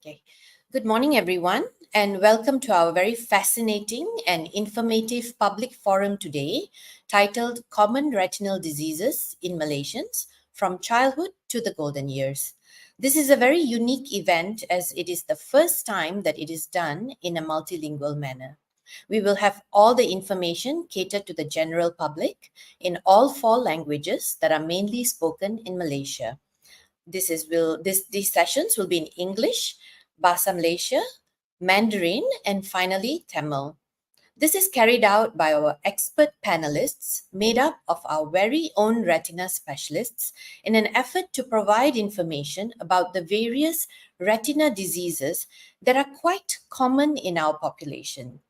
Okay. Good morning, everyone, and welcome to our very fascinating and informative public forum today titled Common Retinal Diseases in Malaysians from Childhood to the Golden Years. This is a very unique event as it is the first time that it is done in a multilingual manner. We will have all the information catered to the general public in all four languages that are mainly spoken in Malaysia. These sessions will be in English, Bahasa Malaysia, Mandarin, and finally Tamil. This is carried out by our expert panelists made up of our very own retina specialists in an effort to provide information about the various retina diseases that are quite common in our population.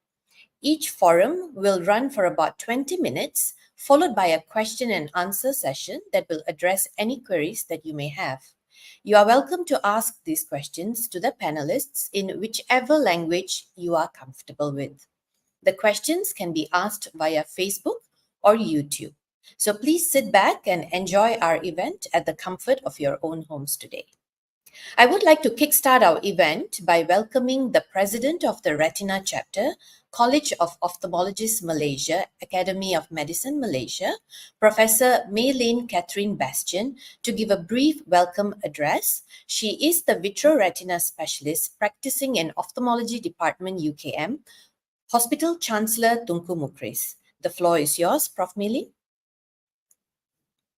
Each forum will run for about 20 minutes, followed by a question and answer session that will address any queries that you may have. You are welcome to ask these questions to the panelists in whichever language you are comfortable with. The questions can be asked via Facebook or YouTube. So please sit back and enjoy our event at the comfort of your own homes today. I would like to kickstart our event by welcoming the president of the Retina chapter, College of Ophthalmologists Malaysia, Academy of Medicine Malaysia, Professor Maylene Catherine Bastian, to give a brief welcome address. She is the vitreoretina specialist practicing in Ophthalmology Department UKM, Hospital Chancellor Tunku Mukris. The floor is yours, Prof. Maylene.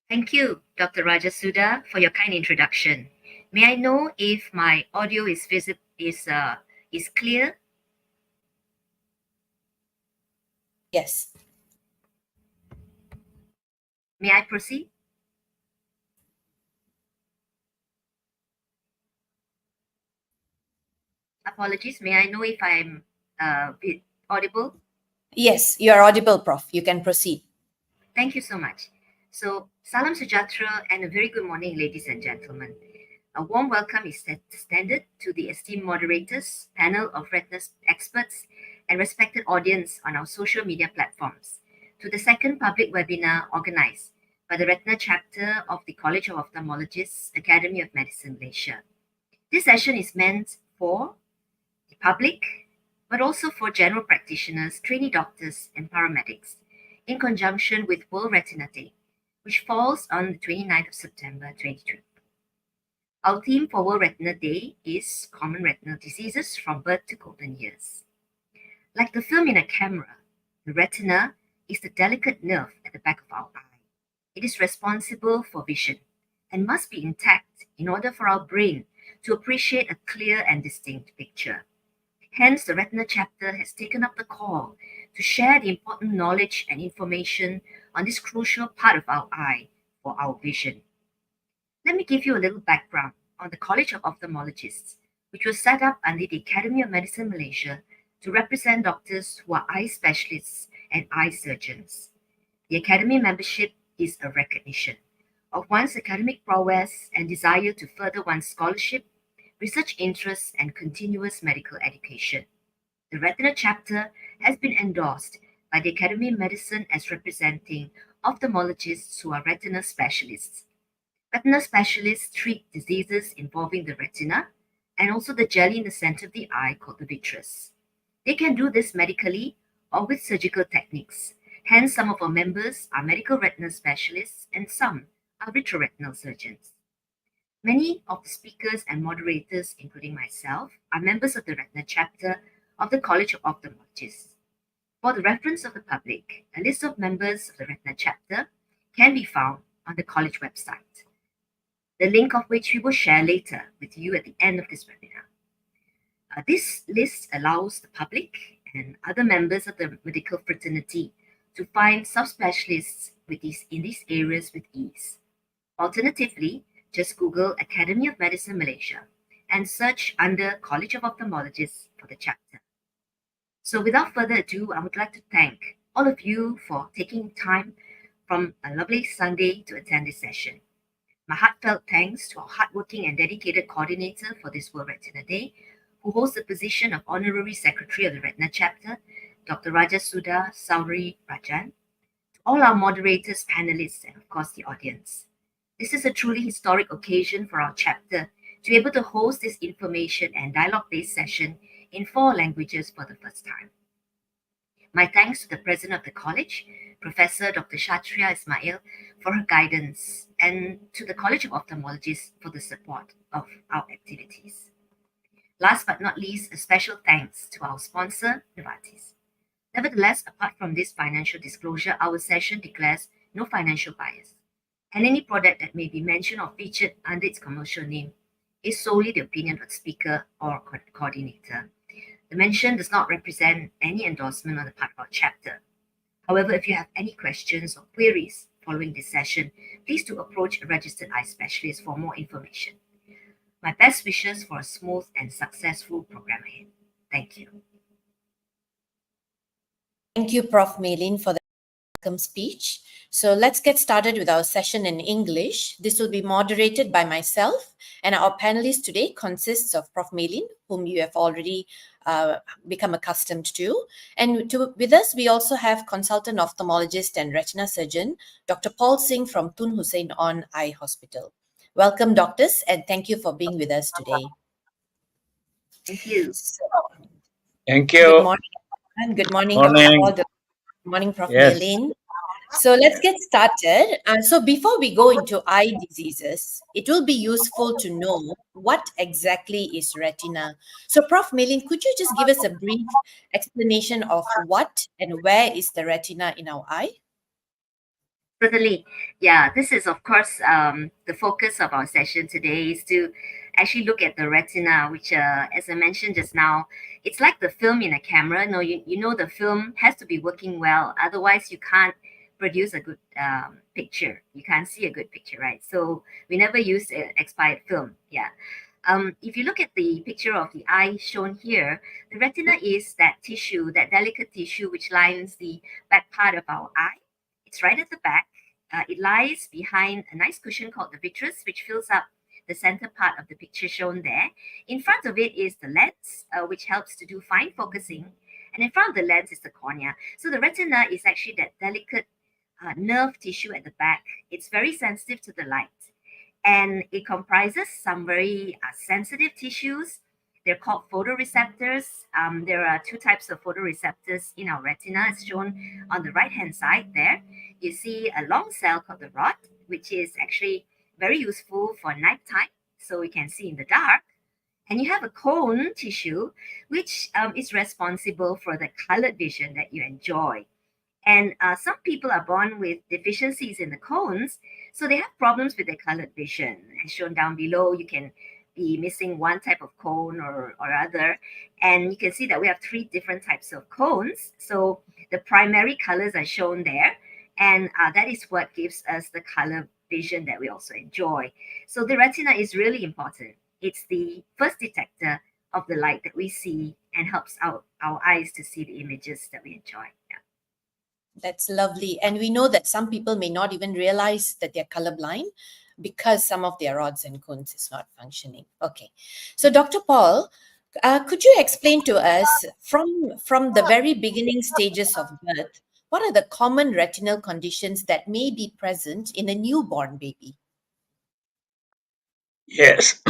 Thank you, Dr. Rajasuda, for your kind introduction. May I know if my audio is clear? Yes. May I proceed? Apologies. May I know if I'm audible? Yes, you are audible, Prof. You can proceed. Thank you so much. So, Salam Sejahtera and a very good morning, ladies and gentlemen. A warm welcome is extended to the esteemed moderators, panel of retina experts, and respected audience on our social media platforms, to the second public webinar organized by the Retina chapter of the College of Ophthalmologists, Academy of Medicine Malaysia. This session is meant for the public, but also for general practitioners, trainee doctors, and paramedics, in conjunction with World Retina Day, which falls on the 29th of September 2020. Our theme for World Retina Day is Common Retinal Diseases from Birth to Golden Years. Like the film in a camera, the retina is the delicate nerve at the back of our eye. It is responsible for vision and must be intact in order for our brain to appreciate a clear and distinct picture. Hence, the Retina chapter has taken up the call to share the important knowledge and information on this crucial part of our eye for our vision. Let me give you a little background on the College of Ophthalmologists, which was set up under the Academy of Medicine Malaysia to represent doctors who are eye specialists and eye surgeons. The Academy membership is a recognition of one's academic prowess and desire to further one's scholarship, research interests, and continuous medical education. The Retina chapter has been endorsed by the Academy of Medicine as representing ophthalmologists who are retina specialists. Retina specialists treat diseases involving the retina and also the jelly in the center of the eye called the vitreous. They can do this medically or with surgical techniques. Hence, some of our members are medical retina specialists and some are vitreoretinal surgeons. Many of the speakers and moderators, including myself, are members of the Retina chapter of the College of Ophthalmologists. For the reference of the public, a list of members of the Retina chapter can be found on the college website, the link of which we will share later with you at the end of this webinar. This list allows the public and other members of the medical fraternity to find subspecialists in these areas with ease. Alternatively, just Google Academy of Medicine Malaysia and search under College of Ophthalmologists for the chapter. So without further ado, I would like to thank all of you for taking time from a lovely Sunday to attend this session. My heartfelt thanks to our hardworking and dedicated coordinator for this World Retina Day, who holds the position of Honorary Secretary of the Retina Chapter, Dr. Rajasuda Sauri Rajan, to all our moderators, panelists, and of course the audience. This is a truly historic occasion for our chapter to be able to host this information and dialogue-based session in 4 languages for the first time. My thanks to the President of the College, Professor Dr. Shatria Ismail, for her guidance, and to the College of Ophthalmologists for the support of our activities. Last but not least, a special thanks to our sponsor, Novartis. Nevertheless, apart from this financial disclosure, our session declares no financial bias, and any product that may be mentioned or featured under its commercial name is solely the opinion of the speaker or coordinator. The mention does not represent any endorsement on the part of our chapter. However, if you have any questions or queries following this session, please do approach a registered eye specialist for more information. My best wishes for a smooth and successful program ahead. Thank you. Thank you, Prof. Maylin, for the welcome speech. So let's get started with our session in English. This will be moderated by myself, and our panelists today consists of Prof. Maylin, whom you have already become accustomed to. And with us, we also have consultant ophthalmologist and retina surgeon, Dr. Paul Singh from Tun Hussein On Eye Hospital. Welcome, doctors, and thank you for being with us today. Thank you. Thank Good you. morning, and good morning, Morning. Dr. Paul. Good morning, Prof. Yes. Maylin. So let's get started. So before we go into eye diseases, it will be useful to know what exactly is retina. So Prof. Maylin, could you just give us a brief explanation of what and where is the retina in our eye? Certainly. Yeah, this is, of course, the focus of our session today is to actually look at the retina, which, as I mentioned just now, it's like the film in a camera. No, you know the film has to be working well. Otherwise, you can't produce a good picture. You can't see a good picture, right? So we never use expired film. Yeah. If you look at the picture of the eye shown here, the retina is that tissue, that delicate tissue which lines the back part of our eye. It's right at the back. It lies behind a nice cushion called the vitreous, which fills up the center part of the picture shown there. In front of it is the lens, which helps to do fine focusing. And in front of the lens is the cornea. So the retina is actually that delicate nerve tissue at the back. It's very sensitive to the light. And it comprises some very sensitive tissues. They're called photoreceptors. There are 2 types of photoreceptors in our retina, as shown on the right-hand side there. You see a long cell called the rod, which is actually very useful for nighttime, so we can see in the dark. And you have a cone tissue, which is responsible for the colored vision that you enjoy. And some people are born with deficiencies in the cones, so they have problems with their colored vision. As shown down below, you can be missing one type of cone or other. And you can see that we have three different types of cones. So the primary colors are shown there, and that is what gives us the color vision that we also enjoy. So the retina is really important. It's the first detector of the light that we see and helps our eyes to see the images that we enjoy. Yeah. That's lovely. And we know that some people may not even realize that they're colorblind because some of their rods and cones is not functioning. Okay. So, Dr. Paul, could you explain to us from the very beginning stages of birth, what are the common retinal conditions that may be present in a newborn baby? Yes,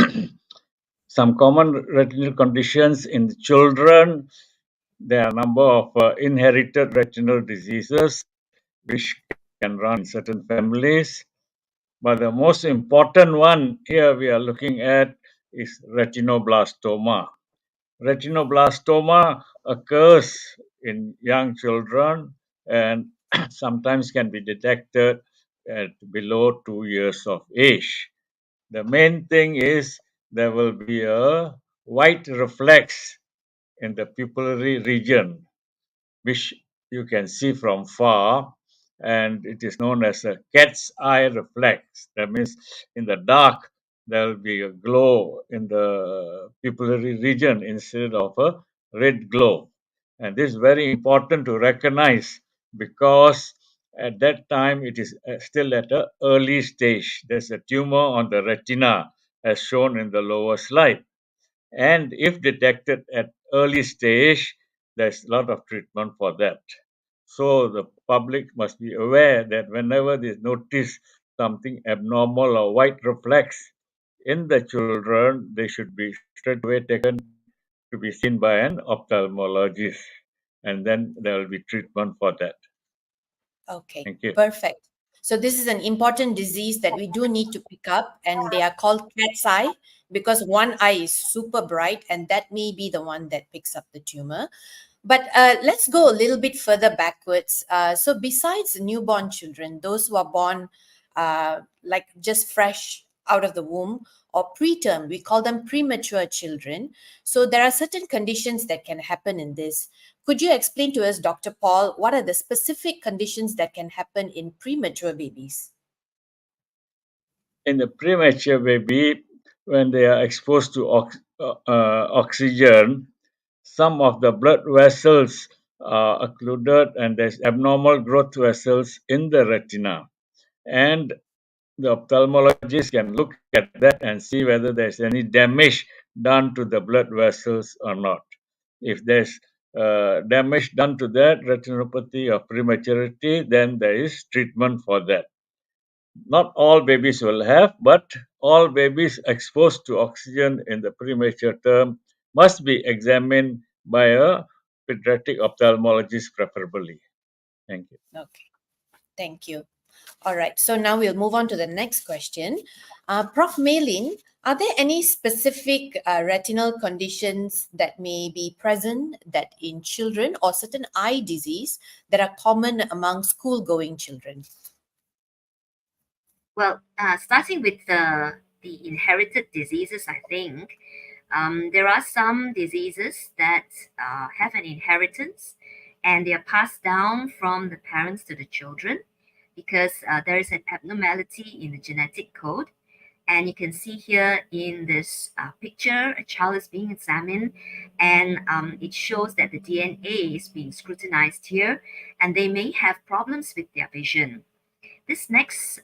some common retinal conditions in the children. There are a number of inherited retinal diseases which can run in certain families. But the most important one here we are looking at is retinoblastoma. Retinoblastoma occurs in young children and sometimes can be detected at below 2 years of age. The main thing is there will be a white reflex in the pupillary region, which you can see from far, and it is known as a cat's eye reflex. That means in the dark, there will be a glow in the pupillary region instead of a red glow. And this is very important to recognize because at that time it is still at an early stage. There's a tumor on the retina, as shown in the lower slide. And if detected at early stage, there's a lot of treatment for that. So the public must be aware that whenever they notice something abnormal or white reflex in the children, they should be straight away taken to be seen by an ophthalmologist. And then there will be treatment for that. Okay, Thank you. perfect. So this is an important disease that we do need to pick up, and they are called cat's eye because one eye is super bright, and that may be the one that picks up the tumor. But let's go a little bit further backwards. So besides newborn children, those who are born like just fresh out of the womb or preterm, we call them premature children. So there are certain conditions that can happen in this. Could you explain to us, Dr. Paul, what are the specific conditions that can happen in premature babies? In the premature baby, when they are exposed to oxygen, some of the blood vessels are occluded and there's abnormal growth vessels in the retina. And the ophthalmologist can look at that and see whether there's any damage done to the blood vessels or not. If there's damage done to that, retinopathy or prematurity, then there is treatment for that. Not all babies will have, but all babies exposed to oxygen in the premature term must be examined by a pediatric ophthalmologist preferably. Thank you. Okay, thank you. All right, so now we'll move on to the next question. Prof. Maylin, are there any specific retinal conditions that may be present that in children or certain eye disease that are common among school-going children? Well, starting with the inherited diseases, I think there are some diseases that have an inheritance and they are passed down from the parents to the children because there is an abnormality in the genetic code. And you can see here in this picture, a child is being examined, and it shows that the DNA is being scrutinized here, and they may have problems with their vision. This next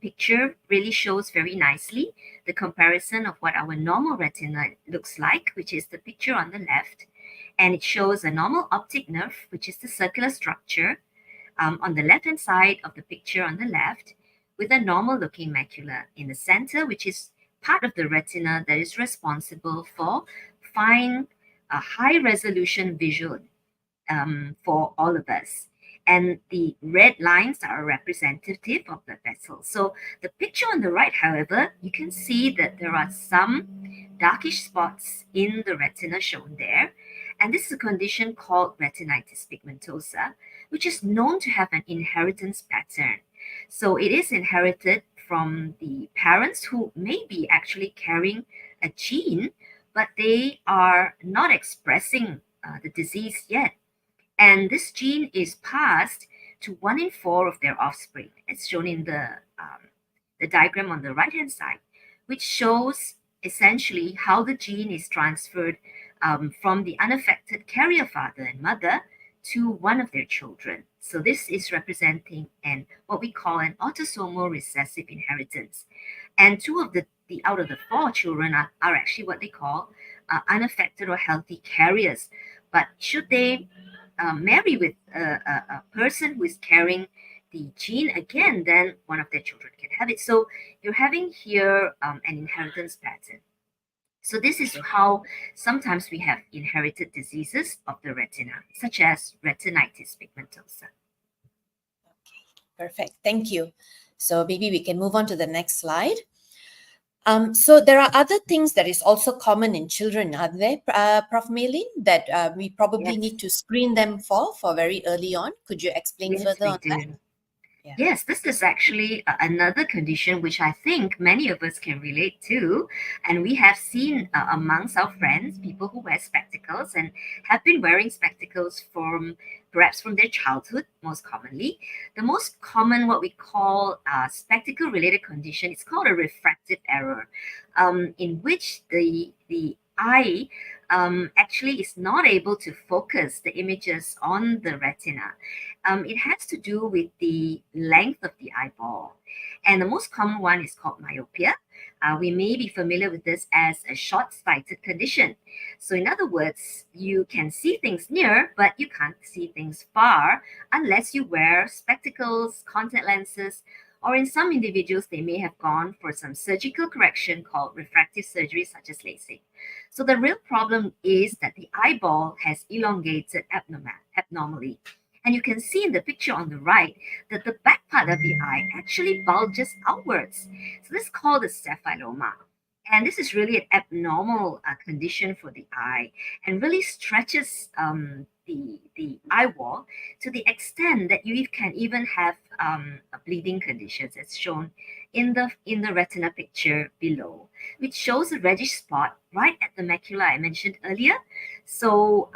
picture really shows very nicely the comparison of what our normal retina looks like, which is the picture on the left. And it shows a normal optic nerve, which is the circular structure, on the left-hand side of the picture on the left, with a normal-looking macula in the center, which is part of the retina that is responsible for fine, high-resolution visual for all of us. And the red lines are representative of the vessel. So the picture on the right, however, you can see that there are some darkish spots in the retina shown there. And this is a condition called retinitis pigmentosa, which is known to have an inheritance pattern. So it is inherited from the parents who may be actually carrying a gene, but they are not expressing the disease yet. And this gene is passed to 1 in 4 of their offspring, as shown in the diagram on the right hand side, which shows essentially how the gene is transferred from the unaffected carrier father and mother to one of their children. So this is representing an what we call an autosomal recessive inheritance. And two of the out of the four children are actually what they call unaffected or healthy carriers. But should they marry with a person who is carrying the gene again, then one of their children can have it. So you're having here an inheritance pattern. So this is how sometimes we have inherited diseases of the retina, such as retinitis pigmentosa. Perfect. Thank you. So maybe we can move on to the next slide. So there are other things that is also common in children, are there, Prof. Maylin, that we probably Yes, need to screen them for very early on? Could you explain yes, further we on that? do. Yeah. Yes, this is actually another condition which I think many of us can relate to. And we have seen amongst our friends people who wear spectacles and have been wearing spectacles from perhaps from their childhood, most commonly. The most common, what we call spectacle related condition, is called a refractive error, in which the eye actually is not able to focus the images on the retina. It has to do with the length of the eyeball. And the most common one is called myopia. We may be familiar with this as a short sighted condition. So, in other words, you can see things near, but you can't see things far unless you wear spectacles, contact lenses, or in some individuals, they may have gone for some surgical correction called refractive surgery, such as LASIK. So, the real problem is that the eyeball has elongated abnormally. And you can see in the picture on the right that the back part of the eye actually bulges outwards. So this is called a staphyloma. And this is really an abnormal condition for the eye and really stretches the eye wall to the extent that you can even have bleeding conditions as shown in the retina picture below, which shows a reddish spot right at the macula I mentioned earlier. So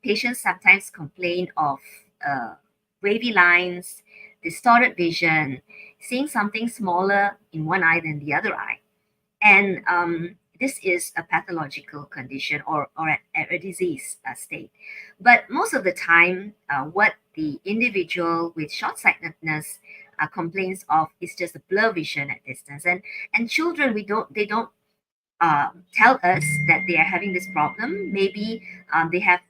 patients sometimes complain of uh, wavy lines, distorted vision, seeing something smaller in one eye than the other eye. And this is a pathological condition or a disease state. But most of the time, what the individual with short sightedness complains of is just a blur vision at distance. And children, they don't tell us that they are having this problem. Maybe they have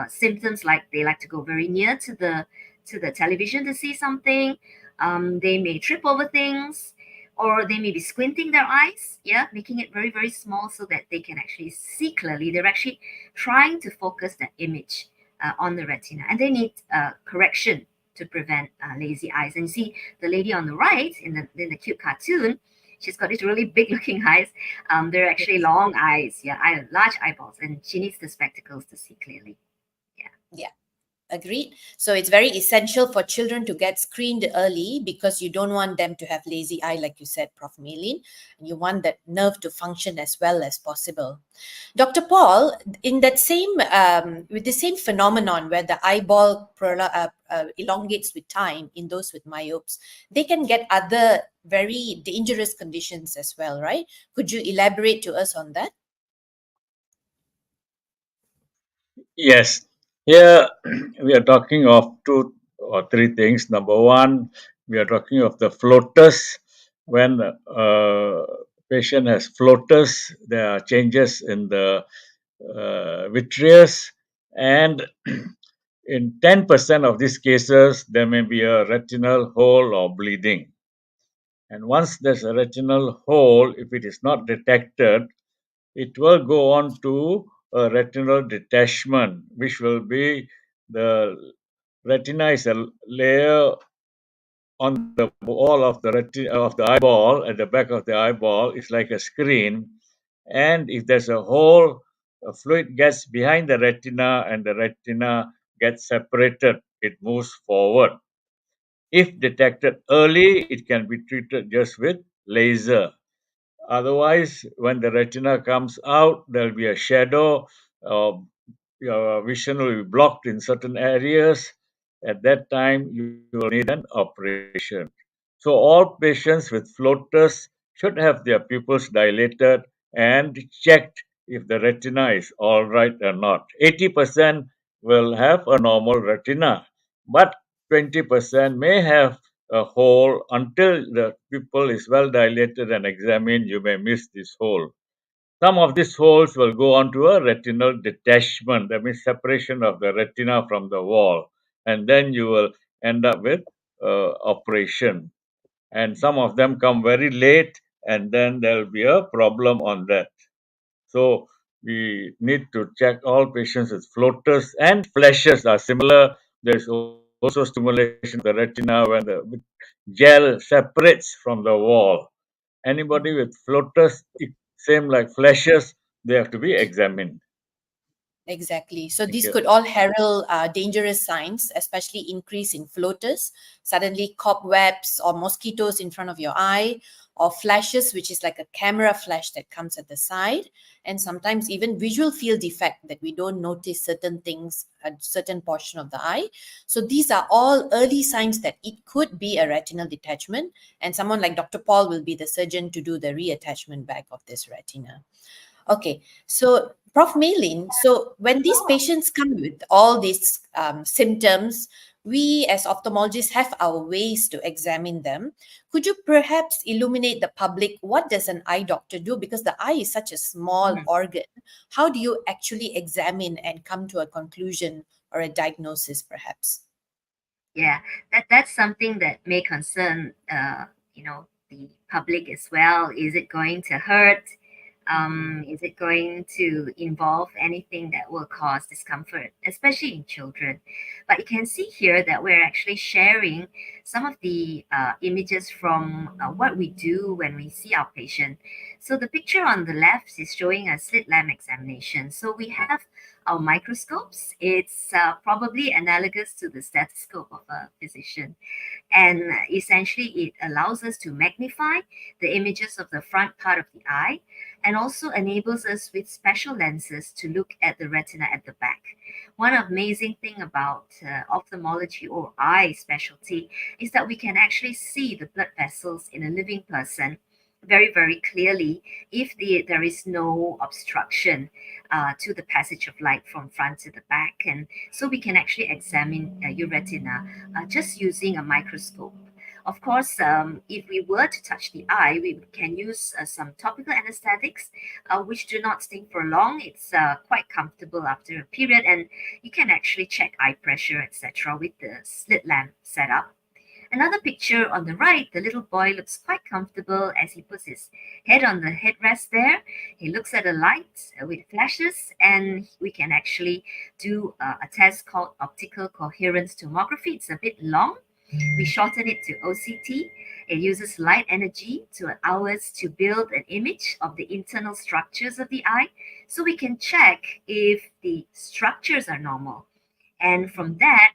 symptoms like they like to go very near to the television to see something. They may trip over things, or they may be squinting their eyes, yeah, making it very very small so that they can actually see clearly. They're actually trying to focus that image on the retina, and they need correction to prevent lazy eyes. And you see the lady on the right in the cute cartoon. She's got these really big looking eyes. They're actually long eyes, yeah, large eyeballs, and she needs the spectacles to see clearly. Yeah. Yeah. Agreed. So it's very essential for children to get screened early because you don't want them to have lazy eye, like you said, Prof. Maylin. You want that nerve to function as well as possible. Dr. Paul, in that same with the same phenomenon where the eyeball elongates with time in those with myopes, they can get other very dangerous conditions as well, right? Could you elaborate to us on that? Yes. Here we are talking of two or three things. Number one, we are talking of the floaters. When patient has floaters, there are changes in the vitreous, and in 10% of these cases, there may be a retinal hole or bleeding. And once there's a retinal hole, if it is not detected, it will go on to a retinal detachment, which will be the retina is a layer on the wall of the of the eyeball. At the back of the eyeball is like a screen, and if there's a hole, a fluid gets behind the retina, and the retina gets separated. It moves forward. If detected early, it can be treated just with laser. Otherwise, when the retina comes out, there'll be a shadow. Your vision will be blocked in certain areas. At that time, you will need an operation. So, all patients with floaters should have their pupils dilated and checked if the retina is all right or not. 80% will have a normal retina, but 20% may have a hole. Until the pupil is well dilated and examined, you may miss this hole. Some of these holes will go on to a retinal detachment, that means separation of the retina from the wall, and then you will end up with operation. And some of them come very late, and then there will be a problem on that. So we need to check all patients with floaters, and flashes are similar. There's also stimulation of the retina when the gel separates from the wall. Anybody with floaters, same like flashes, they have to be examined. Exactly. So Thank these you. could all herald dangerous signs, especially increase in floaters, suddenly cobwebs or mosquitoes in front of your eye, or flashes, which is like a camera flash that comes at the side, and sometimes even visual field defect that we don't notice certain things at certain portion of the eye. So these are all early signs that it could be a retinal detachment, and someone like Dr. Paul will be the surgeon to do the reattachment back of this retina. Okay, so Prof. Maylin, so when these patients come with all these symptoms, we as ophthalmologists have our ways to examine them. Could you perhaps illuminate the public what does an eye doctor do? Because the eye is such a small Mhm. organ. How do you actually examine and come to a conclusion or a diagnosis, perhaps? Yeah, that's something that may concern the public as well. Is it going to hurt? Is it going to involve anything that will cause discomfort, especially in children? But you can see here that we're actually sharing some of the images from what we do when we see our patient. So the picture on the left is showing a slit lamp examination. So we have our microscopes. It's probably analogous to the stethoscope of a physician. And essentially, it allows us to magnify the images of the front part of the eye and also enables us with special lenses to look at the retina at the back. One amazing thing about ophthalmology or eye specialty is that we can actually see the blood vessels in a living person very, very clearly if there is no obstruction to the passage of light from front to the back. And so we can actually examine your retina just using a microscope. Of course, if we were to touch the eye, we can use some topical anesthetics, which do not sting for long. It's quite comfortable after a period, and you can actually check eye pressure, etc., with the slit lamp setup. Another picture on the right, the little boy looks quite comfortable as he puts his head on the headrest there. He looks at a light with flashes, and we can actually do a test called optical coherence tomography. It's a bit long. We shorten it to OCT. It uses light energy to allow us to build an image of the internal structures of the eye so we can check if the structures are normal. And from that,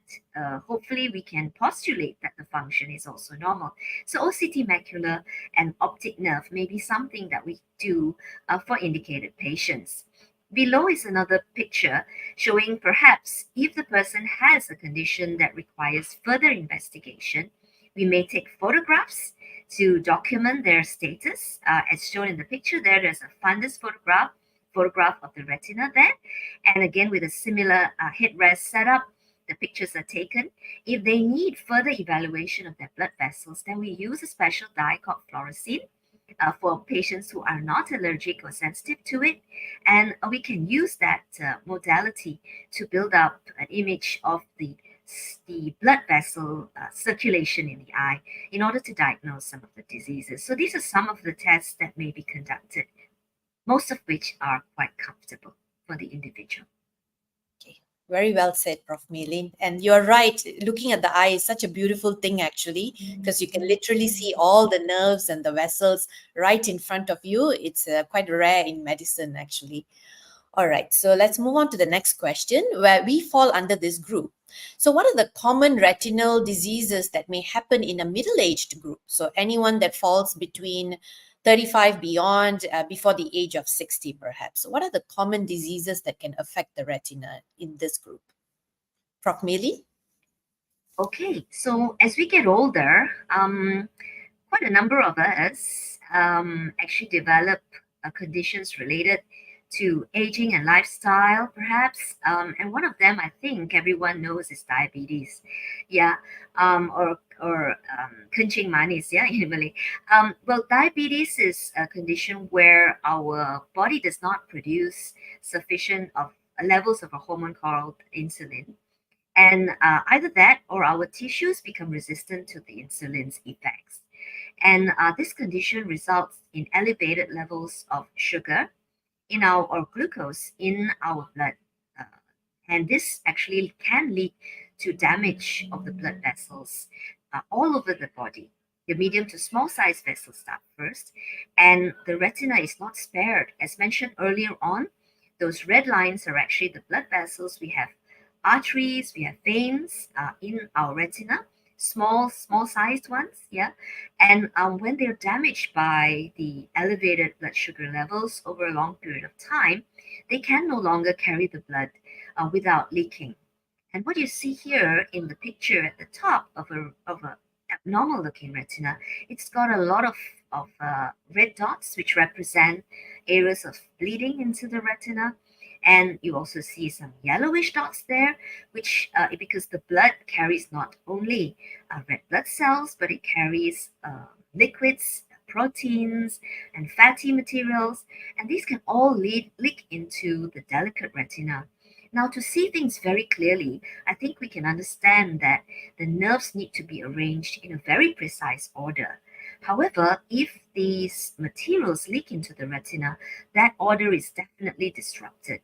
hopefully, we can postulate that the function is also normal. So, OCT macular and optic nerve may be something that we do for indicated patients. Below is another picture showing perhaps if the person has a condition that requires further investigation, we may take photographs to document their status. As shown in the picture there, there's a fundus photograph of the retina there. And again, with a similar headrest setup, the pictures are taken. If they need further evaluation of their blood vessels, then we use a special dye called fluorescein for patients who are not allergic or sensitive to it. And we can use that modality to build up an image of the blood vessel circulation in the eye in order to diagnose some of the diseases. So these are some of the tests that may be conducted, most of which are quite comfortable for the individual. Okay. Very well said, Prof. Maylin. And you're right, looking at the eye is such a beautiful thing, actually, because you can literally see all the nerves and the vessels right in front of you. It's quite rare in medicine, actually. All right, so let's move on to the next question where we fall under this group. So, what are the common retinal diseases that may happen in a middle aged group? So, anyone that falls between 35 beyond, before the age of 60, perhaps. So what are the common diseases that can affect the retina in this group? Prof. Mili? Okay, so as we get older, quite a number of us actually develop conditions related to aging and lifestyle, perhaps. And one of them, I think everyone knows, is diabetes. Yeah, or kencing manis, yeah, in Malay. Well, diabetes is a condition where our body does not produce sufficient of levels of a hormone called insulin, and either that or our tissues become resistant to the insulin's effects. And this condition results in elevated levels of sugar in our or glucose in our blood. Uh, and this actually can lead to damage of the blood vessels all over the body. The medium to small size vessels start first, and the retina is not spared. As mentioned earlier on, those red lines are actually the blood vessels. We have arteries, we have veins in our retina, small sized ones, yeah. And when they're damaged by the elevated blood sugar levels over a long period of time, they can no longer carry the blood without leaking. And what you see here in the picture at the top of a abnormal looking retina, it's got a lot of red dots, which represent areas of bleeding into the retina. And you also see some yellowish dots there, which because the blood carries not only red blood cells, but it carries liquids, proteins, and fatty materials, and these can all leak into the delicate retina. Now, to see things very clearly, I think we can understand that the nerves need to be arranged in a very precise order. However, if these materials leak into the retina, that order is definitely disrupted,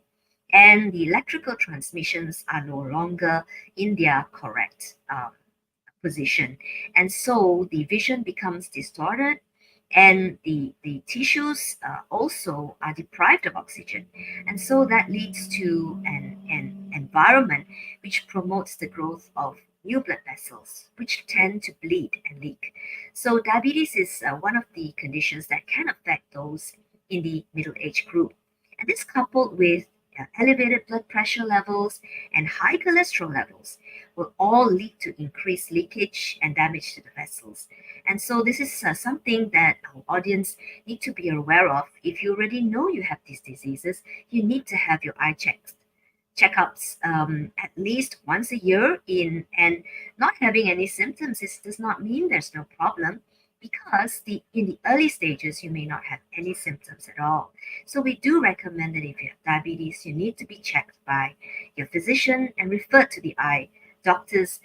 and the electrical transmissions are no longer in their correct position. And so the vision becomes distorted, and the tissues also are deprived of oxygen. And so that leads to an environment which promotes the growth of new blood vessels, which tend to bleed and leak. So diabetes is one of the conditions that can affect those in the middle age group. And this coupled with elevated blood pressure levels and high cholesterol levels will all lead to increased leakage and damage to the vessels. And so this is something that our audience need to be aware of. If you already know you have these diseases, you need to have your eye checkups at least once a year. And not having any symptoms does not mean there's no problem, because in the early stages you may not have any symptoms at all. So we do recommend that if you have diabetes, you need to be checked by your physician and referred to the eye doctors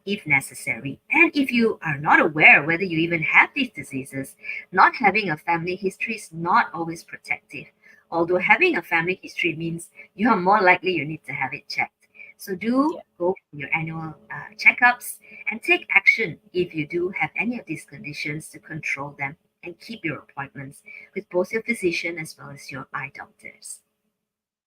if necessary. And if you are not aware whether you even have these diseases, not having a family history is not always protective. Although having a family history means you are more likely you need to have it checked. So do Yeah. go for your annual checkups and take action if you do have any of these conditions to control them, and keep your appointments with both your physician as well as your eye doctors.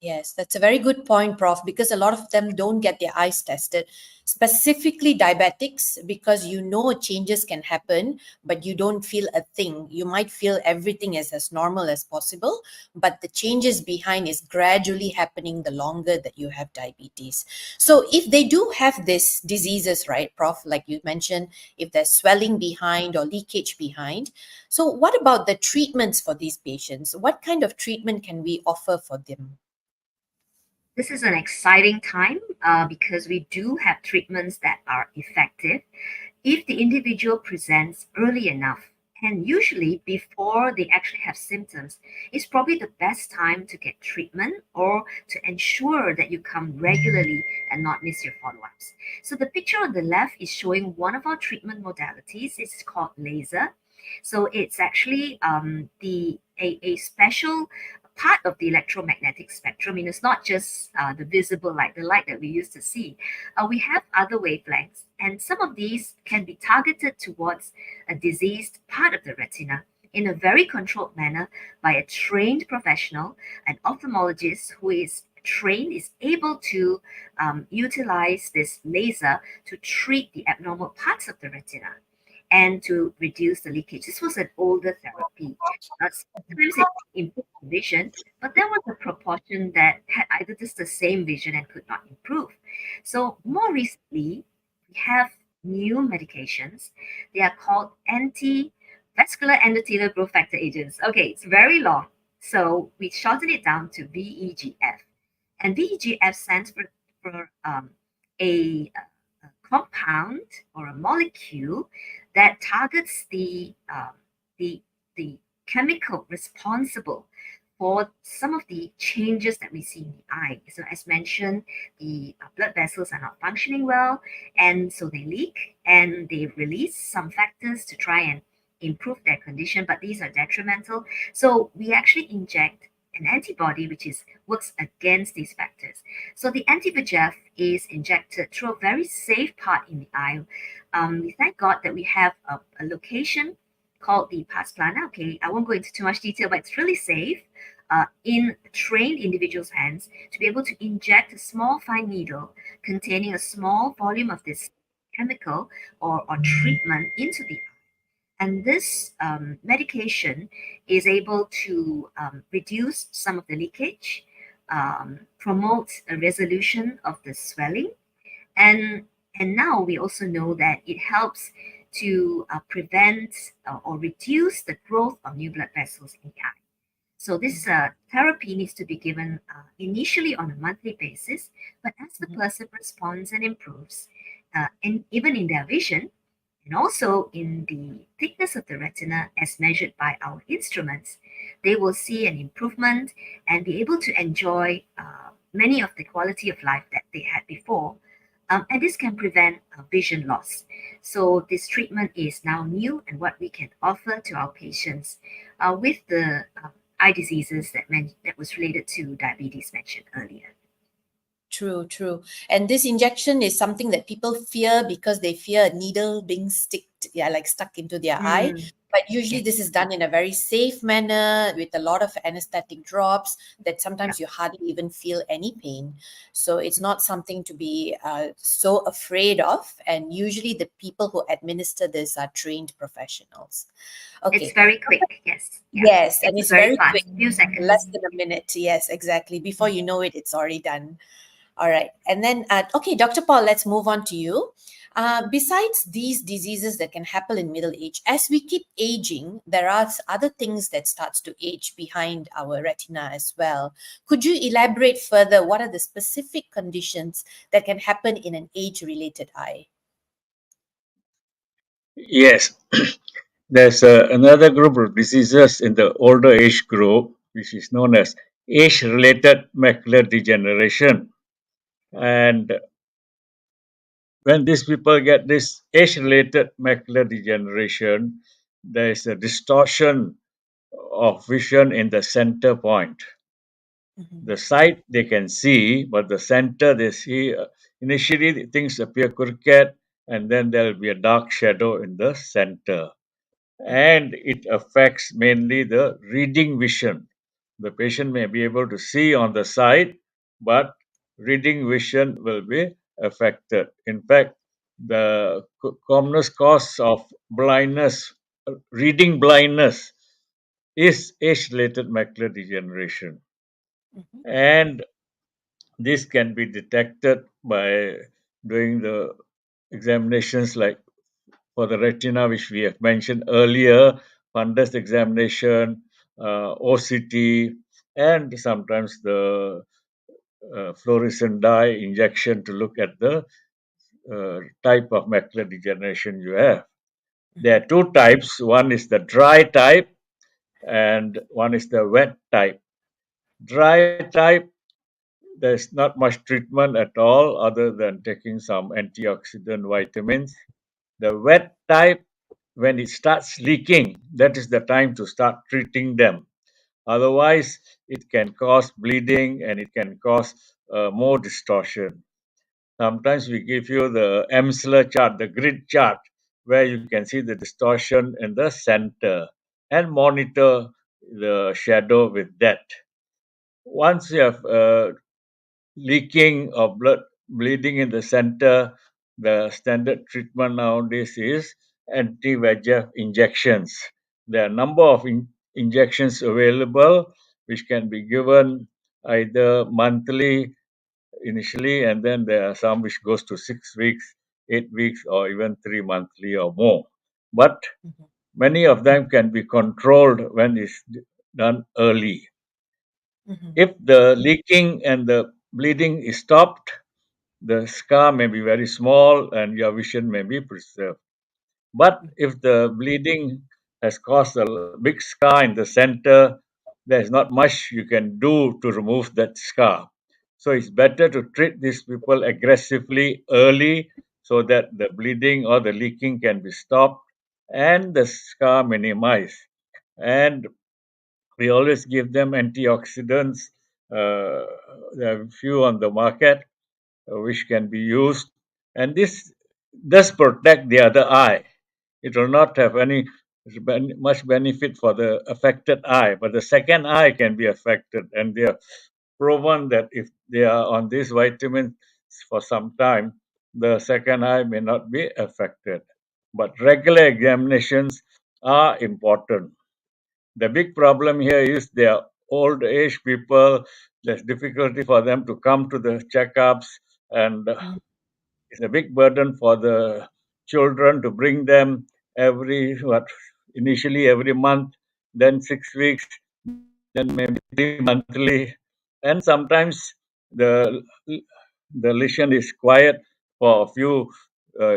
Yes, that's a very good point, Prof, because a lot of them don't get their eyes tested, specifically diabetics, because you know changes can happen, but you don't feel a thing. You might feel everything is as normal as possible, but the changes behind is gradually happening the longer that you have diabetes. So if they do have these diseases, right, Prof, like you mentioned, if there's swelling behind or leakage behind, so what about the treatments for these patients? What kind of treatment can we offer for them? This is an exciting time because we do have treatments that are effective if the individual presents early enough. And usually, before they actually have symptoms, is probably the best time to get treatment, or to ensure that you come regularly and not miss your follow ups. So, the picture on the left is showing one of our treatment modalities. It's called laser. So, it's actually a special part of the electromagnetic spectrum. And it's not just the visible light, the light that we used to see. We have other wavelengths, and some of these can be targeted towards a diseased part of the retina in a very controlled manner by a trained professional. An ophthalmologist who is trained is able to utilize this laser to treat the abnormal parts of the retina. and to reduce the leakage. This was an older therapy. Sometimes it improved vision, but there was a proportion that had either just the same vision and could not improve. So more recently, we have new medications. They are called anti-vascular endothelial growth factor agents. Okay, it's very long, so we shorten it down to VEGF. And VEGF stands for a compound or a molecule that targets the the chemical responsible for some of the changes that we see in the eye. So, as mentioned, the blood vessels are not functioning well, and so they leak and they release some factors to try and improve their condition, but these are detrimental. So, we actually inject an antibody which is works against these factors. So the anti-VEGF is injected through a very safe part in the eye. We thank God that we have a location called the pars plana. Okay, I won't go into too much detail, but it's really safe in trained individuals' hands to be able to inject a small fine needle containing a small volume of this chemical or treatment into the eye. And this medication is able to reduce some of the leakage, promote a resolution of the swelling, and and now we also know that it helps to prevent or reduce the growth of new blood vessels in the eye. So this therapy needs to be given initially on a monthly basis, but as the Mhm. person responds and improves, and even in their vision, and also in the thickness of the retina as measured by our instruments, they will see an improvement and be able to enjoy many of the quality of life that they had before. And this can prevent vision loss. So this treatment is now new and what we can offer to our patients with the eye diseases that was related to diabetes mentioned earlier. True, true. And this injection is something that people fear because they fear a needle being stuck into their eye. Mm, But usually this yes. is done in a very safe manner with a lot of anesthetic drops that Yeah. sometimes you hardly even feel any pain. So it's not something to be so afraid of. And usually the people who administer this are trained professionals. It's Okay. very quick. Yes. Yeah. Yes, and It's it's very very fast. quick, Few less seconds. than a minute. Yes, exactly. Before Mm. you know it, it's already done. All right. And then, okay, Dr. Paul, let's move on to you. Besides these diseases that can happen in middle age, as we keep aging, there are other things that starts to age behind our retina as well. Could you elaborate further? What are the specific conditions that can happen in an age-related eye? Yes, there's another group of diseases in the older age group, which is known as age related macular degeneration. And when these people get this age related macular degeneration, there is a distortion of vision in the center point. Mhm, The side they can see, but the center they see, initially things appear crooked, and then there will be a dark shadow in the center. And it affects mainly the reading vision. The patient may be able to see on the side, but reading vision will be affected. In fact, the commonest cause of blindness, reading blindness, is age related macular degeneration. mhm, And this can be detected by doing the examinations like for the retina, which we have mentioned earlier, fundus examination, OCT, and sometimes the fluorescent dye injection to look at the type of macular degeneration you have. There mhm, are two types. One is the dry type, and one is the wet type. Dry type, there's not much treatment at all other than taking some antioxidant vitamins. The wet type, when it starts leaking, that is the time to start treating them. Otherwise, it can cause bleeding and it can cause more distortion. Sometimes we give you the Emsler chart, the grid chart, where you can see the distortion in the center and monitor the shadow with that. Once you have leaking or blood bleeding in the center, the standard treatment nowadays is anti-VEGF injections. There are a number of injections available which can be given either monthly initially, and then there are some which goes to 6 weeks, 8 weeks, or even 3 monthly or more. But Mhm. many of them can be controlled when it's done early. Mhm. If the leaking and the bleeding is stopped, the scar may be very small and your vision may be preserved. But if the bleeding has caused a big scar in the center, there's not much you can do to remove that scar. So it's better to treat these people aggressively early so that the bleeding or the leaking can be stopped and the scar minimized. And we always give them antioxidants. There are few on the market which can be used, and this does protect the other eye. It will not have any much benefit for the affected eye, but the second eye can be affected, and they are proven that if they are on these vitamins for some time, the second eye may not be affected. But regular examinations are important. The big problem here is they are old age people. There's difficulty for them to come to the checkups, and Mhm. it's a big burden for the children to bring them every what initially every month, then 6 weeks, then maybe 3 monthly, and sometimes the the lesion is quiet for a few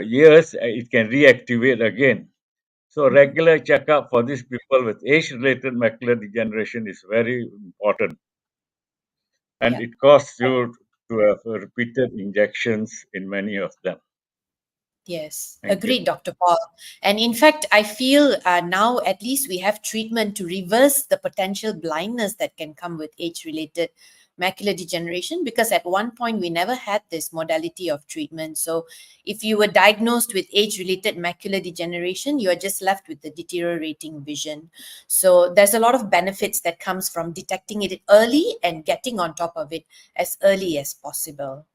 years. It can reactivate again. So Mhm. regular checkup for these people with age-related macular degeneration is very important, and Yeah. it costs you to have repeated injections in many of them. Yes, Thank you. agreed, Dr. Paul. And in fact, I feel now at least we have treatment to reverse the potential blindness that can come with age related macular degeneration, because at one point we never had this modality of treatment. So if you were diagnosed with age related macular degeneration, you are just left with the deteriorating vision. So there's a lot of benefits that comes from detecting it early and getting on top of it as early as possible.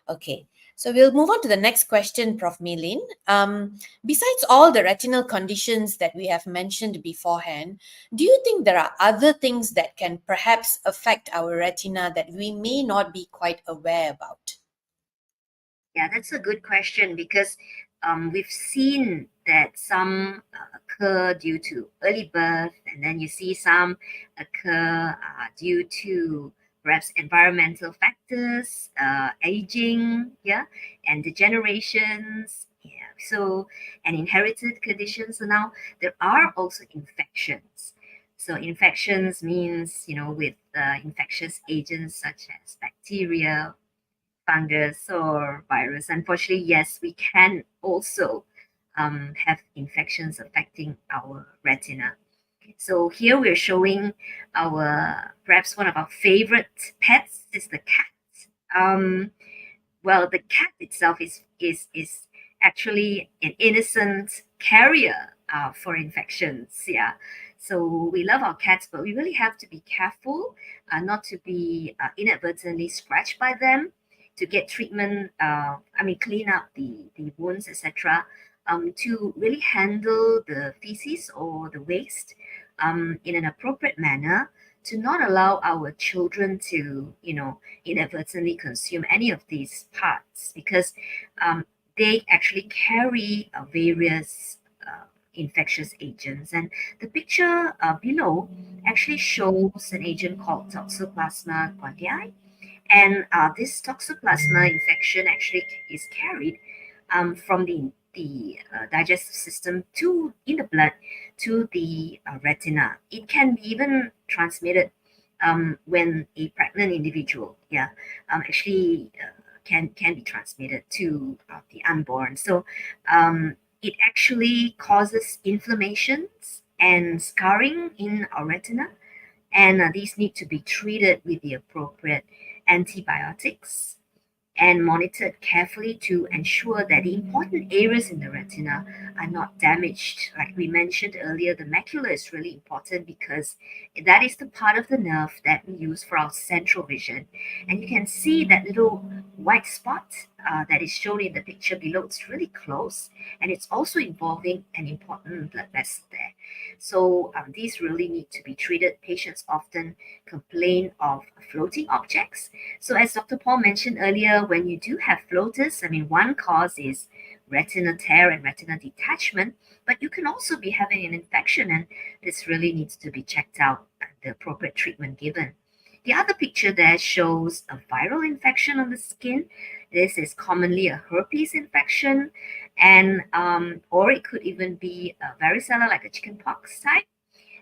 Okay, so we'll move on to the next question, Prof. Milin. Besides all the retinal conditions that we have mentioned beforehand, do you think there are other things that can perhaps affect our retina that we may not be quite aware about? Yeah, that's a good question because we've seen that some occur due to early birth, and then you see some occur due to perhaps environmental factors, aging, yeah, and degenerations. Yeah, so and inherited conditions. So now there are also infections. So infections means with infectious agents such as bacteria, fungus, or virus. Unfortunately, yes, we can also have infections affecting our retina. So here we're showing our perhaps one of our favorite pets is the cat. Um, well, the cat itself is actually an innocent carrier for infections. Yeah, so we love our cats, but we really have to be careful not to be inadvertently scratched by them, to get treatment. I mean, clean up the wounds, etc. To really handle the feces or the waste in an appropriate manner, to not allow our children to inadvertently consume any of these parts, because um, they actually carry various infectious agents. And the picture below actually shows an agent called Toxoplasma gondii. And this Toxoplasma infection actually is carried from the digestive system to in the blood to the retina. It can be even transmitted when a pregnant individual, yeah, actually can be transmitted to the unborn. So it actually causes inflammations and scarring in our retina, and these need to be treated with the appropriate antibiotics and monitored carefully to ensure that the important areas in the retina are not damaged. Like we mentioned earlier, the macula is really important because that is the part of the nerve that we use for our central vision. And you can see that little white spot that is shown in the picture below, it's really close, and it's also involving an important blood vessel there. So these really need to be treated. Patients often complain of floating objects. So as Dr. Paul mentioned earlier, when you do have floaters, I mean, one cause is retinal tear and retinal detachment, but you can also be having an infection, and this really needs to be checked out and the appropriate treatment given. The other picture there shows a viral infection on the skin. This is commonly a herpes infection, and or it could even be a varicella, like a chickenpox type.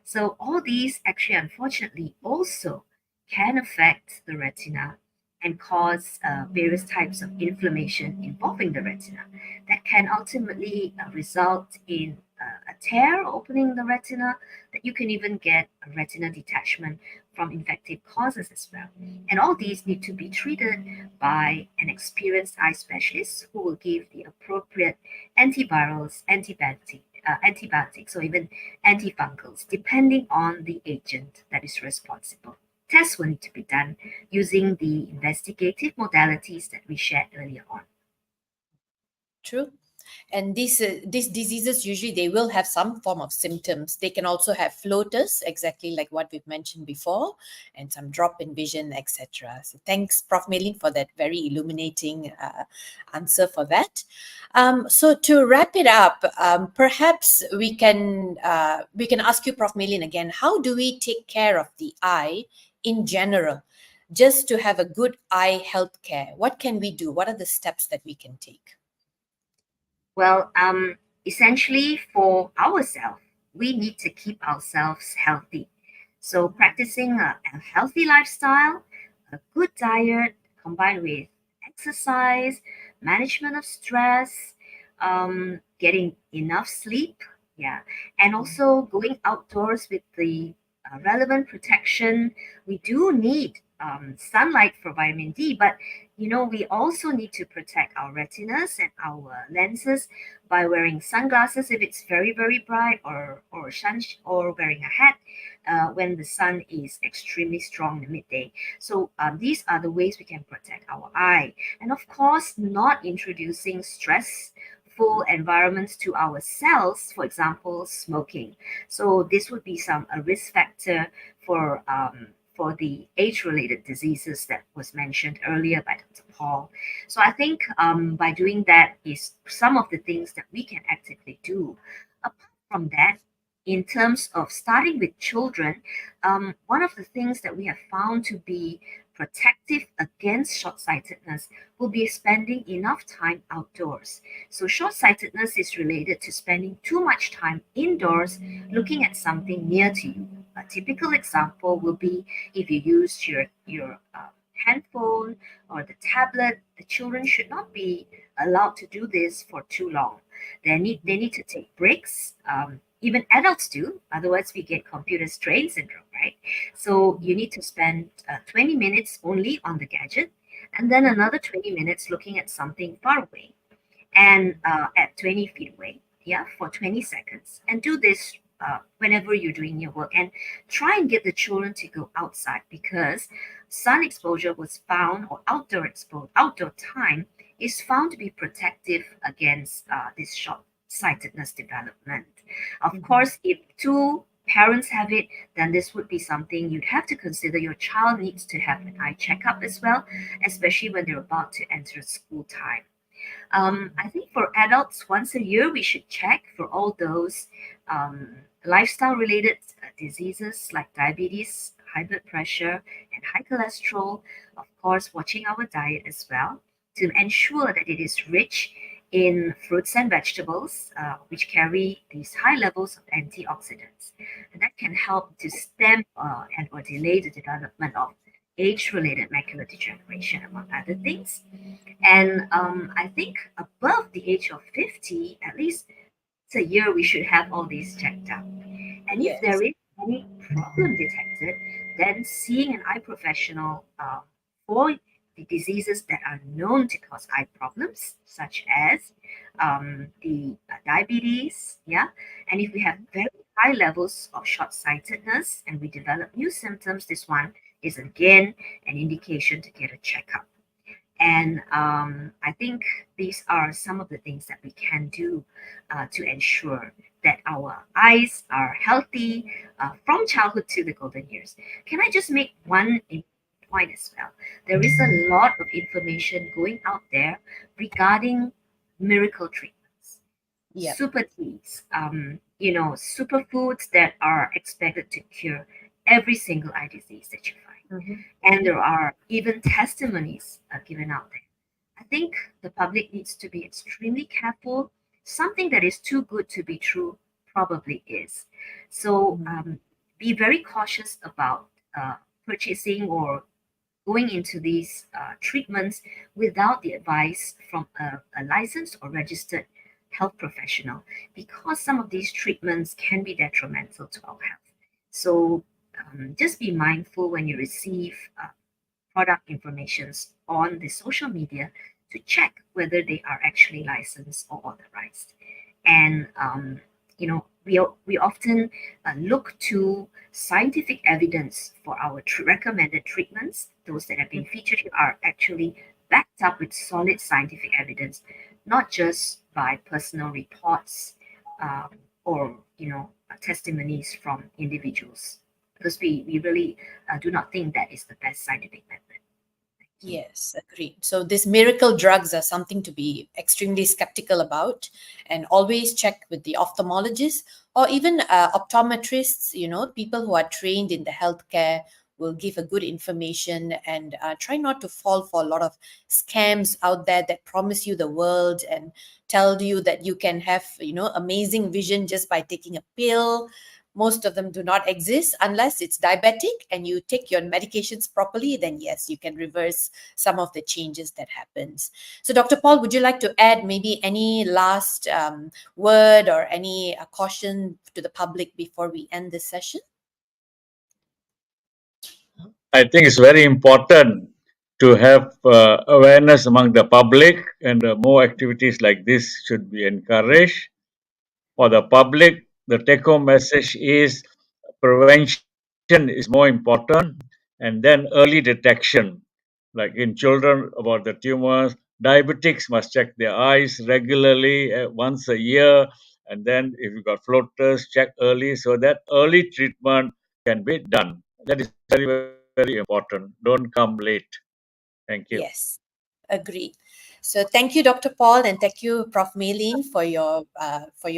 So all these actually, unfortunately, also can affect the retina and cause various types of inflammation involving the retina that can ultimately result in a tear opening the retina, that you can even get a retina detachment from infective causes as well. And all these need to be treated by an experienced eye specialist who will give the appropriate antivirals, antibiotics, or even antifungals, depending on the agent that is responsible. Tests will need to be done using the investigative modalities that we shared earlier on. True. And these diseases usually they will have some form of symptoms. They can also have floaters, exactly like what we've mentioned before, and some drop in vision, etc. So thanks, Prof. Melin, for that very illuminating answer for that. So to wrap it up, perhaps we can ask you, Prof. Melin, again. How do we take care of the eye in general, just to have a good eye health care? What can we do? What are the steps that we can take? Well, essentially for ourselves, we need to keep ourselves healthy. So practicing a healthy lifestyle, a good diet combined with exercise, management of stress, getting enough sleep, yeah, and also going outdoors with the relevant protection. We do need sunlight for vitamin D, but we also need to protect our retinas and our lenses by wearing sunglasses if it's very, very bright, or wearing a hat when the sun is extremely strong in the midday. So these are the ways we can protect our eye. And of course, not introducing stressful environments to our cells, for example, smoking. So this would be a risk factor for the age-related diseases that was mentioned earlier by Dr. Paul. So I think by doing that is some of the things that we can actively do. Apart from that, in terms of starting with children, one of the things that we have found to be protective against short-sightedness will be spending enough time outdoors. So short-sightedness is related to spending too much time indoors looking at something near to you. A typical example will be if you use your handphone or the tablet. The children should not be allowed to do this for too long. They need to take breaks. Even adults do, otherwise we get computer strain syndrome, right? So you need to spend 20 minutes only on the gadget, and then another 20 minutes looking at something far away, and at 20 feet away, yeah, for 20 seconds. And do this whenever you're doing your work, and try and get the children to go outside, because sun exposure was found, or outdoor time is found to be protective against this short sightedness development. Of course, if two parents have it, then this would be something you'd have to consider. Your child needs to have an eye checkup as well, especially when they're about to enter school time. I think for adults, once a year, we should check for all those lifestyle related diseases like diabetes, high blood pressure, and high cholesterol. Of course, watching our diet as well to ensure that it is rich in fruits and vegetables, which carry these high levels of antioxidants. And that can help to stem and or delay the development of age-related macular degeneration, among other things. And I think above the age of 50, at least it's a year, we should have all these checked out. And if there Yes. is any problem detected, then seeing an eye professional for the diseases that are known to cause eye problems, such as the diabetes, yeah. And if we have very high levels of short-sightedness and we develop new symptoms, this one is again an indication to get a checkup. And I think these are some of the things that we can do to ensure that our eyes are healthy from childhood to the golden years. Can I just make one point as well? There is a lot of information going out there regarding miracle treatments, Yeah. super teas, superfoods that are expected to cure every single eye disease that you find. Hmm. And there are even testimonies given out there. I think the public needs to be extremely careful. Something that is too good to be true probably is. So be very cautious about purchasing or going into these treatments without the advice from a licensed or registered health professional, because some of these treatments can be detrimental to our health. So just be mindful when you receive product informations on the social media to check whether they are actually licensed or authorized. And we often look to scientific evidence for our recommended treatments. Those that have been featured here are actually backed up with solid scientific evidence, not just by personal reports um, or testimonies from individuals, because we really do not think that is the best scientific method. Thank you. Yes, agreed. So these miracle drugs are something to be extremely skeptical about, and always check with the ophthalmologist or even optometrists. People who are trained in the healthcare will give a good information, and try not to fall for a lot of scams out there that promise you the world and tell you that you can have amazing vision just by taking a pill. Most of them do not exist unless it's diabetic and you take your medications properly. Then yes, you can reverse some of the changes that happens. So Dr. Paul, would you like to add maybe any last word or any caution to the public before we end this session? I think it's very important to have awareness among the public, and more activities like this should be encouraged. For the public, the take home message is prevention is more important, and then early detection. Like in children, about the tumors, diabetics must check their eyes regularly, once a year. And then if you've got floaters, check early so that early treatment can be done. That is very, very important. Don't come late. Thank you. Yes, agree. So thank you, Dr. Paul, and thank you, Prof. Maylene, for your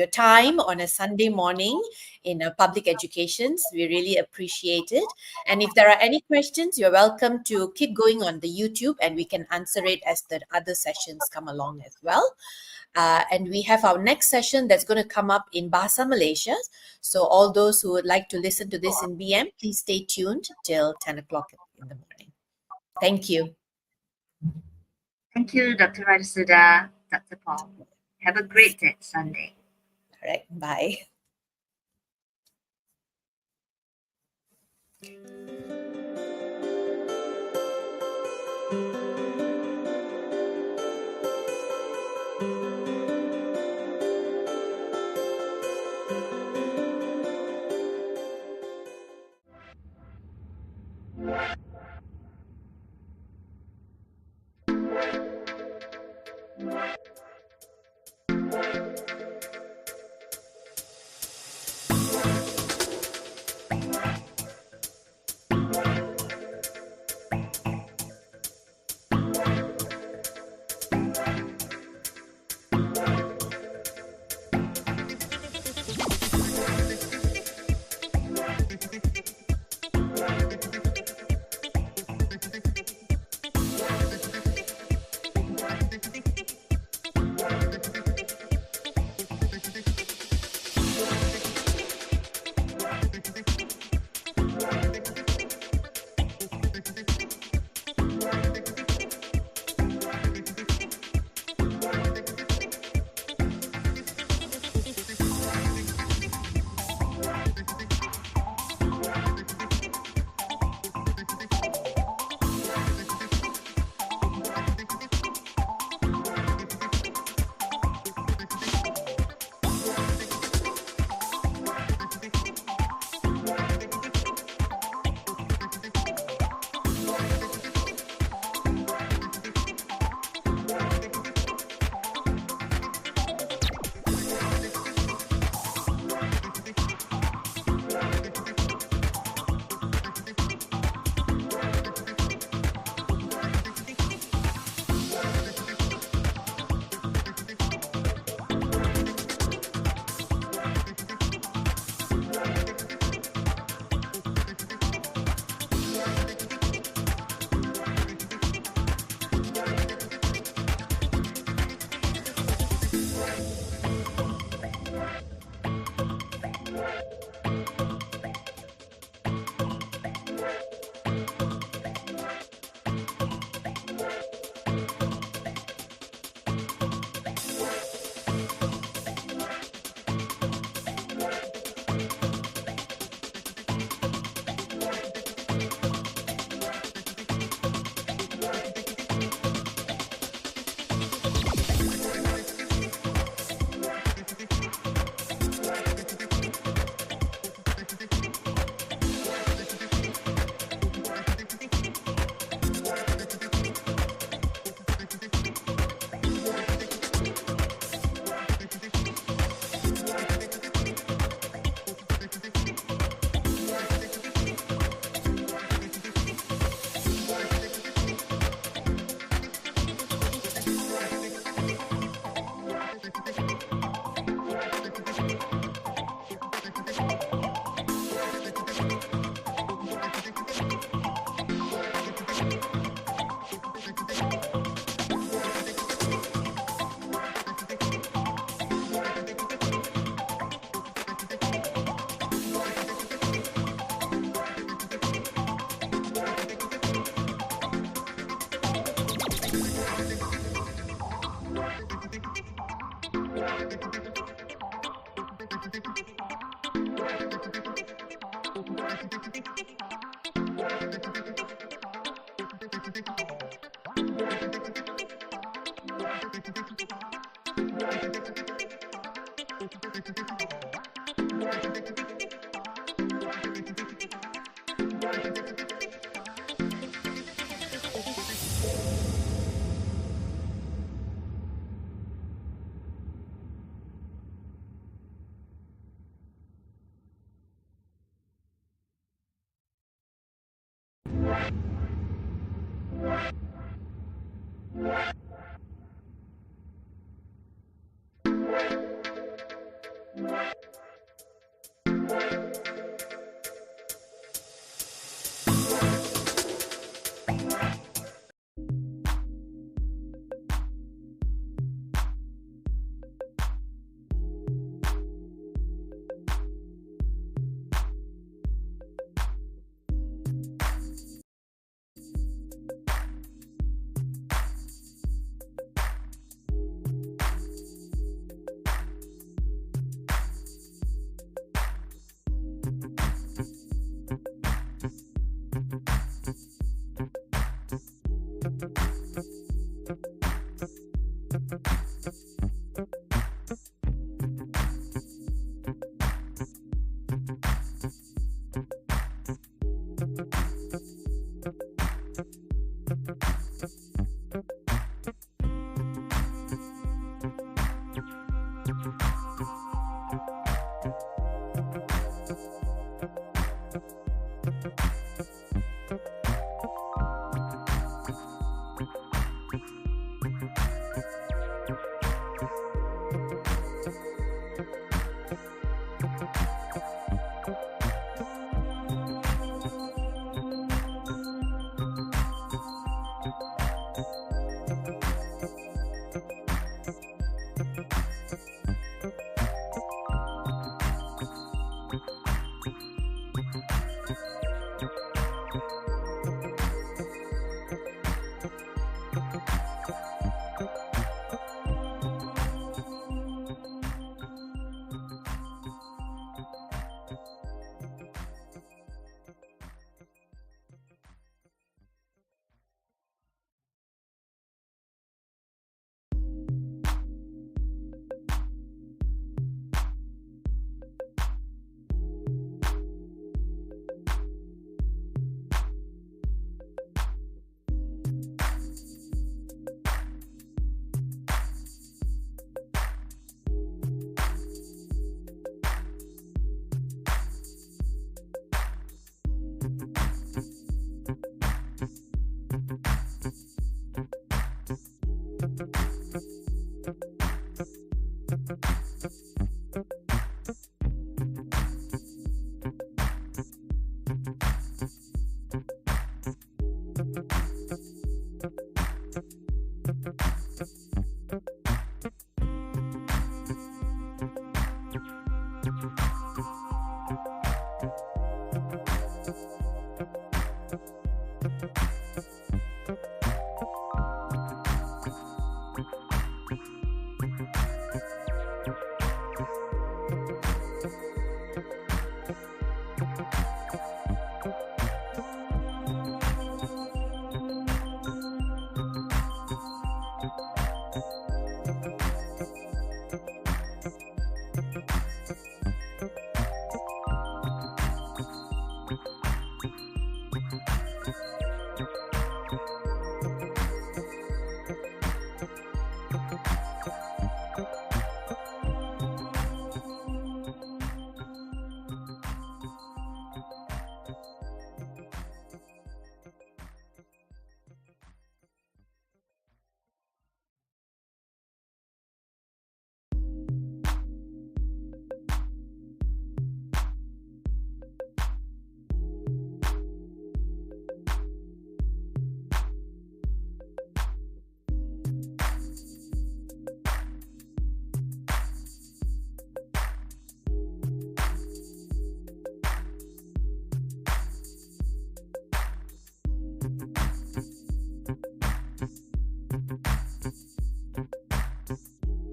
time on a Sunday morning in public educations. We really appreciate it. And if there are any questions, you're welcome to keep going on the YouTube, and we can answer it as the other sessions come along as well. And we have our next session that's going to come up in Bahasa Malaysia. So all those who would like to listen to this in BM, please stay tuned till 10 o'clock in the morning. Thank you. Thank you, Dr. Radasuda, Dr. Paul. Have a great day, Sunday. All right. Bye.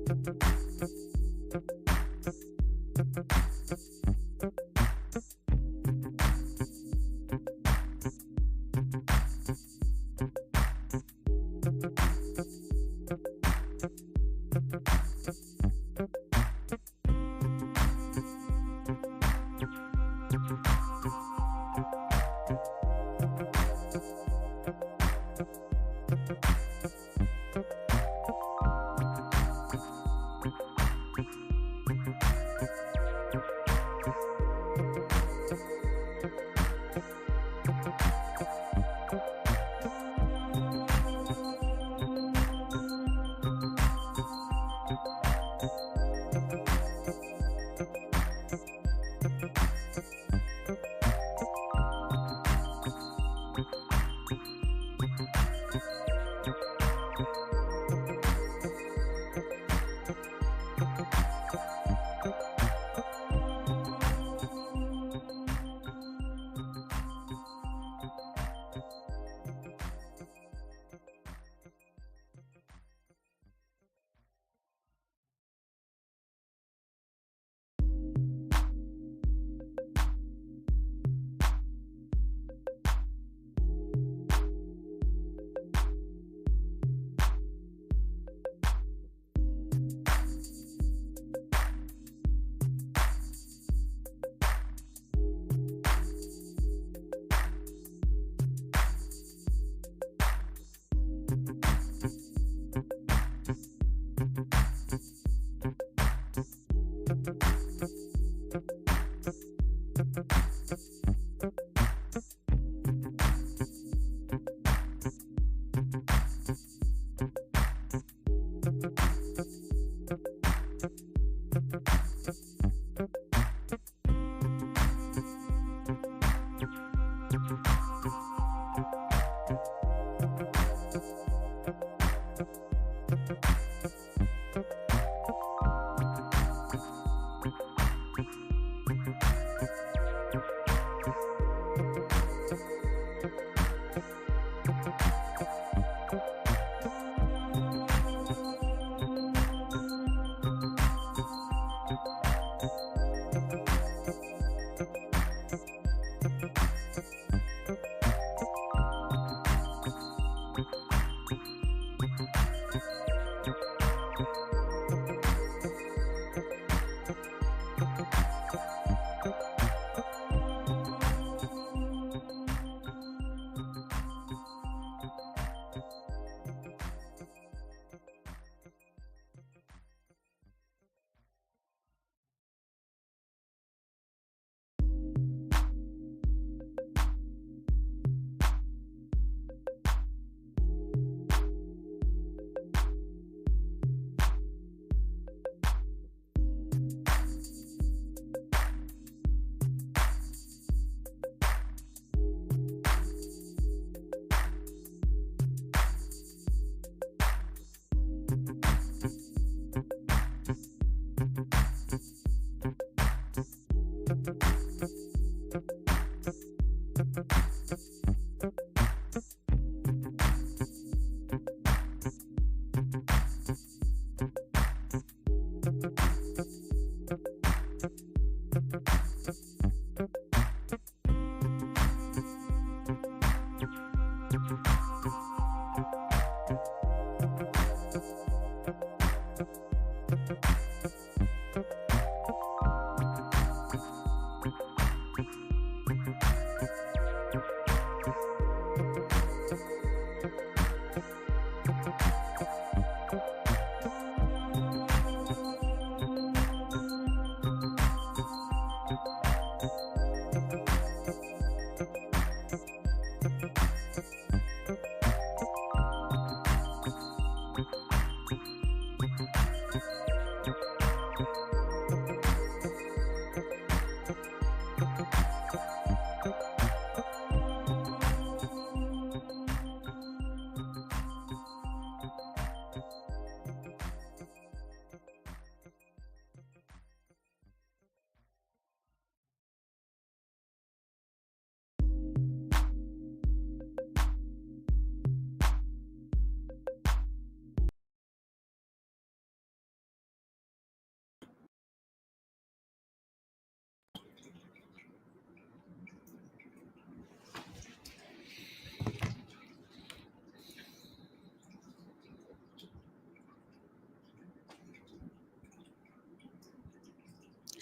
Thank you.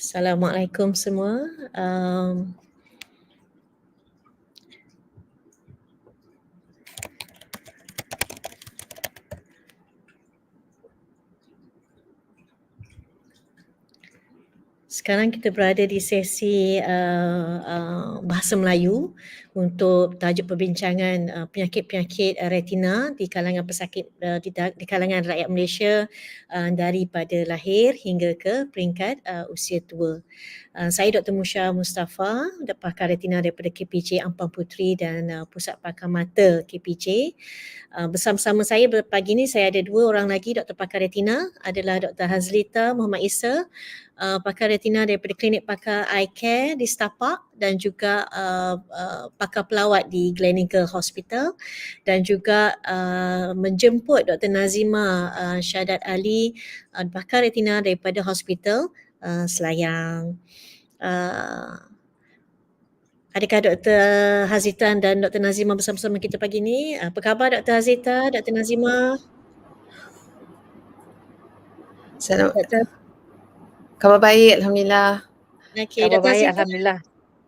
Assalamualaikum semua. Sekarang kita berada di sesi bahasa Melayu untuk tajuk perbincangan penyakit-penyakit retina di kalangan pesakit di kalangan rakyat Malaysia daripada lahir hingga ke peringkat usia tua. Saya Dr. Musha Mustafa, pakar retina daripada KPJ Ampang Puteri dan Pusat Pakar Mata KPJ. Bersama-sama saya pagi ini saya ada dua orang lagi doktor pakar retina, adalah Dr. Hazlita Muhammad Isa, pakar retina daripada klinik pakar eye care di Setapak dan juga pakar pelawat di Gleneagles Hospital, dan juga menjemput Dr. Nazima Syahadat Ali, pakar retina daripada Hospital Selayang. Adakah Dr. Hazitan dan Dr. Nazima bersama-sama kita pagi ini? Apa khabar Dr. Hazita, Dr. Nazima? Dr. Khabar baik, Alhamdulillah. Okay, Khabar Dr. baik, Hazita. Alhamdulillah.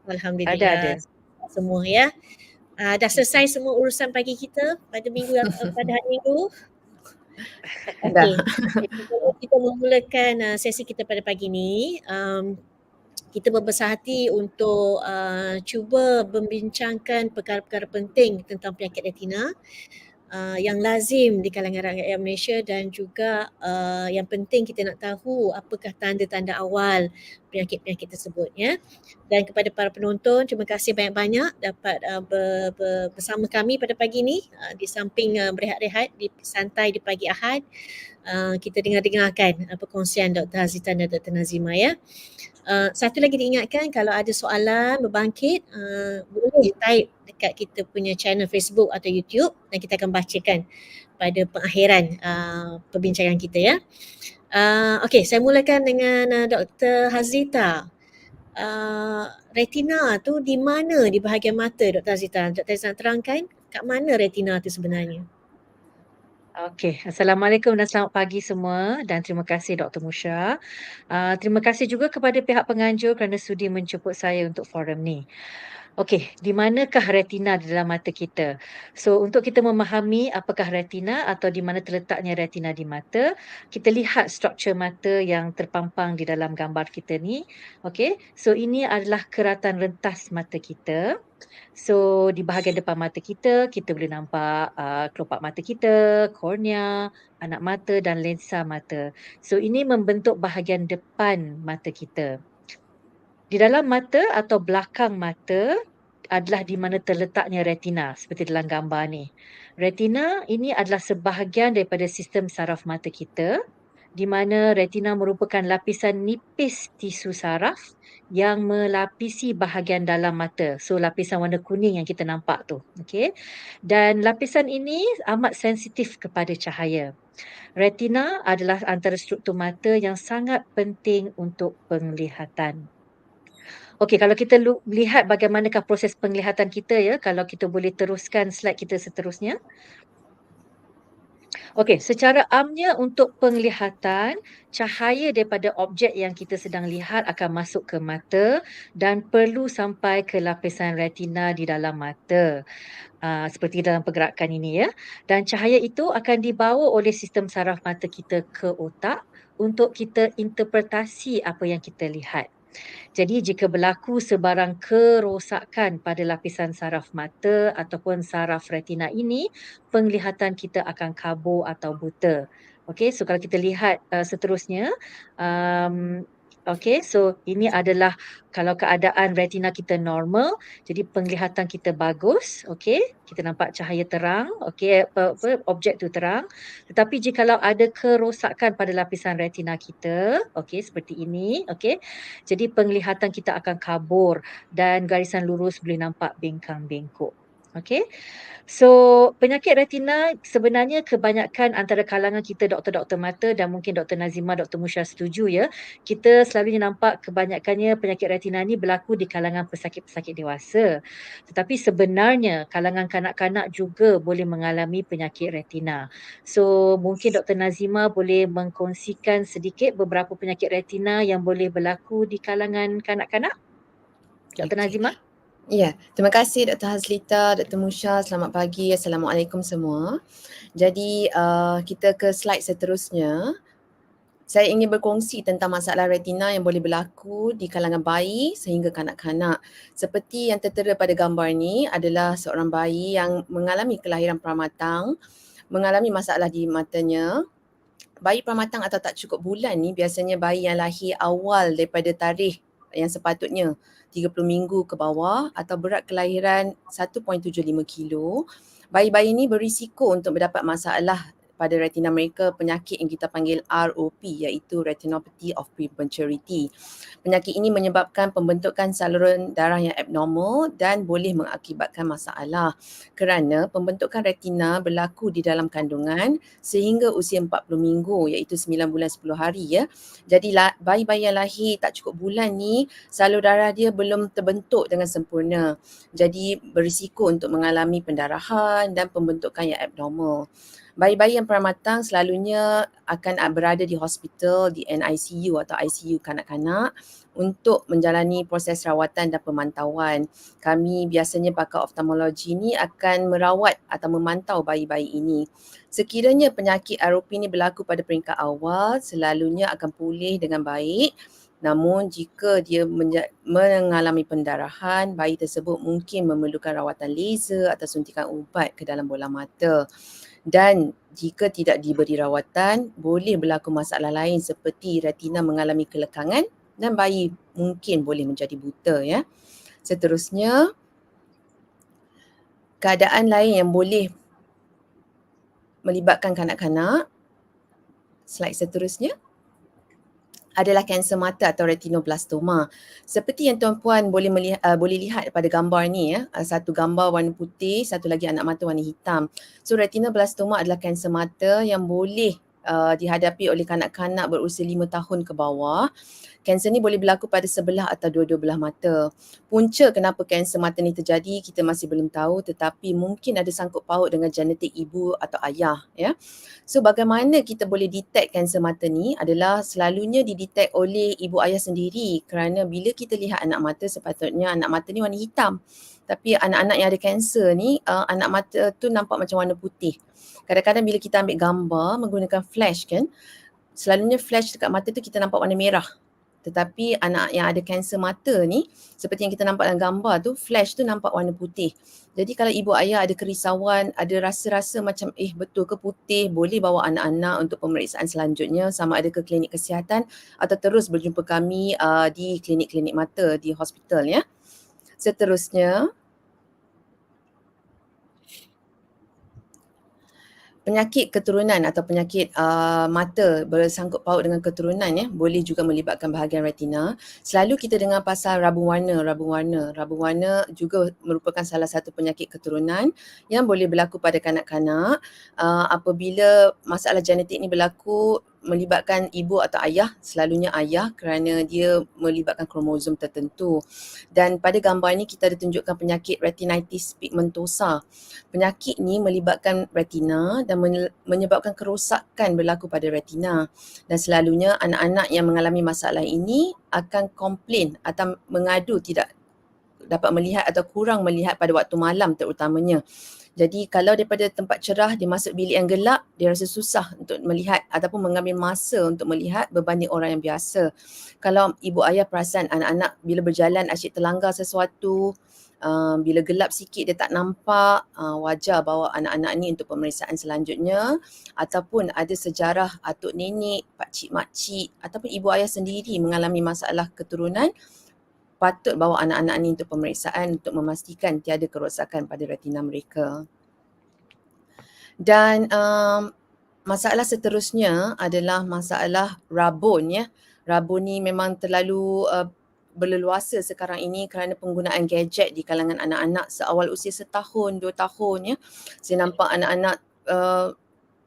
Alhamdulillah. Ada. Semua ya. Dah selesai semua urusan pagi kita pada pada hari Minggu. Okey. Kita memulakan sesi kita pada pagi ini. Kita berbesar hati untuk cuba membincangkan perkara-perkara penting tentang penyakit retina yang lazim di kalangan rakyat Malaysia, dan juga yang penting kita nak tahu apakah tanda-tanda awal penyakit-penyakit tersebut ya. Dan kepada para penonton, terima kasih banyak-banyak dapat bersama kami pada pagi ini di samping berehat-rehat di santai di pagi Ahad. Kita dengarkan perkongsian Dr. Hazitan dan Dr. Nazima ya. Satu lagi diingatkan, kalau ada soalan berbangkit boleh type dekat kita punya channel Facebook atau YouTube dan kita akan bacakan pada pengakhiran perbincangan kita ya. Okey, saya mulakan dengan Dr. Hazita. Retina tu di mana di bahagian mata Dr. Hazita? Dr. Hazita terangkan kat mana retina tu sebenarnya? Okey, Assalamualaikum dan selamat pagi semua, dan terima kasih Dr. Musha. Terima kasih juga kepada pihak penganjur kerana sudi menjemput saya untuk forum ni. Okey, di manakah retina di dalam mata kita? So, untuk kita memahami apakah retina atau di mana terletaknya retina di mata, kita lihat struktur mata yang terpampang di dalam gambar kita ni. Okey, so ini adalah keratan rentas mata kita. So, di bahagian depan mata kita boleh nampak kelopak mata kita, kornea, anak mata dan lensa mata. So, ini membentuk bahagian depan mata kita. Di dalam mata atau belakang mata adalah di mana terletaknya retina seperti dalam gambar ni. Retina ini adalah sebahagian daripada sistem saraf mata kita, di mana retina merupakan lapisan nipis tisu saraf yang melapisi bahagian dalam mata. So lapisan warna kuning yang kita nampak tu. Okay? Dan lapisan ini amat sensitif kepada cahaya. Retina adalah antara struktur mata yang sangat penting untuk penglihatan. Okey, kalau kita lihat bagaimanakah proses penglihatan kita ya, kalau kita boleh teruskan slide kita seterusnya. Okey, secara amnya untuk penglihatan, cahaya daripada objek yang kita sedang lihat akan masuk ke mata dan perlu sampai ke lapisan retina di dalam mata. Seperti dalam pergerakan ini ya. Dan cahaya itu akan dibawa oleh sistem saraf mata kita ke otak untuk kita interpretasi apa yang kita lihat. Jadi jika berlaku sebarang kerosakan pada lapisan saraf mata ataupun saraf retina ini, penglihatan kita akan kabur atau buta. Okey, so kalau kita lihat seterusnya, okey, so ini adalah kalau keadaan retina kita normal, jadi penglihatan kita bagus, okey, kita nampak cahaya terang, okey, objek tu terang. Tetapi jikalau ada kerosakan pada lapisan retina kita, okey, seperti ini, okey, jadi penglihatan kita akan kabur dan garisan lurus boleh nampak bengkang-bengkok. Okey. So, penyakit retina sebenarnya kebanyakan antara kalangan kita doktor-doktor mata dan mungkin Dr. Nazima, Dr. Musya setuju ya. Kita selalunya nampak kebanyakannya penyakit retina ni berlaku di kalangan pesakit-pesakit dewasa. Tetapi sebenarnya kalangan kanak-kanak juga boleh mengalami penyakit retina. So, mungkin Dr. Nazima boleh mengkongsikan sedikit beberapa penyakit retina yang boleh berlaku di kalangan kanak-kanak? Dr. Okey. Nazima? Ya, terima kasih Dr. Hazlita, Dr. Musya. Selamat pagi. Assalamualaikum semua. Jadi kita ke slide seterusnya. Saya ingin berkongsi tentang masalah retina yang boleh berlaku di kalangan bayi sehingga kanak-kanak. Seperti yang tertera pada gambar ni adalah seorang bayi yang mengalami kelahiran pramatang, mengalami masalah di matanya. Bayi pramatang atau tak cukup bulan ni biasanya bayi yang lahir awal daripada tarikh yang sepatutnya 30 minggu ke bawah atau berat kelahiran 1.75 kilo. Bayi-bayi ni berisiko untuk mendapat masalah pada retina mereka, penyakit yang kita panggil ROP iaitu retinopathy of prematurity. Penyakit ini menyebabkan pembentukan saluran darah yang abnormal dan boleh mengakibatkan masalah kerana pembentukan retina berlaku di dalam kandungan sehingga usia 40 minggu iaitu 9 bulan 10 hari ya. Jadi bayi-bayi yang lahir tak cukup bulan ni salur darah dia belum terbentuk dengan sempurna. Jadi berisiko untuk mengalami pendarahan dan pembentukan yang abnormal. Bayi-bayi yang pramatang selalunya akan berada di hospital, di NICU atau ICU kanak-kanak untuk menjalani proses rawatan dan pemantauan. Kami biasanya pakar oftalmologi ni akan merawat atau memantau bayi-bayi ini. Sekiranya penyakit ROP ni berlaku pada peringkat awal, selalunya akan pulih dengan baik. Namun jika dia mengalami pendarahan, bayi tersebut mungkin memerlukan rawatan laser atau suntikan ubat ke dalam bola mata. Dan jika tidak diberi rawatan, boleh berlaku masalah lain seperti retina mengalami kelekangan dan bayi mungkin boleh menjadi buta ya. Seterusnya, keadaan lain yang boleh melibatkan kanak-kanak. Slide seterusnya adalah kanser mata atau retinoblastoma. Seperti yang tuan-puan boleh lihat pada gambar ni ya, satu gambar warna putih, satu lagi anak mata warna hitam. So retinoblastoma adalah kanser mata yang boleh dihadapi oleh kanak-kanak berusia 5 tahun ke bawah. Kanser ni boleh berlaku pada sebelah atau dua-dua belah mata. Punca kenapa kanser mata ni terjadi kita masih belum tahu, tetapi mungkin ada sangkut paut dengan genetik ibu atau ayah ya. So bagaimana kita boleh detect kanser mata ni adalah selalunya didetect oleh ibu ayah sendiri, kerana bila kita lihat anak mata sepatutnya anak mata ni warna hitam. Tapi anak-anak yang ada kanser ni anak mata tu nampak macam warna putih. Kadang-kadang bila kita ambil gambar menggunakan flash kan, selalunya flash dekat mata tu kita nampak warna merah. Tetapi anak yang ada kanser mata ni, seperti yang kita nampak dalam gambar tu, flash tu nampak warna putih. Jadi kalau ibu ayah ada kerisauan, ada rasa-rasa macam betul ke putih, boleh bawa anak-anak untuk pemeriksaan selanjutnya sama ada ke klinik kesihatan atau terus berjumpa kami di klinik-klinik mata di hospital ya. Seterusnya, penyakit keturunan atau penyakit mata bersangkut paut dengan keturunan ya, boleh juga melibatkan bahagian retina. Selalu kita dengar pasal rabun warna. Rabun warna juga merupakan salah satu penyakit keturunan yang boleh berlaku pada kanak-kanak apabila masalah genetik ni berlaku melibatkan ibu atau ayah, selalunya ayah kerana dia melibatkan kromosom tertentu. Dan pada gambar ni kita ada tunjukkan penyakit retinitis pigmentosa. Penyakit ni melibatkan retina dan menyebabkan kerosakan berlaku pada retina. Dan selalunya anak-anak yang mengalami masalah ini akan komplain atau mengadu tidak dapat melihat atau kurang melihat pada waktu malam terutamanya. Jadi kalau daripada tempat cerah dia masuk bilik yang gelap, dia rasa susah untuk melihat ataupun mengambil masa untuk melihat berbanding orang yang biasa. Kalau ibu ayah perasan anak-anak bila berjalan asyik terlanggar sesuatu, bila gelap sikit dia tak nampak, wajar bawa anak-anak ni untuk pemeriksaan selanjutnya, ataupun ada sejarah atuk nenek, pakcik makcik ataupun ibu ayah sendiri mengalami masalah keturunan, patut bawa anak-anak ni untuk pemeriksaan untuk memastikan tiada kerosakan pada retina mereka. Dan masalah seterusnya adalah masalah rabun ya. Rabun ni memang terlalu berleluasa sekarang ini kerana penggunaan gadget di kalangan anak-anak seawal usia 1 tahun, 2 tahun ya. Saya nampak anak-anak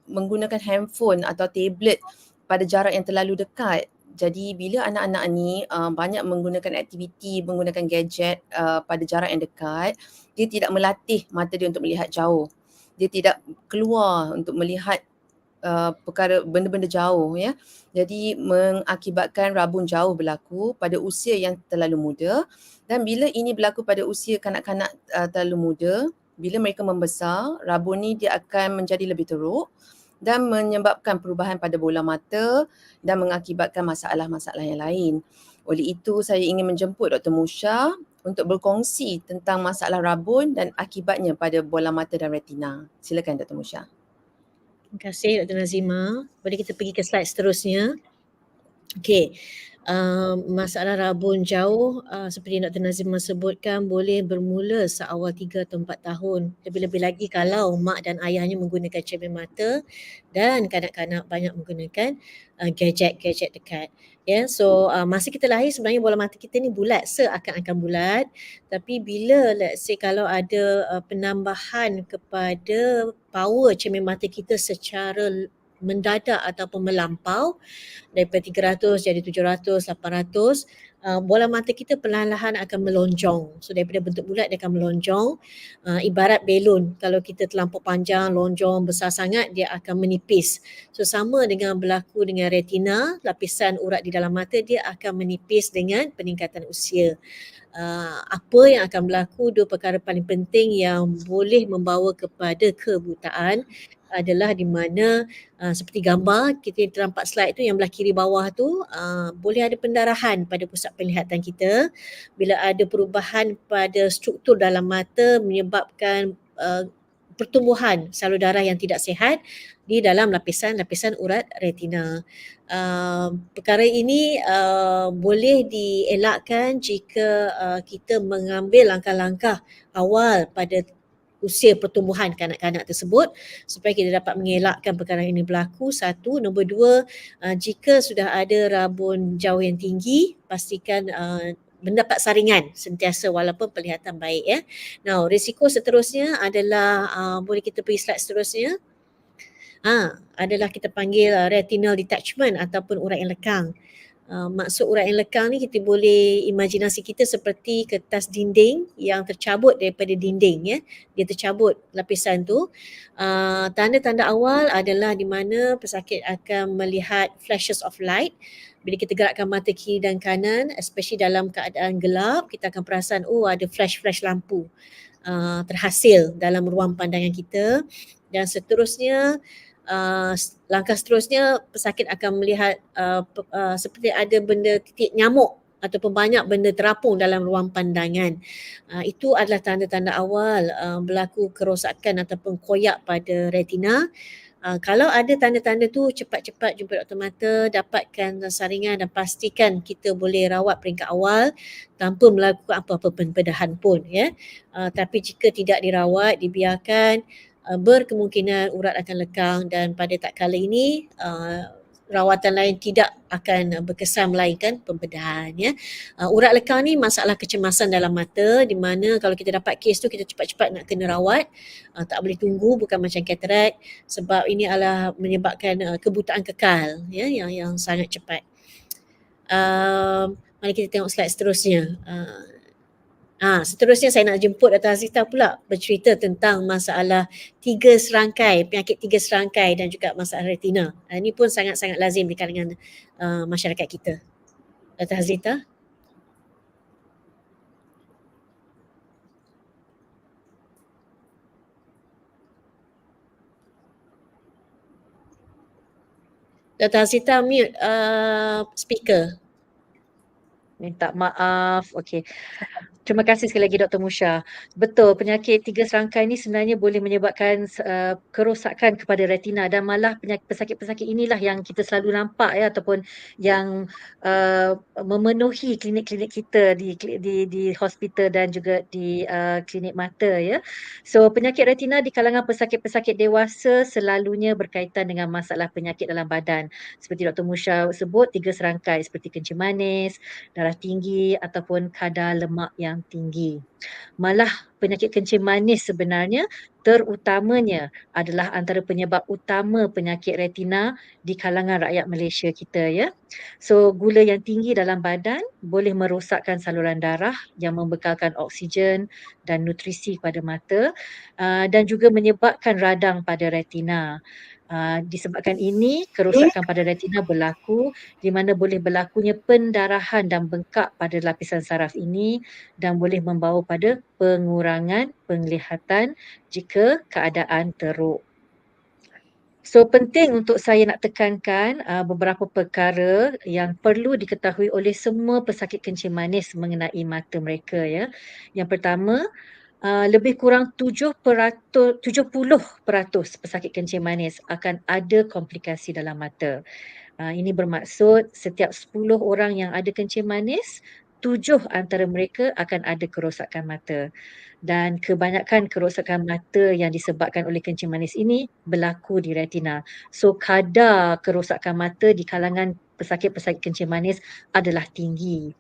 menggunakan handphone atau tablet pada jarak yang terlalu dekat. Jadi bila anak-anak ni banyak menggunakan aktiviti, menggunakan gadget pada jarak yang dekat, dia tidak melatih mata dia untuk melihat jauh. Dia tidak keluar untuk melihat perkara benda-benda jauh ya. Jadi mengakibatkan rabun jauh berlaku pada usia yang terlalu muda, dan bila ini berlaku pada usia kanak-kanak terlalu muda, bila mereka membesar, rabun ni dia akan menjadi lebih teruk dan menyebabkan perubahan pada bola mata dan mengakibatkan masalah-masalah yang lain. Oleh itu saya ingin menjemput Dr. Musha untuk berkongsi tentang masalah rabun dan akibatnya pada bola mata dan retina. Silakan Dr. Musha. Terima kasih Dr. Nazima. Boleh kita pergi ke slide seterusnya. Okey, masalah rabun jauh seperti Dr. Nazima sebutkan boleh bermula seawal 3 atau 4 tahun. Lebih-lebih lagi kalau mak dan ayahnya menggunakan cermin mata dan kanak-kanak banyak menggunakan gadget-gadget dekat. Ya, so masa kita lahir sebenarnya bola mata kita ni bulat, seakan-akan bulat. Tapi bila let's say kalau ada penambahan kepada power cermin mata kita secara mendadak ataupun melampau, daripada 300 jadi 700, 800, bola mata kita perlahan-lahan akan melonjong. So daripada bentuk bulat dia akan melonjong, ibarat belon. Kalau kita terlampau panjang, lonjong, besar sangat, dia akan menipis. So sama dengan berlaku dengan retina, lapisan urat di dalam mata dia akan menipis dengan peningkatan usia. Apa yang akan berlaku, dua perkara paling penting yang boleh membawa kepada kebutaan adalah di mana seperti gambar kita ternampak slide tu yang belah kiri bawah tu, boleh ada pendarahan pada pusat penglihatan kita. Bila ada perubahan pada struktur dalam mata menyebabkan pertumbuhan salur darah yang tidak sihat di dalam lapisan urat retina. Perkara ini boleh dielakkan jika kita mengambil langkah-langkah awal pada usia pertumbuhan kanak-kanak tersebut supaya kita dapat mengelakkan perkara ini berlaku. Satu. Nombor dua, jika sudah ada rabun jauh yang tinggi, pastikan mendapat saringan sentiasa walaupun penglihatan baik ya. Now, risiko seterusnya adalah boleh kita pergi slide seterusnya. Adalah kita panggil retinal detachment ataupun urat yang lekang. Maksud urat yang lekang ni kita boleh imajinasi kita seperti kertas dinding yang tercabut daripada dinding ya. Dia tercabut lapisan tu. Tanda-tanda awal adalah di mana pesakit akan melihat flashes of light. Bila kita gerakkan mata kiri dan kanan, especially dalam keadaan gelap, kita akan perasan ada flash-flash lampu terhasil dalam ruang pandangan kita. Dan seterusnya, langkah seterusnya pesakit akan melihat seperti ada benda titik nyamuk ataupun banyak benda terapung dalam ruang pandangan. Itu adalah tanda-tanda awal berlaku kerosakan ataupun koyak pada retina. Kalau ada tanda-tanda tu, cepat-cepat jumpa doktor mata, dapatkan saringan dan pastikan kita boleh rawat peringkat awal tanpa melakukan apa-apa pembedahan pun ya. Tapi jika tidak dirawat, dibiarkan, berkemungkinan urat akan lekang dan pada tak kala ini rawatan lain tidak akan berkesan melainkan pembedahan ya. Urat lekang ni masalah kecemasan dalam mata di mana kalau kita dapat kes tu kita cepat-cepat nak kena rawat, tak boleh tunggu, bukan macam katarak, sebab ini adalah menyebabkan kebutaan kekal ya yang sangat cepat. Mari kita tengok slide seterusnya. Seterusnya saya nak jemput Dr. Azita pula bercerita tentang masalah penyakit tiga serangkai dan juga masalah retina. Ini pun sangat-sangat lazim di kalangan masyarakat kita. Dr. Azita. Dr. Azita mute speaker. Minta maaf. Okey. Terima kasih sekali lagi Dr. Musha. Betul, penyakit tiga serangkai ni sebenarnya boleh menyebabkan kerosakan kepada retina dan malah pesakit-pesakit inilah yang kita selalu nampak ya ataupun yang memenuhi klinik-klinik kita di hospital dan juga di klinik mata ya. So penyakit retina di kalangan pesakit-pesakit dewasa selalunya berkaitan dengan masalah penyakit dalam badan. Seperti Dr. Musha sebut, tiga serangkai seperti kencing manis, darah darah tinggi ataupun kadar lemak yang tinggi. Malah penyakit kencing manis sebenarnya terutamanya adalah antara penyebab utama penyakit retina di kalangan rakyat Malaysia kita ya. So gula yang tinggi dalam badan boleh merosakkan saluran darah yang membekalkan oksigen dan nutrisi pada mata dan juga menyebabkan radang pada retina. Disebabkan ini, kerosakan pada retina berlaku di mana boleh berlakunya pendarahan dan bengkak pada lapisan saraf ini dan boleh membawa pada pengurangan penglihatan jika keadaan teruk. So penting untuk saya nak tekankan beberapa perkara yang perlu diketahui oleh semua pesakit kencing manis mengenai mata mereka ya. Yang pertama, lebih kurang 70% pesakit kencing manis akan ada komplikasi dalam mata. Ini bermaksud setiap 10 orang yang ada kencing manis, 7 antara mereka akan ada kerosakan mata. Dan kebanyakan kerosakan mata yang disebabkan oleh kencing manis ini berlaku di retina. So kadar kerosakan mata di kalangan pesakit-pesakit kencing manis adalah tinggi.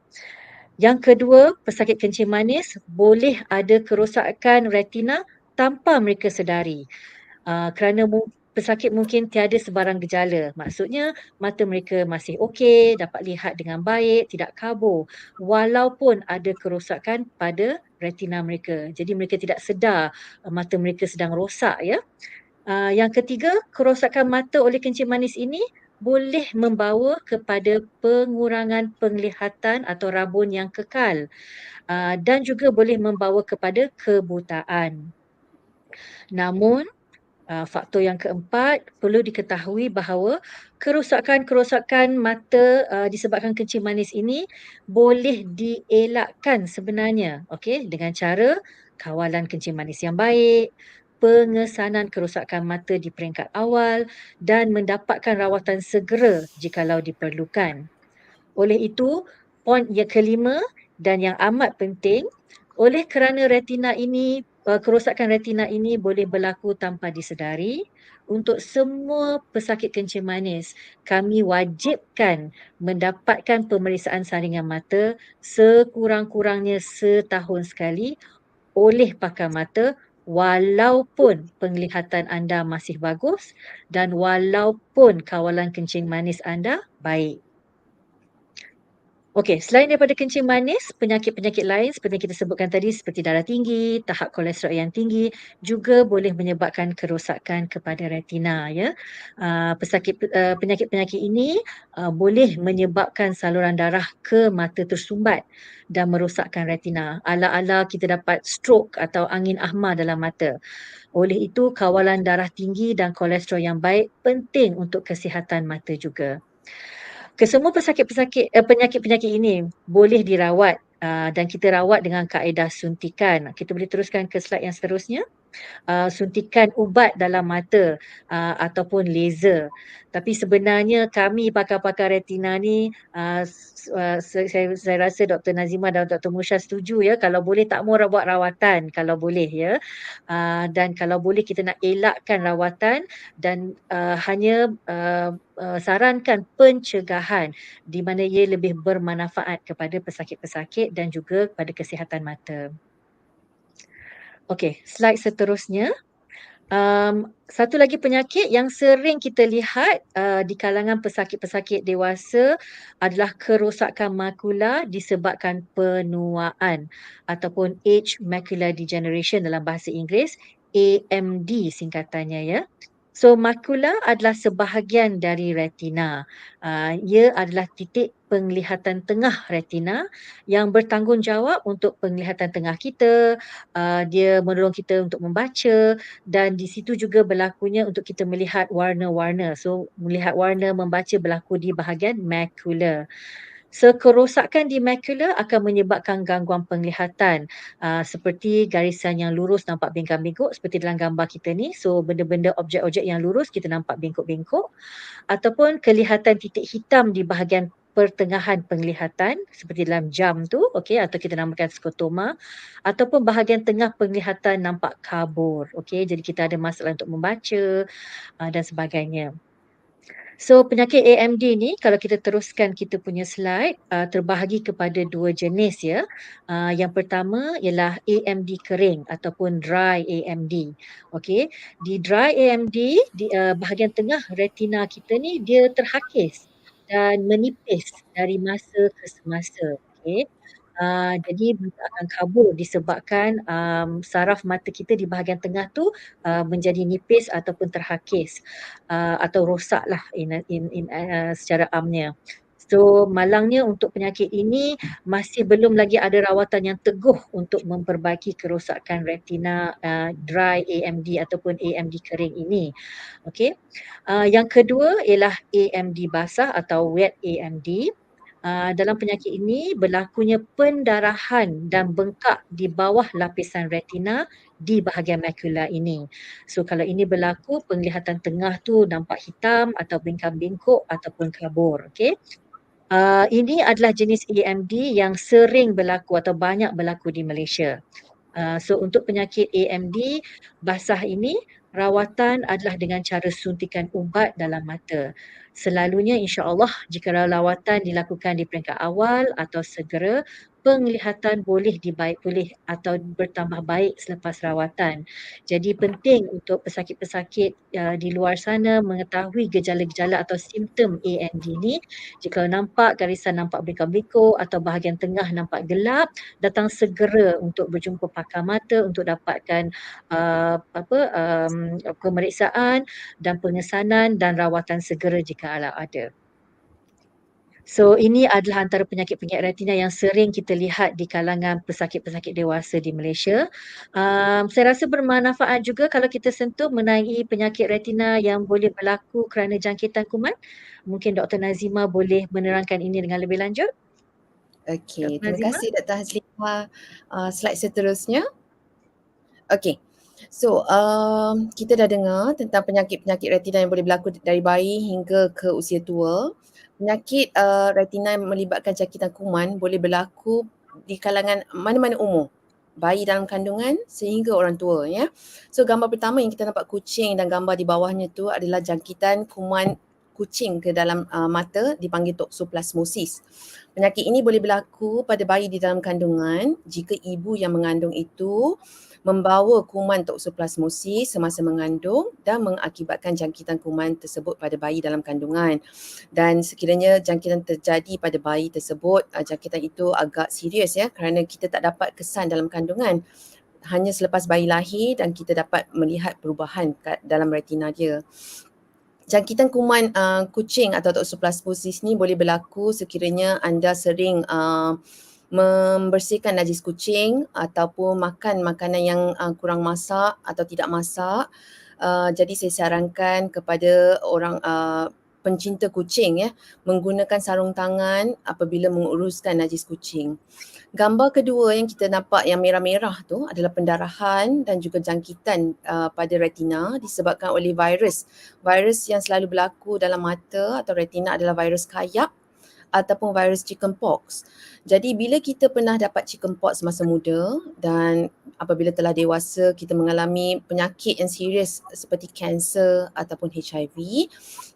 Yang kedua, pesakit kencing manis boleh ada kerosakan retina tanpa mereka sedari. Kerana pesakit mungkin tiada sebarang gejala. Maksudnya mata mereka masih okey, dapat lihat dengan baik, tidak kabur. Walaupun ada kerosakan pada retina mereka. Jadi mereka tidak sedar mata mereka sedang rosak ya. Yang ketiga, kerosakan mata oleh kencing manis ini boleh membawa kepada pengurangan penglihatan atau rabun yang kekal dan juga boleh membawa kepada kebutaan. Namun, faktor yang keempat, perlu diketahui bahawa kerosakan-kerosakan mata disebabkan kencing manis ini boleh dielakkan sebenarnya, okey, dengan cara kawalan kencing manis yang baik, pengesanan kerosakan mata di peringkat awal dan mendapatkan rawatan segera jikalau diperlukan. Oleh itu, poin yang kelima dan yang amat penting, oleh kerana retina ini, kerosakan retina ini boleh berlaku tanpa disedari, untuk semua pesakit kencing manis, kami wajibkan mendapatkan pemeriksaan saringan mata sekurang-kurangnya setahun sekali oleh pakar mata walaupun penglihatan anda masih bagus dan walaupun kawalan kencing manis anda baik. Okey, selain daripada kencing manis, penyakit-penyakit lain seperti yang kita sebutkan tadi seperti darah tinggi, tahap kolesterol yang tinggi juga boleh menyebabkan kerosakan kepada retina ya. Penyakit-penyakit ini boleh menyebabkan saluran darah ke mata tersumbat dan merosakkan retina. Ala-ala kita dapat stroke atau angin ahmar dalam mata. Oleh itu, kawalan darah tinggi dan kolesterol yang baik penting untuk kesihatan mata juga. Kesemua penyakit-penyakit ini boleh dirawat dan kita rawat dengan kaedah suntikan. Kita boleh teruskan ke slide yang seterusnya. Suntikan ubat dalam mata ataupun laser. Tapi sebenarnya kami pakar-pakar retina ni saya rasa Dr. Nazima dan Dr. Musha setuju ya, kalau boleh tak mau buat rawatan kalau boleh ya. Dan kalau boleh kita nak elakkan rawatan dan hanya sarankan pencegahan di mana ia lebih bermanfaat kepada pesakit-pesakit dan juga kepada kesihatan mata. Okey, slide seterusnya. Satu lagi penyakit yang sering kita lihat di kalangan pesakit-pesakit dewasa adalah kerosakan makula disebabkan penuaan ataupun age macular degeneration dalam bahasa Inggeris, AMD singkatannya ya. So makula adalah sebahagian dari retina. Ia adalah titik penglihatan tengah retina yang bertanggungjawab untuk penglihatan tengah kita. Dia menolong kita untuk membaca dan di situ juga berlakunya untuk kita melihat warna-warna. So melihat warna membaca berlaku di bahagian macula. So kerosakan di macula akan menyebabkan gangguan penglihatan seperti garisan yang lurus nampak bengkak-bengkok seperti dalam gambar kita ni. So benda-benda objek-objek yang lurus kita nampak bengkok-bengkok ataupun kelihatan titik hitam di bahagian pertengahan penglihatan seperti dalam jam tu, okey, atau kita namakan skotoma ataupun bahagian tengah penglihatan nampak kabur, okey. Jadi kita ada masalah untuk membaca dan sebagainya. So penyakit AMD ni kalau kita teruskan kita punya slide terbahagi kepada dua jenis ya. Yang pertama ialah AMD kering ataupun dry AMD. Okey, di dry AMD di bahagian tengah retina kita ni dia terhakis dan menipis dari masa ke semasa. Okey. Jadi mata akan kabur disebabkan saraf mata kita di bahagian tengah tu menjadi nipis ataupun terhakis atau rosak lah secara amnya. So malangnya untuk penyakit ini masih belum lagi ada rawatan yang teguh untuk memperbaiki kerosakan retina dry AMD ataupun AMD kering ini. Okey. Yang kedua ialah AMD basah atau wet AMD. Dalam penyakit ini berlakunya pendarahan dan bengkak di bawah lapisan retina di bahagian makula ini. So kalau ini berlaku penglihatan tengah tu nampak hitam atau bingkang-bingkuk ataupun kabur. Okay. Ini adalah jenis AMD yang sering berlaku atau banyak berlaku di Malaysia. So untuk penyakit AMD basah ini rawatan adalah dengan cara suntikan ubat dalam mata. Selalunya insya-Allah jika rawatan dilakukan di peringkat awal atau segera, penglihatan boleh dibaik pulih atau bertambah baik selepas rawatan. Jadi penting untuk pesakit-pesakit di luar sana mengetahui gejala-gejala atau simptom AMD ni. Jika nampak garisan nampak bengkak-bengkok atau bahagian tengah nampak gelap, datang segera untuk berjumpa pakar mata untuk dapatkan pemeriksaan dan pengesanan dan rawatan segera jika ada. So ini adalah antara penyakit-penyakit retina yang sering kita lihat di kalangan pesakit-pesakit dewasa di Malaysia. Saya rasa bermanfaat juga kalau kita sentuh mengenai penyakit retina yang boleh berlaku kerana jangkitan kuman. Mungkin Dr. Nazima boleh menerangkan ini dengan lebih lanjut. Okey, Dr. terima Nazima? kasih Dr. Hazlifah. Slide seterusnya. Okey. So, kita dah dengar tentang penyakit-penyakit retina yang boleh berlaku dari bayi hingga ke usia tua. Penyakit retina yang melibatkan jangkitan kuman boleh berlaku di kalangan mana-mana umur. Bayi dalam kandungan sehingga orang tua ya. So gambar pertama yang kita nampak kucing dan gambar di bawahnya tu adalah jangkitan kuman kucing ke dalam mata dipanggil toxoplasmosis. Penyakit ini boleh berlaku pada bayi di dalam kandungan jika ibu yang mengandung itu membawa kuman toxoplasmosis semasa mengandung dan mengakibatkan jangkitan kuman tersebut pada bayi dalam kandungan. Dan sekiranya jangkitan terjadi pada bayi tersebut, jangkitan itu agak serius ya kerana kita tak dapat kesan dalam kandungan. Hanya selepas bayi lahir dan kita dapat melihat perubahan dalam retina dia. Jangkitan kuman kucing atau toxoplasmosis ni boleh berlaku sekiranya anda sering membersihkan najis kucing ataupun makan makanan yang kurang masak atau tidak masak. Jadi saya sarankan kepada orang pencinta kucing ya menggunakan sarung tangan apabila menguruskan najis kucing. Gambar kedua yang kita nampak yang merah-merah tu adalah pendarahan dan juga jangkitan pada retina disebabkan oleh virus. Virus yang selalu berlaku dalam mata atau retina adalah virus kayak ataupun virus chickenpox. Jadi bila kita pernah dapat chickenpox semasa muda dan apabila telah dewasa kita mengalami penyakit yang serius seperti kanser ataupun HIV,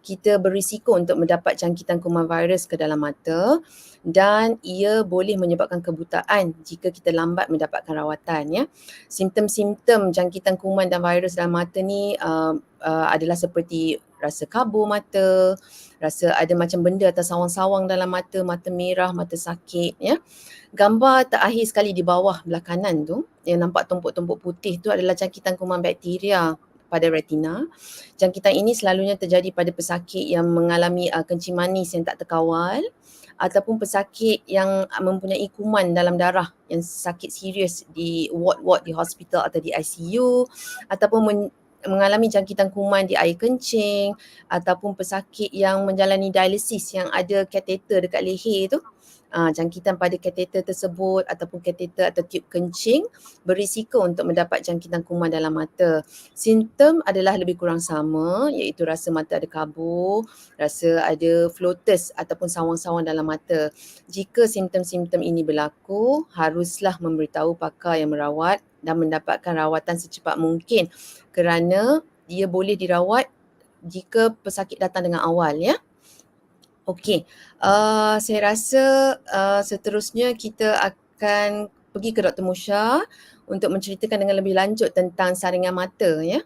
kita berisiko untuk mendapat jangkitan kuman virus ke dalam mata dan ia boleh menyebabkan kebutaan jika kita lambat mendapatkan rawatan ya. Simptom-simptom jangkitan kuman dan virus dalam mata ni adalah seperti rasa kabur mata, rasa ada macam benda atau sawang-sawang dalam mata, mata merah, mata sakit ya. Gambar terakhir sekali di bawah belah kanan tu yang nampak tumpuk-tumpuk putih tu adalah jangkitan kuman bakteria pada retina. Jangkitan ini selalunya terjadi pada pesakit yang mengalami kencing manis yang tak terkawal ataupun pesakit yang mempunyai kuman dalam darah yang sakit serius di ward-ward di hospital atau di ICU ataupun mengalami jangkitan kuman di air kencing ataupun pesakit yang menjalani dialisis yang ada kateter dekat leher tu. Jangkitan pada kateter tersebut ataupun kateter atau tube kencing berisiko untuk mendapat jangkitan kuman dalam mata. Simptom adalah lebih kurang sama iaitu rasa mata ada kabur, rasa ada floaters ataupun sawang-sawang dalam mata. Jika simptom-simptom ini berlaku, haruslah memberitahu pakar yang merawat dan mendapatkan rawatan secepat mungkin kerana dia boleh dirawat jika pesakit datang dengan awal ya. Okey, saya rasa seterusnya kita akan pergi ke Dr. Musha untuk menceritakan dengan lebih lanjut tentang saringan mata ya.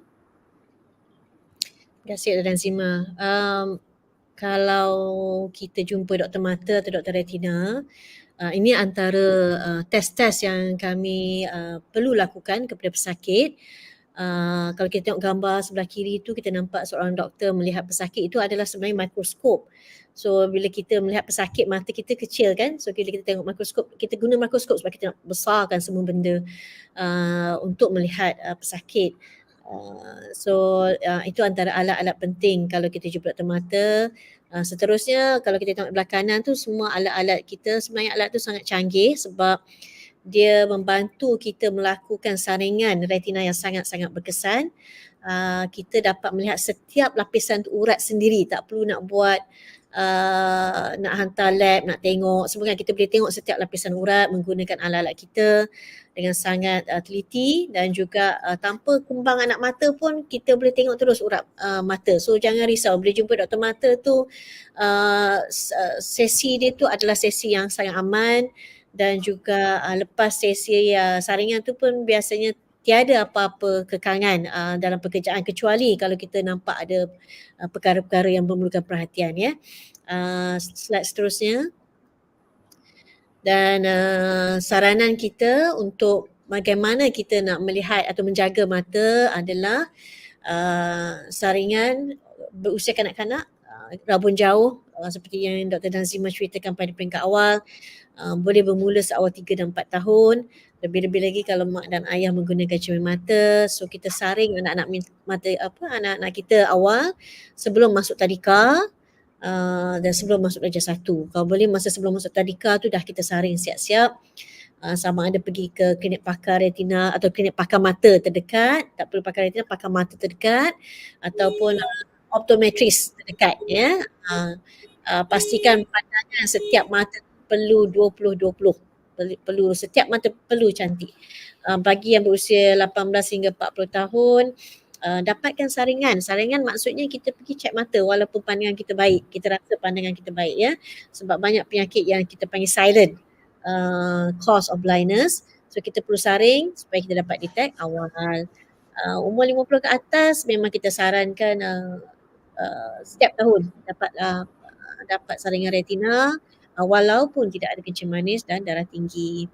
Terima kasih Dr. Nazima. Kalau kita jumpa doktor mata atau doktor retina, ini antara test-test yang kami perlu lakukan kepada pesakit. Kalau kita tengok gambar sebelah kiri tu, kita nampak seorang doktor melihat pesakit itu adalah sebenarnya mikroskop. So bila kita melihat pesakit, mata kita kecil kan, so bila kita tengok mikroskop, kita guna mikroskop sebab kita nak besarkan semua benda untuk melihat pesakit. Itu antara alat-alat penting kalau kita jumpa doktor mata. Seterusnya kalau kita tengok belah kanan tu, semua alat-alat kita, sebenarnya alat tu sangat canggih sebab dia membantu kita melakukan saringan retina yang sangat-sangat berkesan. Kita dapat melihat setiap lapisan urat sendiri, tak perlu nak buat nak hantar lab, nak tengok. Sebenarnya kita boleh tengok setiap lapisan urat menggunakan alat-alat kita dengan sangat teliti, dan juga tanpa kembang anak mata pun kita boleh tengok terus urat mata. So jangan risau, bila jumpa doktor mata tu sesi dia tu adalah sesi yang sangat aman, dan juga lepas sesi saringan tu pun biasanya tiada apa-apa kekangan dalam pekerjaan, kecuali kalau kita nampak ada perkara-perkara yang memerlukan perhatian ya. Slide seterusnya. Dan saranan kita untuk bagaimana kita nak melihat atau menjaga mata adalah saringan berusia kanak-kanak, rabun jauh seperti yang Dr. Nazima ceritakan pada peringkat awal, boleh bermula seawal 3 dan 4 tahun. Lebih-lebih lagi kalau mak dan ayah menggunakan cermin mata, so kita saring anak-anak kita awal sebelum masuk tadika dan sebelum masuk darjah 1. Kalau boleh masa sebelum masuk tadika tu dah kita saring siap-siap. Sama ada pergi ke klinik pakar retina atau klinik pakar mata terdekat, tak perlu pakar retina, pakar mata terdekat, ataupun optometris terdekat ya. Pastikan pandangan setiap mata perlu 20-20. Perlu setiap mata perlu cantik. Bagi yang berusia 18 hingga 40 tahun, dapatkan saringan. Saringan maksudnya kita pergi cek mata walaupun pandangan kita baik. Kita rasa pandangan kita baik ya. Sebab banyak penyakit yang kita panggil silent cause of blindness. So kita perlu saring supaya kita dapat detect awal. Umur 50 ke atas memang kita sarankan setiap tahun dapat saringan retina walaupun tidak ada kencing manis dan darah tinggi.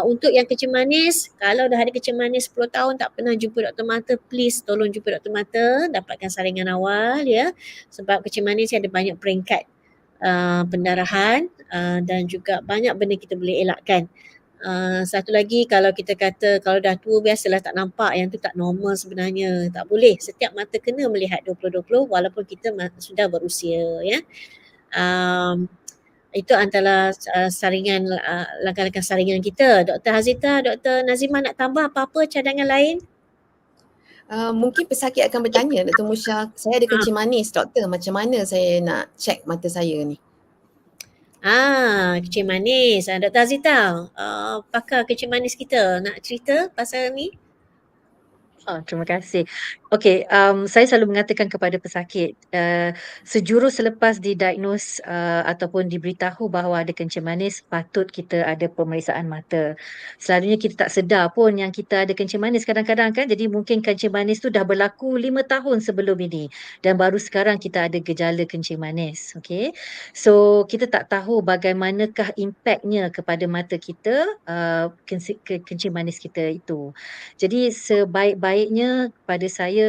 Untuk yang kencing manis, kalau dah ada kencing manis 10 tahun tak pernah jumpa doktor mata, please tolong jumpa doktor mata, dapatkan saringan awal ya. Sebab kencing manis ada banyak peringkat pendarahan dan juga banyak benda kita boleh elakkan. Satu lagi, kalau kita kata kalau dah tua biasalah tak nampak, yang tu tak normal sebenarnya. Tak boleh, setiap mata kena melihat 20-20 walaupun kita sudah berusia ya. Itu antara saringan, langkah-langkah saringan kita. Dr. Hazita, Dr. Nazima nak tambah apa-apa cadangan lain? Mungkin pesakit akan bertanya, Dr. Musha, saya ada kencing manis, doktor, macam mana saya nak check mata saya ni? Kencing manis. Dr. Hazita, pakar kencing manis kita, nak cerita pasal ni? Terima kasih. Okey, saya selalu mengatakan kepada pesakit, sejurus selepas didiagnose ataupun diberitahu bahawa ada kencing manis, patut kita ada pemeriksaan mata. Selalunya kita tak sedar pun yang kita ada kencing manis kadang-kadang kan, jadi mungkin kencing manis tu dah berlaku 5 tahun sebelum ini dan baru sekarang kita ada gejala kencing manis. Okey, so kita tak tahu bagaimanakah impaknya kepada mata kita, kencing manis kita itu. Jadi sebaik-baiknya pada saya,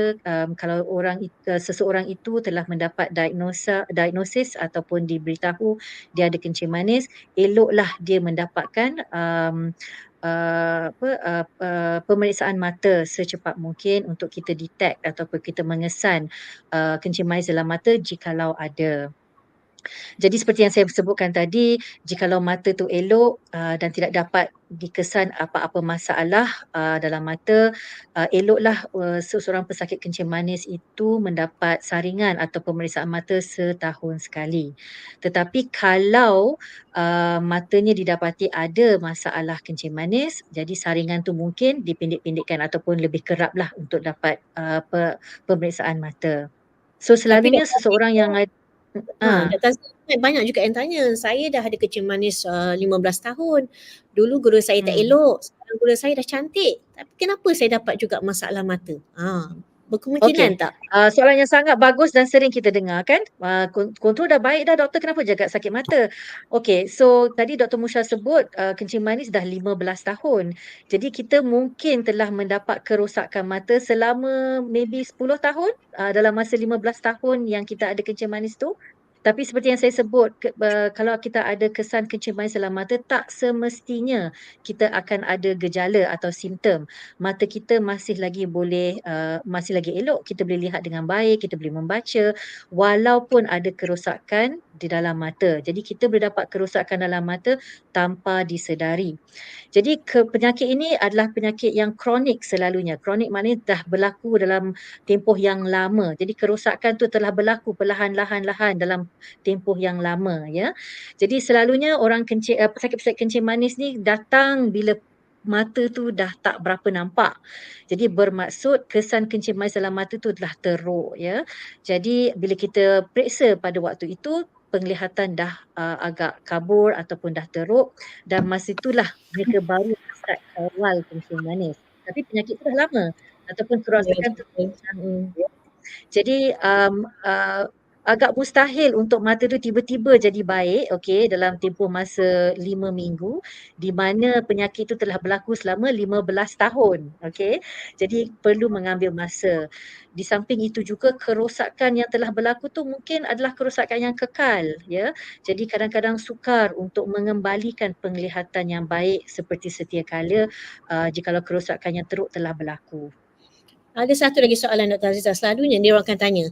kalau seseorang itu telah mendapat diagnosis ataupun diberitahu dia ada kencing manis, eloklah dia mendapatkan pemeriksaan mata secepat mungkin untuk kita detect ataupun kita mengesan kencing manis dalam mata jikalau ada. Jadi seperti yang saya sebutkan tadi, jikalau mata tu elok dan tidak dapat dikesan apa-apa masalah dalam mata, eloklah seseorang pesakit kencing manis itu mendapat saringan atau pemeriksaan mata setahun sekali. Tetapi kalau matanya didapati ada masalah kencing manis, jadi saringan tu mungkin dipendek-pendekkan ataupun lebih keraplah untuk dapat pemeriksaan mata. So Tapi selalunya Dr. seseorang yang Dr. banyak juga yang tanya, saya dah ada kencing manis 15 tahun. Dulu guru saya tak elok, sekarang guru saya dah cantik. Tapi kenapa saya dapat juga masalah mata? Berkemungkinan Okey, tak? soalan yang sangat bagus dan sering kita dengar kan. Kontrol dah baik dah doktor, kenapa jaga sakit mata? Okey, so tadi Dr. Musha sebut kencing manis dah 15 tahun. Jadi kita mungkin telah mendapat kerosakan mata selama maybe 10 tahun dalam masa 15 tahun yang kita ada kencing manis tu. Tapi seperti yang saya sebut, kalau kita ada kesan kencing manis dalam mata, tak semestinya kita akan ada gejala atau simptom. Mata kita masih lagi boleh masih lagi elok, kita boleh lihat dengan baik, kita boleh membaca walaupun ada kerosakan di dalam mata. Jadi kita boleh dapat kerosakan dalam mata tanpa disedari. Jadi penyakit ini adalah penyakit yang kronik selalunya. Kronik maknanya dah berlaku dalam tempoh yang lama. Jadi kerosakan tu telah berlaku perlahan-lahan dalam tempoh yang lama ya. Jadi selalunya orang pesakit-pesakit kencing manis ni datang bila mata tu dah tak berapa nampak. Jadi bermaksud kesan kencing manis dalam mata tu telah teruk ya. Jadi bila kita periksa pada waktu itu penglihatan dah agak kabur ataupun dah teruk dan masa itulah mereka baru start awal kencing manis. Tapi penyakit tu dah lama ataupun Ya, kerosakan tu betul. ya. Jadi agak mustahil untuk mata tu tiba-tiba jadi baik okey dalam tempoh masa 5 minggu di mana penyakit tu telah berlaku selama 15 tahun okey. Jadi perlu mengambil masa. Di samping itu juga kerosakan yang telah berlaku tu mungkin adalah kerosakan yang kekal ya. Jadi kadang-kadang sukar untuk mengembalikan penglihatan yang baik seperti sedia kala jikalau kerosakan yang teruk telah berlaku. Ada satu lagi soalan Dr. Azizah, selalunya dia orang akan tanya,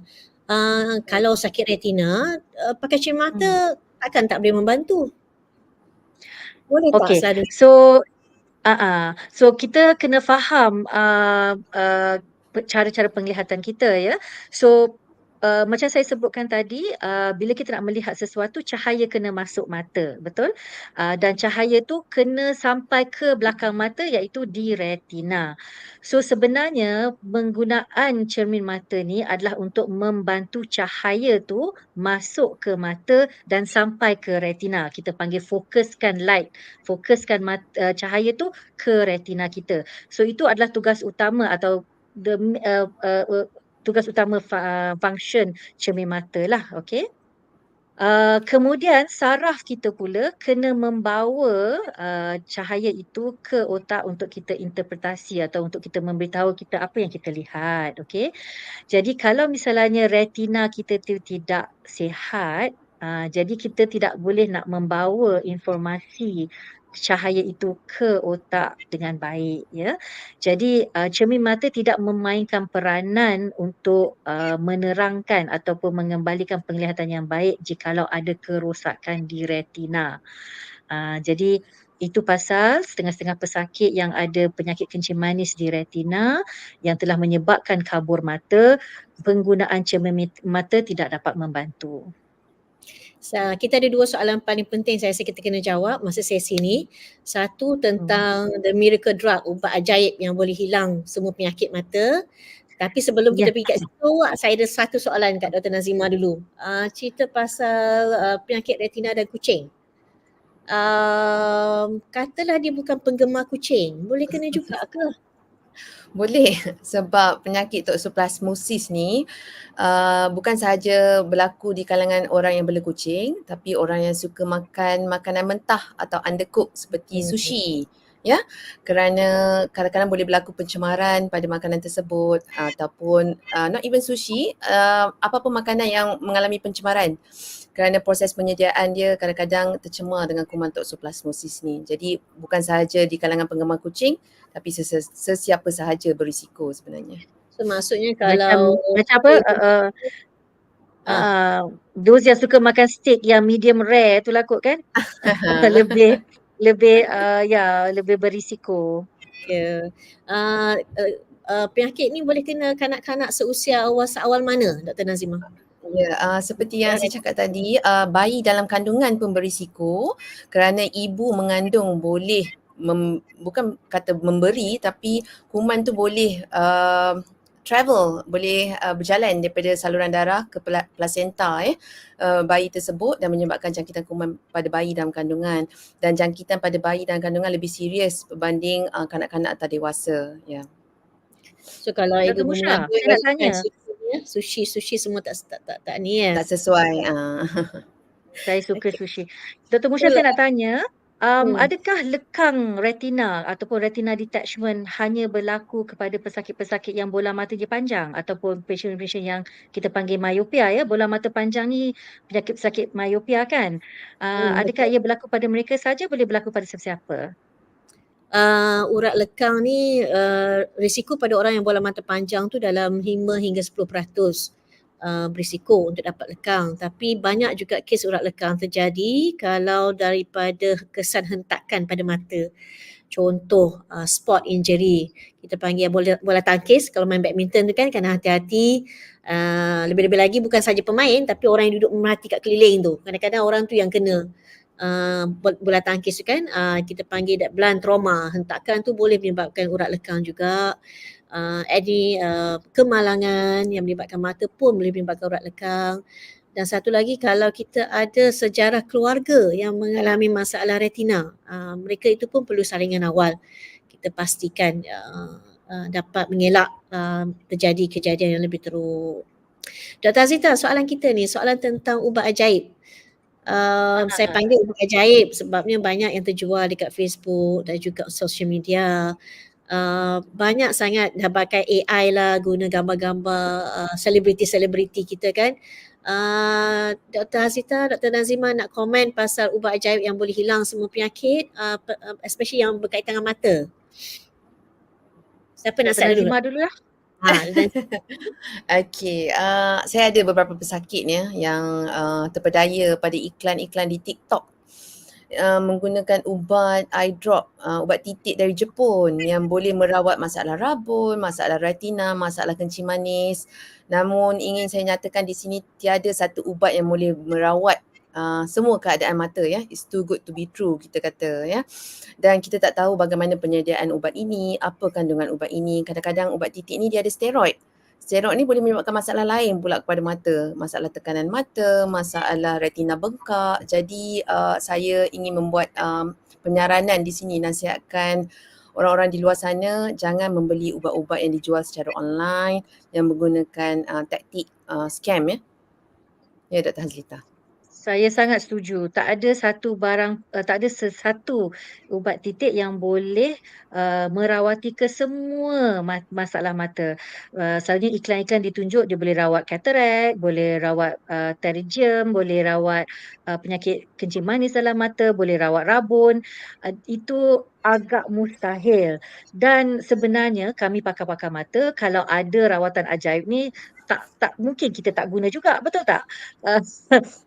kalau sakit retina, pakai cermin mata takkan tak boleh membantu? Boleh tak Okey. selalu? So kita kena faham cara-cara penglihatan kita ya. So macam saya sebutkan tadi, bila kita nak melihat sesuatu, cahaya kena masuk mata, betul? Dan cahaya tu kena sampai ke belakang mata iaitu di retina. So sebenarnya penggunaan cermin mata ni adalah untuk membantu cahaya tu masuk ke mata dan sampai ke retina. Kita panggil fokuskan light, fokuskan cahaya tu ke retina kita. So itu adalah tugas utama atau tugas utama function cermin mata lah, okey. Kemudian saraf kita pula kena membawa cahaya itu ke otak untuk kita interpretasi atau untuk kita memberitahu kita apa yang kita lihat, okey. Jadi kalau misalnya retina kita tu tidak sihat, jadi kita tidak boleh nak membawa informasi cahaya itu ke otak dengan baik ya. Jadi cermin mata tidak memainkan peranan untuk menerangkan ataupun mengembalikan penglihatan yang baik jikalau ada kerosakan di retina. Jadi itu pasal setengah-setengah pesakit yang ada penyakit kencing manis di retina yang telah menyebabkan kabur mata, penggunaan cermin mata tidak dapat membantu. Kita ada dua soalan paling penting saya rasa kita kena jawab masa sesi ni. Satu tentang the miracle drug, ubat ajaib yang boleh hilang semua penyakit mata. Tapi sebelum kita Ya. pergi kat situ, saya ada satu soalan kat Dr. Nazima dulu. Cerita pasal penyakit retina dan kucing. Katalah dia bukan penggemar kucing, boleh kena juga ke? Boleh, sebab penyakit toksoplasmosis ni bukan sahaja berlaku di kalangan orang yang bela kucing, tapi orang yang suka makan makanan mentah atau undercooked seperti sushi. Ya, kerana kadang-kadang boleh berlaku pencemaran pada makanan tersebut ataupun not even sushi, apa-apa makanan yang mengalami pencemaran kerana proses penyediaan dia kadang-kadang tercemar dengan kuman toksoplasmosis ni. Jadi bukan sahaja di kalangan penggemar kucing tapi sesiapa sahaja berisiko sebenarnya. So maksudnya kalau Macam apa? Those yang suka makan steak yang medium rare tu lah kot kan? lebih lebih berisiko. Ya. Penyakit ni boleh kena kanak-kanak seusia awal mana Dr. Nazima? Ya, seperti yang saya cakap tadi, bayi dalam kandungan pun berisiko kerana ibu mengandung boleh bukan kata memberi tapi kuman tu boleh travel, boleh berjalan daripada saluran darah ke plasenta bayi tersebut dan menyebabkan jangkitan kuman pada bayi dalam kandungan, dan jangkitan pada bayi dalam kandungan lebih serius berbanding kanak-kanak atau dewasa. Ya. So kalau Dr. ibu Musha, bermengandung saya nak tanya. sushi semua tak ni ya. Tak sesuai. Saya suka sushi. Dr. Musha, saya nak tanya, adakah lekang retina ataupun retina detachment hanya berlaku kepada pesakit-pesakit yang bola mata dia panjang ataupun pasien-pasien yang kita panggil myopia ya? Bola mata panjang ni penyakit pesakit myopia kan? Adakah ia berlaku pada mereka saja, boleh berlaku pada sesiapa? Urat lekang ni risiko pada orang yang bola mata panjang tu dalam 5 hingga 10% berisiko untuk dapat lekang, tapi banyak juga kes urat lekang terjadi kalau daripada kesan hentakan pada mata. Contoh sport injury, kita panggil bola tangkis, kalau main badminton tu kan kena hati-hati. Lebih-lebih lagi bukan saja pemain tapi orang yang duduk memerhati kat keliling tu, kadang-kadang orang tu yang kena bola tangkis tu kan, kita panggil that blunt trauma, hentakan tu boleh menyebabkan urat lekang juga. Kemalangan yang melibatkan mata pun boleh menyebabkan urat lekang. Dan satu lagi, kalau kita ada sejarah keluarga yang mengalami masalah retina, mereka itu pun perlu saringan awal. Kita pastikan dapat mengelak terjadi kejadian yang lebih teruk. Dr. Azita, soalan kita ni soalan tentang ubat ajaib. Saya panggil ubat ajaib sebabnya banyak yang terjual dekat Facebook dan juga social media. Banyak sangat dah pakai AI lah, guna gambar-gambar selebriti-selebriti kita kan. Dr. Azita, Dr. Nazima nak komen pasal ubat ajaib yang boleh hilang semua penyakit, especially yang berkaitan dengan mata. Siapa nak Dr. start dulu? Nazima dulu lah. Okey, saya ada beberapa pesakit yang terpedaya pada iklan-iklan di TikTok menggunakan ubat eye drop, ubat titik dari Jepun yang boleh merawat masalah rabun, masalah retina, masalah kencing manis. Namun ingin saya nyatakan di sini tiada satu ubat yang boleh merawat semua keadaan mata ya. It's too good to be true, kita kata ya. Dan kita tak tahu bagaimana penyediaan ubat ini, apa kandungan ubat ini. Kadang-kadang ubat titik ni dia ada steroid. Steroid ni boleh menyebabkan masalah lain pula kepada mata, masalah tekanan mata, masalah retina bengkak. Jadi saya ingin membuat penyaranan di sini, nasihatkan orang-orang di luar sana jangan membeli ubat-ubat yang dijual secara online yang menggunakan taktik scam ya. Ya Dr. Hazlita. Saya sangat setuju. Tak ada satu barang, tak ada sesatu ubat titik yang boleh merawati kesemua masalah mata. Selalunya iklan-iklan ditunjuk dia boleh rawat katarak, boleh rawat pterygium, boleh rawat penyakit kencing manis dalam mata, boleh rawat rabun. Itu agak mustahil. Dan sebenarnya kami pakar-pakar mata, kalau ada rawatan ajaib ni, tak mungkin kita tak guna juga, betul tak?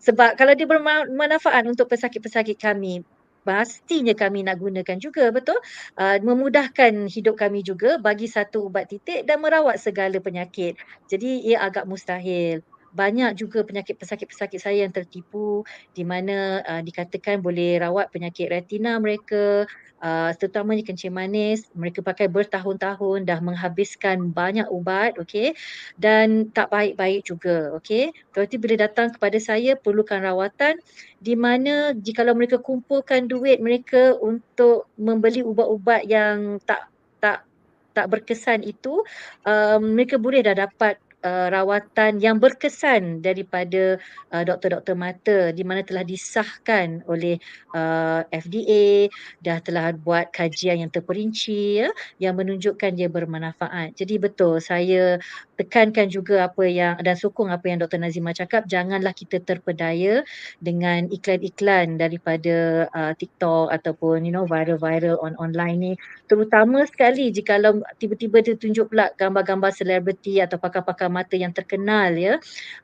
Sebab kalau dia bermanfaat untuk pesakit-pesakit kami, pastinya kami nak gunakan juga, betul? Memudahkan hidup kami juga, bagi satu ubat titik dan merawat segala penyakit. Jadi ia agak mustahil. Banyak juga pesakit-pesakit saya yang tertipu, di mana dikatakan boleh rawat penyakit retina mereka, terutamanya kencing manis. Mereka pakai bertahun-tahun, dah menghabiskan banyak ubat, okey, dan tak baik-baik juga, okey. Berarti bila datang kepada saya perlukan rawatan, di mana jikalau mereka kumpulkan duit mereka untuk membeli ubat-ubat yang tak berkesan itu, mereka boleh dah dapat rawatan yang berkesan daripada doktor-doktor mata, di mana telah disahkan oleh FDA, dah telah buat kajian yang terperinci ya, yang menunjukkan dia bermanfaat. Jadi betul, saya tekankan juga apa yang dan sokong apa yang Dr. Nazima cakap, janganlah kita terpedaya dengan iklan-iklan daripada TikTok ataupun viral-viral online ni. Terutama sekali jikalau tiba-tiba dia tunjuk pula gambar-gambar selebriti atau pakar-pakar mata yang terkenal ya.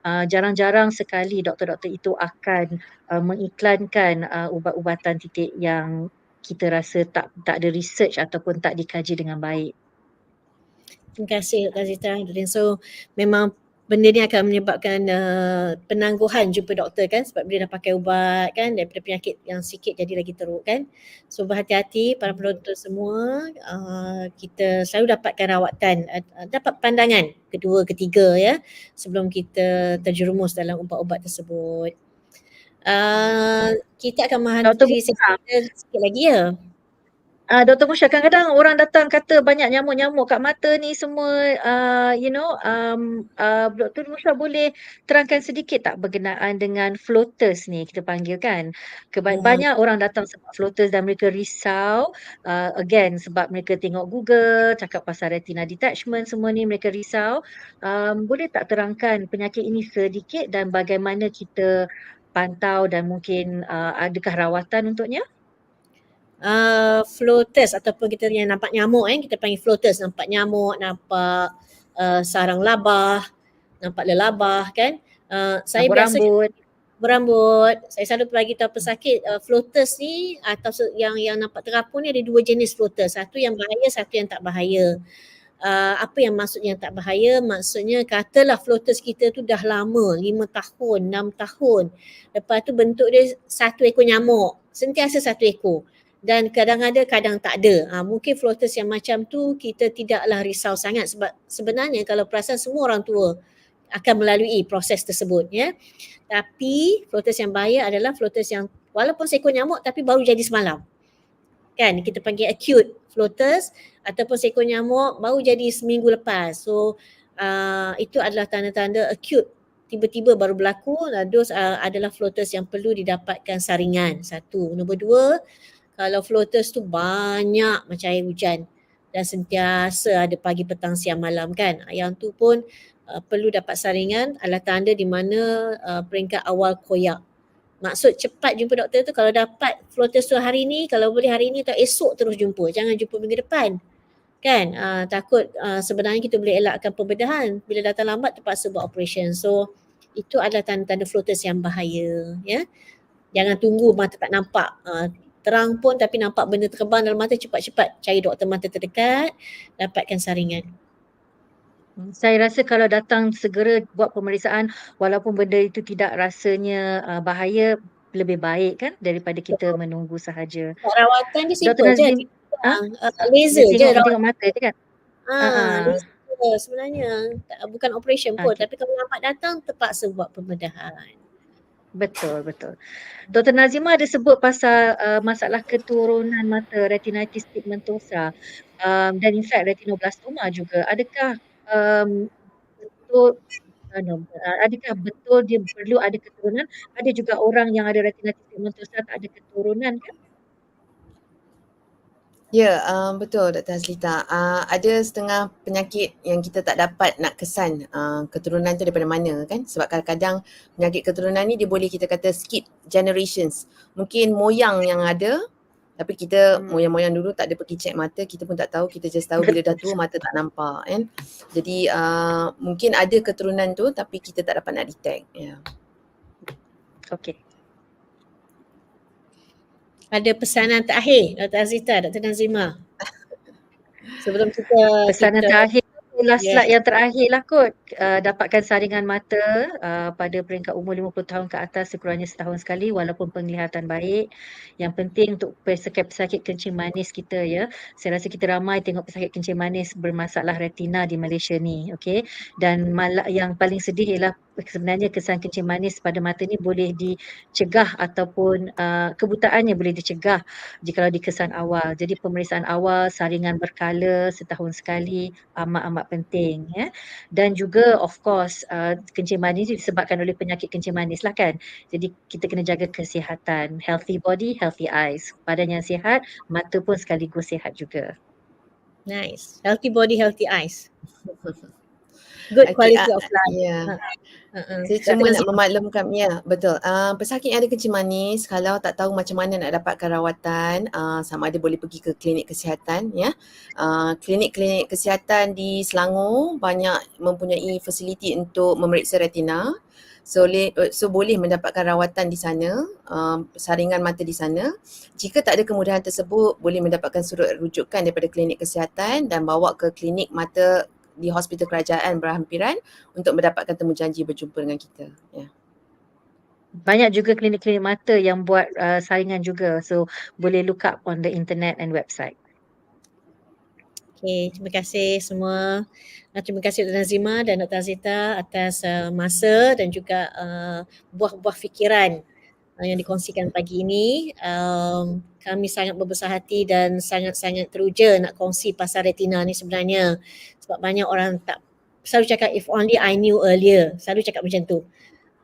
Jarang-jarang sekali doktor-doktor itu akan mengiklankan ubat-ubatan titik yang kita rasa tak ada research ataupun tak dikaji dengan baik. Terima kasih Dr. Zita. So memang benda ni akan menyebabkan penangguhan jumpa doktor kan, sebab bila dah pakai ubat kan, daripada penyakit yang sikit jadi lagi teruk kan. So berhati-hati para penonton semua, kita selalu dapatkan rawatan, dapat pandangan kedua, ketiga ya, sebelum kita terjerumus dalam ubat-ubat tersebut. Kita akan Dr. mengakhiri sesi Musha, kita sikit lagi ya. Dr. Musha, kadang-kadang orang datang kata banyak nyamuk-nyamuk kat mata ni semua, Dr. Musha boleh terangkan sedikit tak berkenaan dengan floaters ni kita panggil kan? Banyak orang datang sebab floaters dan mereka risau, again sebab mereka tengok Google, cakap pasal retina detachment semua ni mereka risau. Boleh tak terangkan penyakit ini sedikit dan bagaimana kita pantau dan mungkin adakah rawatan untuknya? Floaters ataupun kita yang nampak nyamuk kita panggil floaters, nampak nyamuk, nampak sarang labah, nampak lelabah kan. Saya biasa Rambut-rambut. berambut. Saya selalu bagi tahu pesakit floaters ni atau yang nampak terapung ni ada dua jenis floaters. Satu yang bahaya, satu yang tak bahaya. Apa yang maksudnya tak bahaya? Maksudnya katalah floaters kita tu dah lama, 5 tahun, 6 tahun. Lepas tu bentuk dia satu ekor nyamuk, sentiasa satu ekor. Dan kadang ada, kadang tak ada. Mungkin floaters yang macam tu kita tidaklah risau sangat sebab sebenarnya kalau perasan semua orang tua akan melalui proses tersebut ya. Tapi floaters yang bahaya adalah floaters yang walaupun seekor nyamuk tapi baru jadi semalam. Kan kita panggil acute floaters ataupun seekor nyamuk baru jadi seminggu lepas. So itu adalah tanda-tanda acute, tiba-tiba baru berlaku. Those adalah floaters yang perlu didapatkan saringan. Satu. Nombor dua, kalau floaters tu banyak macam air hujan dan sentiasa ada pagi, petang, siang, malam kan. Yang tu pun perlu dapat saringan, adalah tanda di mana peringkat awal koyak. Maksud cepat jumpa doktor tu kalau dapat floaters tu hari ni, kalau boleh hari ni atau esok terus jumpa. Jangan jumpa minggu depan. Kan? Takut sebenarnya kita boleh elakkan pembedahan. Bila datang lambat terpaksa buat operation. So itu adalah tanda-tanda floaters yang bahaya. Ya. Jangan tunggu mata tak nampak. Terang pun tapi nampak benda terbang dalam mata, cepat-cepat cari doktor mata terdekat, dapatkan saringan. Saya rasa kalau datang segera buat pemeriksaan walaupun benda itu tidak rasanya bahaya, lebih baik kan daripada kita menunggu sahaja. Rawatan dia Dr. simple je. Nazmin, Laser je dia rawatan. tengok mata je kan? Laser sebenarnya. Bukan operation pun. Okay. Tapi kalau lambat datang terpaksa buat pembedahan. Betul. Dr. Nazima ada sebut pasal masalah keturunan mata retinitis pigmentosa dan in fact retinoblastoma juga. Adakah betul adakah betul dia perlu ada keturunan? Ada juga orang yang ada retinitis pigmentosa tak ada keturunan kan? Ya, betul Dr. Hazlita. Ada setengah penyakit yang kita tak dapat nak kesan keturunan tu daripada mana kan. Sebab kadang-kadang penyakit keturunan ni dia boleh kita kata skip generations. Mungkin moyang yang ada tapi kita moyang-moyang dulu tak ada pergi check mata, kita pun tak tahu, kita just tahu bila dah tua mata tak nampak kan. Jadi mungkin ada keturunan tu tapi kita tak dapat nak detect. Ya. Okey. Ada pesanan terakhir Dr. Azita, Dr. Nazima. Sebelum kita Pesanan terakhir last slide yang terakhir lah kot. Dapatkan saringan mata pada peringkat umur 50 tahun ke atas sekurangnya setahun sekali walaupun penglihatan baik. Yang penting untuk pesakit kencing manis kita ya. Saya rasa kita ramai tengok pesakit kencing manis bermasalah retina di Malaysia ni. Okay? Dan yang paling sedih ialah sebenarnya kesan kencing manis pada mata ni boleh dicegah ataupun kebutaannya boleh dicegah jikalau dikesan awal. Jadi pemeriksaan awal, saringan berkala setahun sekali amat-amat penting ya. Dan juga of course kencing manis disebabkan oleh penyakit kencing manis lah kan. Jadi kita kena jaga kesihatan. Healthy body, healthy eyes. Badan yang sihat, mata pun sekaligus sihat juga. Nice. Healthy body, healthy eyes. Good quality of life. Yeah. Saya cuma nak memaklumkan, ya betul. Pesakit yang ada kencing manis, kalau tak tahu macam mana nak dapatkan rawatan, sama ada boleh pergi ke klinik kesihatan ya. Klinik-klinik kesihatan di Selangor banyak mempunyai fasiliti untuk memeriksa retina. So boleh mendapatkan rawatan di sana, saringan mata di sana. Jika tak ada kemudahan tersebut, boleh mendapatkan surat rujukan daripada klinik kesihatan dan bawa ke klinik mata di hospital kerajaan berhampiran untuk mendapatkan temujanji berjumpa dengan kita. Ya. Banyak juga klinik-klinik mata yang buat saringan juga. So boleh look up on the internet and website. Okay, terima kasih semua. Terima kasih Dr. Nazima dan Dr. Azita atas masa dan juga buah-buah fikiran yang dikongsikan pagi ini. Kami sangat berbesar hati dan sangat-sangat teruja nak kongsi pasal retina ni sebenarnya. Sebab banyak orang tak selalu cakap if only I knew earlier. Selalu cakap macam tu.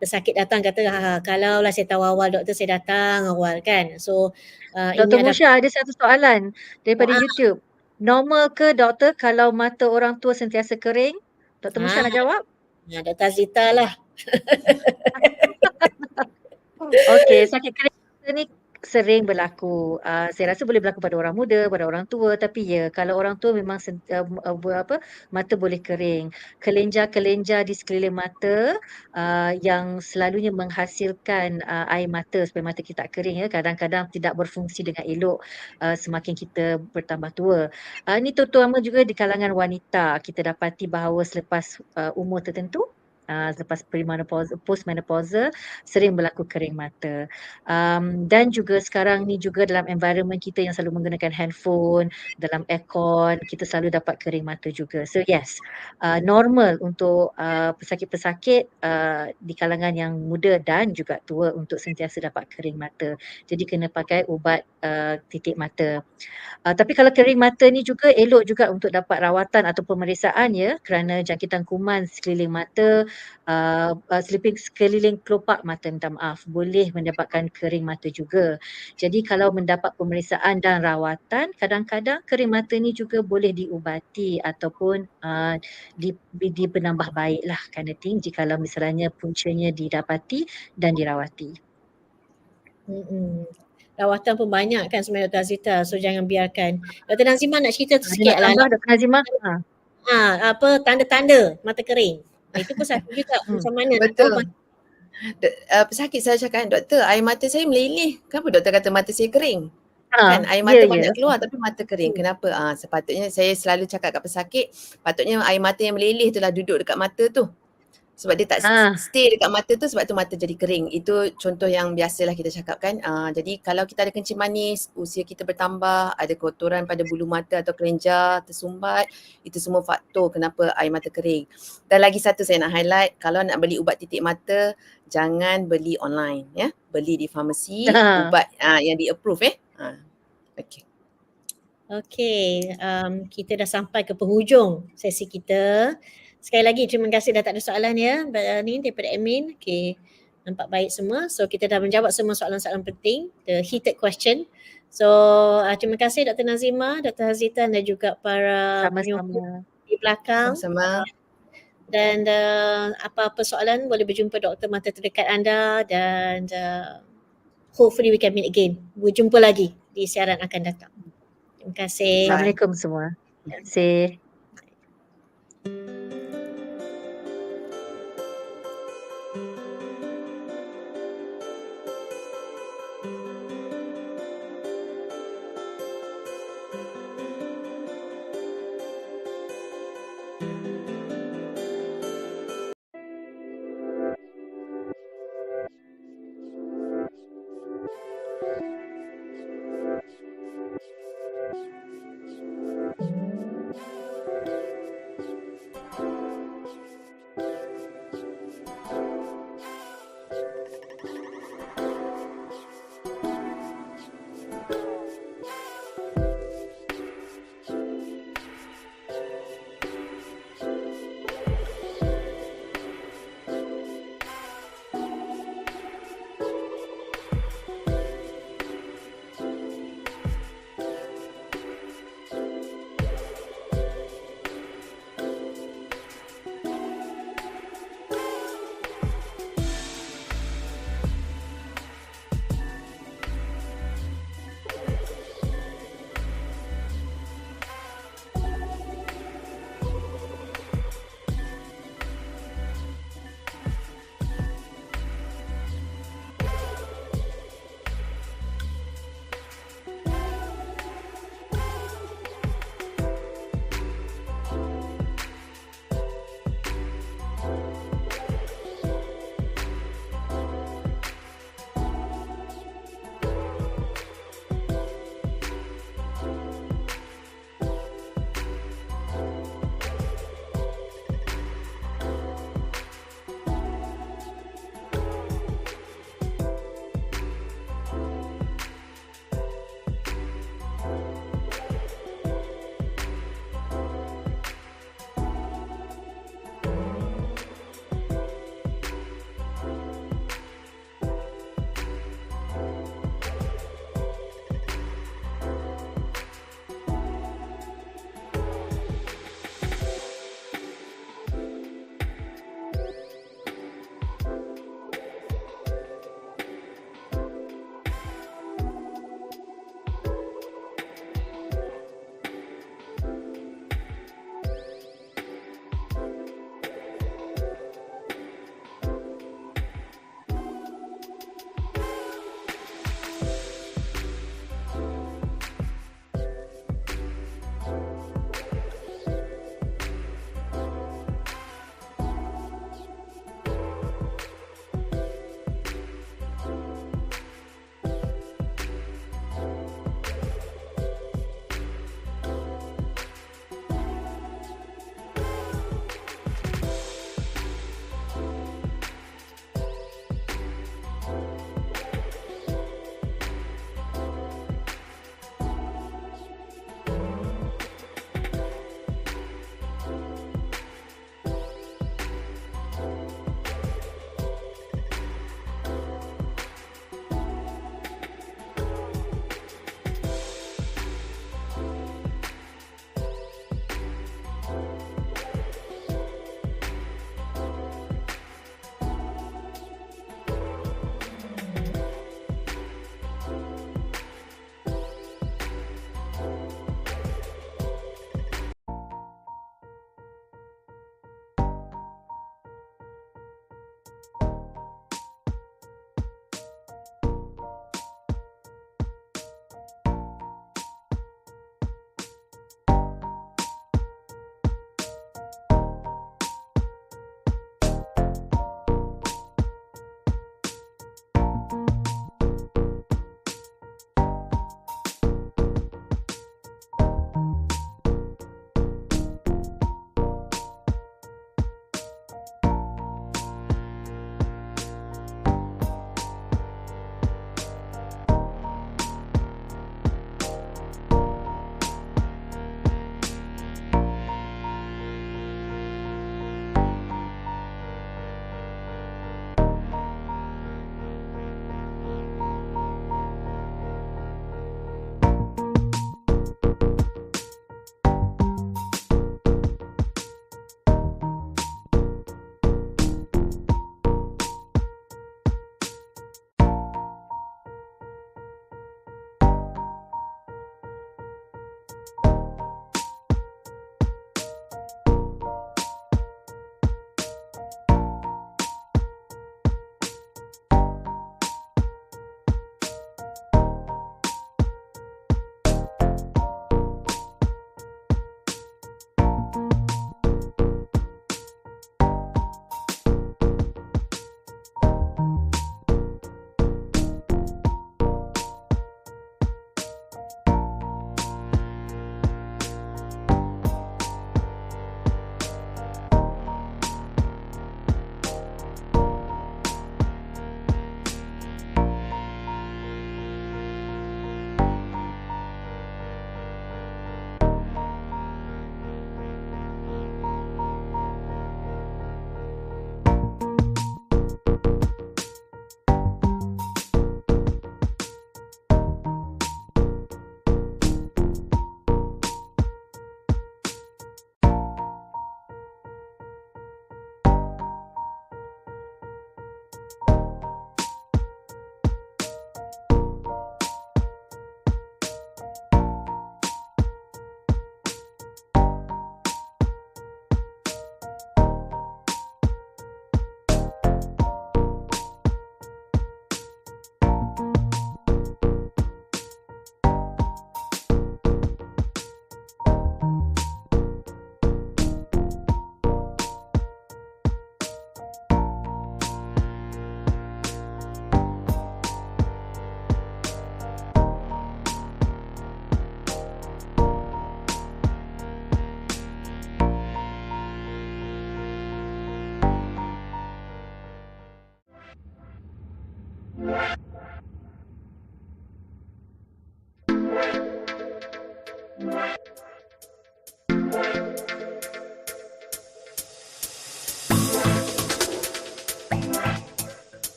Pesakit datang kata kalau lah saya tahu awal doktor saya datang awal kan. So ini Dr. ada Musha, ada satu soalan daripada YouTube. Normal ke doktor kalau mata orang tua sentiasa kering? Dr. Musha nak jawab? Dr. Azita lah. Okey, sakit kering mata ni sering berlaku. Saya rasa boleh berlaku pada orang muda, pada orang tua, tapi ya kalau orang tua memang mata boleh kering. Kelenjar-kelenjar di sekeliling mata yang selalunya menghasilkan air mata supaya mata kita tak kering ya, kadang-kadang tidak berfungsi dengan elok semakin kita bertambah tua. Ini terutama juga di kalangan wanita. Kita dapati bahawa selepas umur tertentu, selepas premenopause, postmenopause sering berlaku kering mata. Dan juga sekarang ni juga dalam environment kita yang selalu menggunakan handphone, dalam aircon, kita selalu dapat kering mata juga. So yes, normal untuk pesakit-pesakit di kalangan yang muda dan juga tua untuk sentiasa dapat kering mata. Jadi kena pakai ubat titik mata. Tapi kalau kering mata ni juga elok juga untuk dapat rawatan atau pemeriksaan ya, kerana jangkitan kuman sekeliling mata, sekeliling kelopak mata, minta maaf, boleh menyebabkan kering mata juga. Jadi kalau mendapat pemeriksaan dan rawatan, kadang-kadang kering mata ni juga boleh diubati ataupun penambah baik lah kind of thing jikalau misalnya puncanya didapati dan dirawati. Rawatan pun banyak kan sebenarnya Dr. Azita. So jangan biarkan. Dr. Nazima nak cerita sikit Nak lah. tambah Dr. Nazima? Apa tanda-tanda mata kering. Itu pun satu juga macam mana nak tahu Betul. Pesakit saya cakap, doktor air mata saya meleleh. Kenapa doktor kata mata saya kering? Kan air mata banyak keluar tapi mata kering. Kenapa? Sepatutnya saya selalu cakap kat pesakit, patutnya air mata yang meleleh tu lah duduk dekat mata tu. Sebab dia tak stay dekat mata tu, sebab tu mata jadi kering. Itu contoh yang biasalah kita cakapkan. Jadi kalau kita ada kencing manis, usia kita bertambah, ada kotoran pada bulu mata atau kelenjar tersumbat, itu semua faktor kenapa air mata kering. Dan lagi satu saya nak highlight, kalau nak beli ubat titik mata, jangan beli online ya. Beli di farmasi, ubat yang di-approve Okay. Okay, kita dah sampai ke penghujung sesi kita. Sekali lagi terima kasih dah tak ada soalan ya ni daripada admin. Okay, nampak baik semua. So kita dah menjawab semua soalan-soalan penting, the heated question. So terima kasih Dr. Nazima, Dr. Hazita dan juga para penyokong di belakang. Sama-sama. Dan apa-apa soalan boleh berjumpa doktor mata terdekat anda dan hopefully we can meet again. Berjumpa lagi di siaran akan datang. Terima kasih. Assalamualaikum semua. Terima kasih.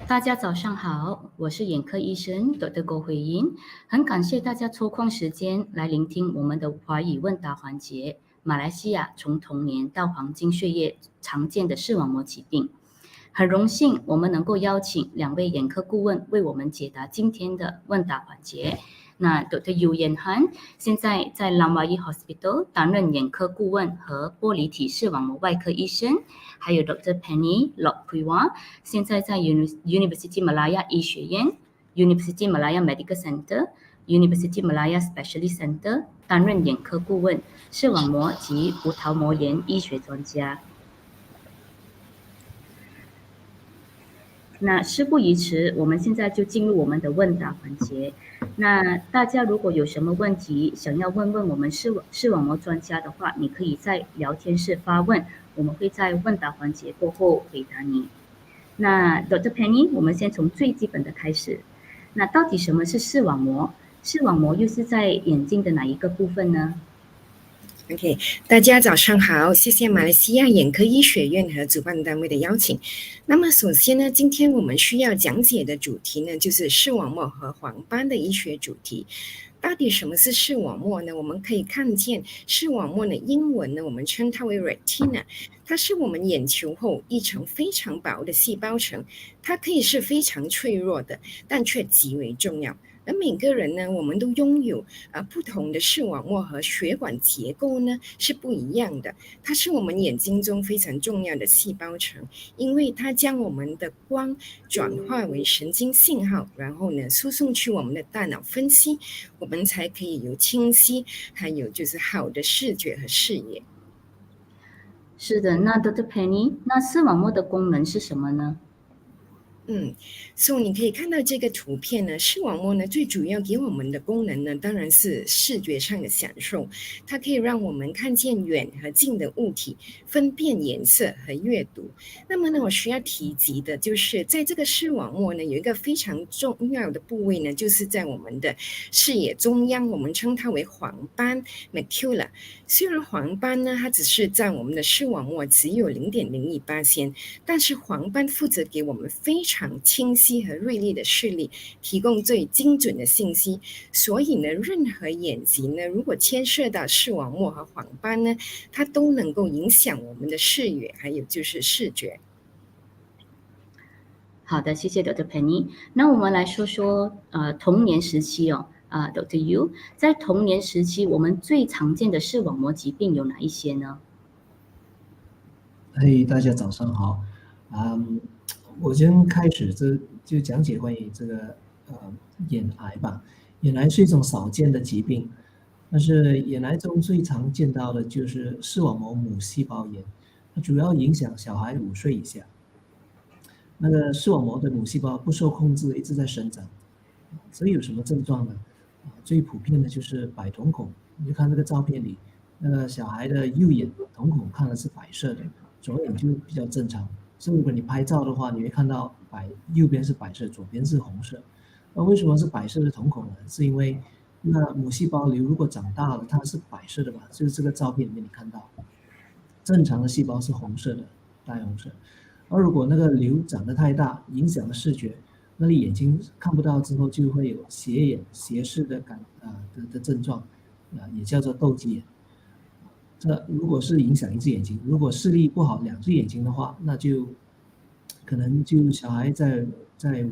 大家早上好，我是眼科医生 Dr. 郭慧英，很感谢大家抽空时间来聆听我们的华语问答环节。马来西亚从童年到黄金血液常见的视网膜疾病，很荣幸我们能够邀请2位眼科顾问为我们解答今天的问答环节。那 Dr. Yu Yan Han 现在在 Lamwayi Hospital 担任眼科顾问和玻璃体视网膜外科医生，还有 Dr. Penny Lok Puiwa 现在在 University Malaya 医学院、University Malaya Medical Center、University Malaya Specialist Center 担任眼科顾问、视网膜及葡萄膜炎医学专家。那事不宜迟，我们现在就进入我们的问答环节。那大家如果有什么问题想要问我们视网膜专家的话，你可以在聊天室发问，我们会在问答环节过后回答你。那 Dr. Penny， 我们先从最基本的开始。那到底什么是视网膜？视网膜又是在眼睛的哪一个部分呢？OK， 大家早上好，谢谢马来西亚眼科医学院和主办单位的邀请。那么首先呢，今天我们需要讲解的主题呢，就是视网膜和黄斑的医学主题。到底什么是视网膜呢？我们可以看见视网膜的英文呢，我们称它为 Retinal， 它是我们眼球后一层非常薄的细胞层，它可以是非常脆弱的，但却极为重要。而每个人呢，我们都拥有不同的视网膜和血管结构呢是不一样的。它是我们眼睛中非常重要的细胞层，因为它将我们的光转化为神经信号，然后呢输送去我们的大脑分析，我们才可以有清晰，还有就是好的视觉和视野。是的，那 Dr. Penny， 那视网膜的功能是什么呢？所以你可以看到这个图片呢，视网膜呢最主要给我们的功能呢，当然是视觉上的享受。它可以让我们看见远和近的物体，分辨颜色和阅读。那么呢，我需要提及的就是在这个视网膜呢，有一个非常重要的部位呢，就是在我们的视野中央，我们称它为黄斑 macula。虽然黄斑呢，它只是占我们的视网膜只有 0.01%， 但是黄斑负责给我们非常清晰和锐利的视力，提供最精准的信息。所以呢，任何眼疾呢，如果牵涉到视网膜和黄斑呢，它都能够影响我们的视野，还有就是视觉。好的，谢谢 Dr. Penny。那我们来说说童年时期Dr. Yu， 在童年时期我们最常见的视网膜疾病有哪一些呢？大家早上好。我先开始就讲解关于这个眼癌吧。眼癌是一种少见的疾病，但是眼癌中最常见到的就是视网膜母细胞炎，它主要影响小孩5岁以下。那个视网膜的母细胞不受控制，一直在生长。所以有什么症状呢？最普遍的就是白瞳孔。你就看这个照片里，那个小孩的右眼瞳孔看的是白色的，左眼就比较正常。所以如果你拍照的话，你会看到右边是白色，左边是红色。那为什么是白色的瞳孔呢？是因为那母细胞瘤如果长大了，它是白色的嘛，就是这个照片里面你看到，正常的细胞是红色的，带红色。而如果那个瘤长得太大，影响了视觉，那你眼睛看不到之后，就会有斜眼、斜视的症状，也叫做斗鸡眼。这如果是影响一只眼睛，如果视力不好2只眼睛的话，那就可能就小孩在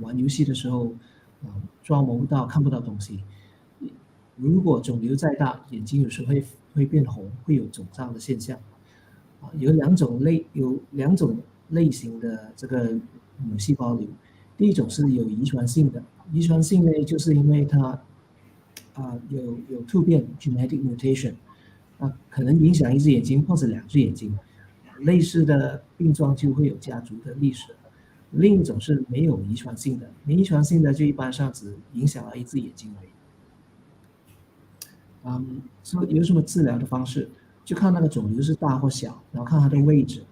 玩游戏的时候，抓摸不到，看不到东西。如果肿瘤再大，眼睛有时候会变红，会有肿胀的现象。有两种类型的这个母细胞瘤。第一种是有遗传性的，遗传性呢，就是因为它有突变 genetic mutation， 可能影响一只眼睛或者2只眼睛，类似的病状就会有家族的历史。另一种是没有遗传性的，没遗传性的就一般上只影响了一只眼睛而已。所以有什么治疗的方式，就看那个肿瘤是大或小，然后看它的位置。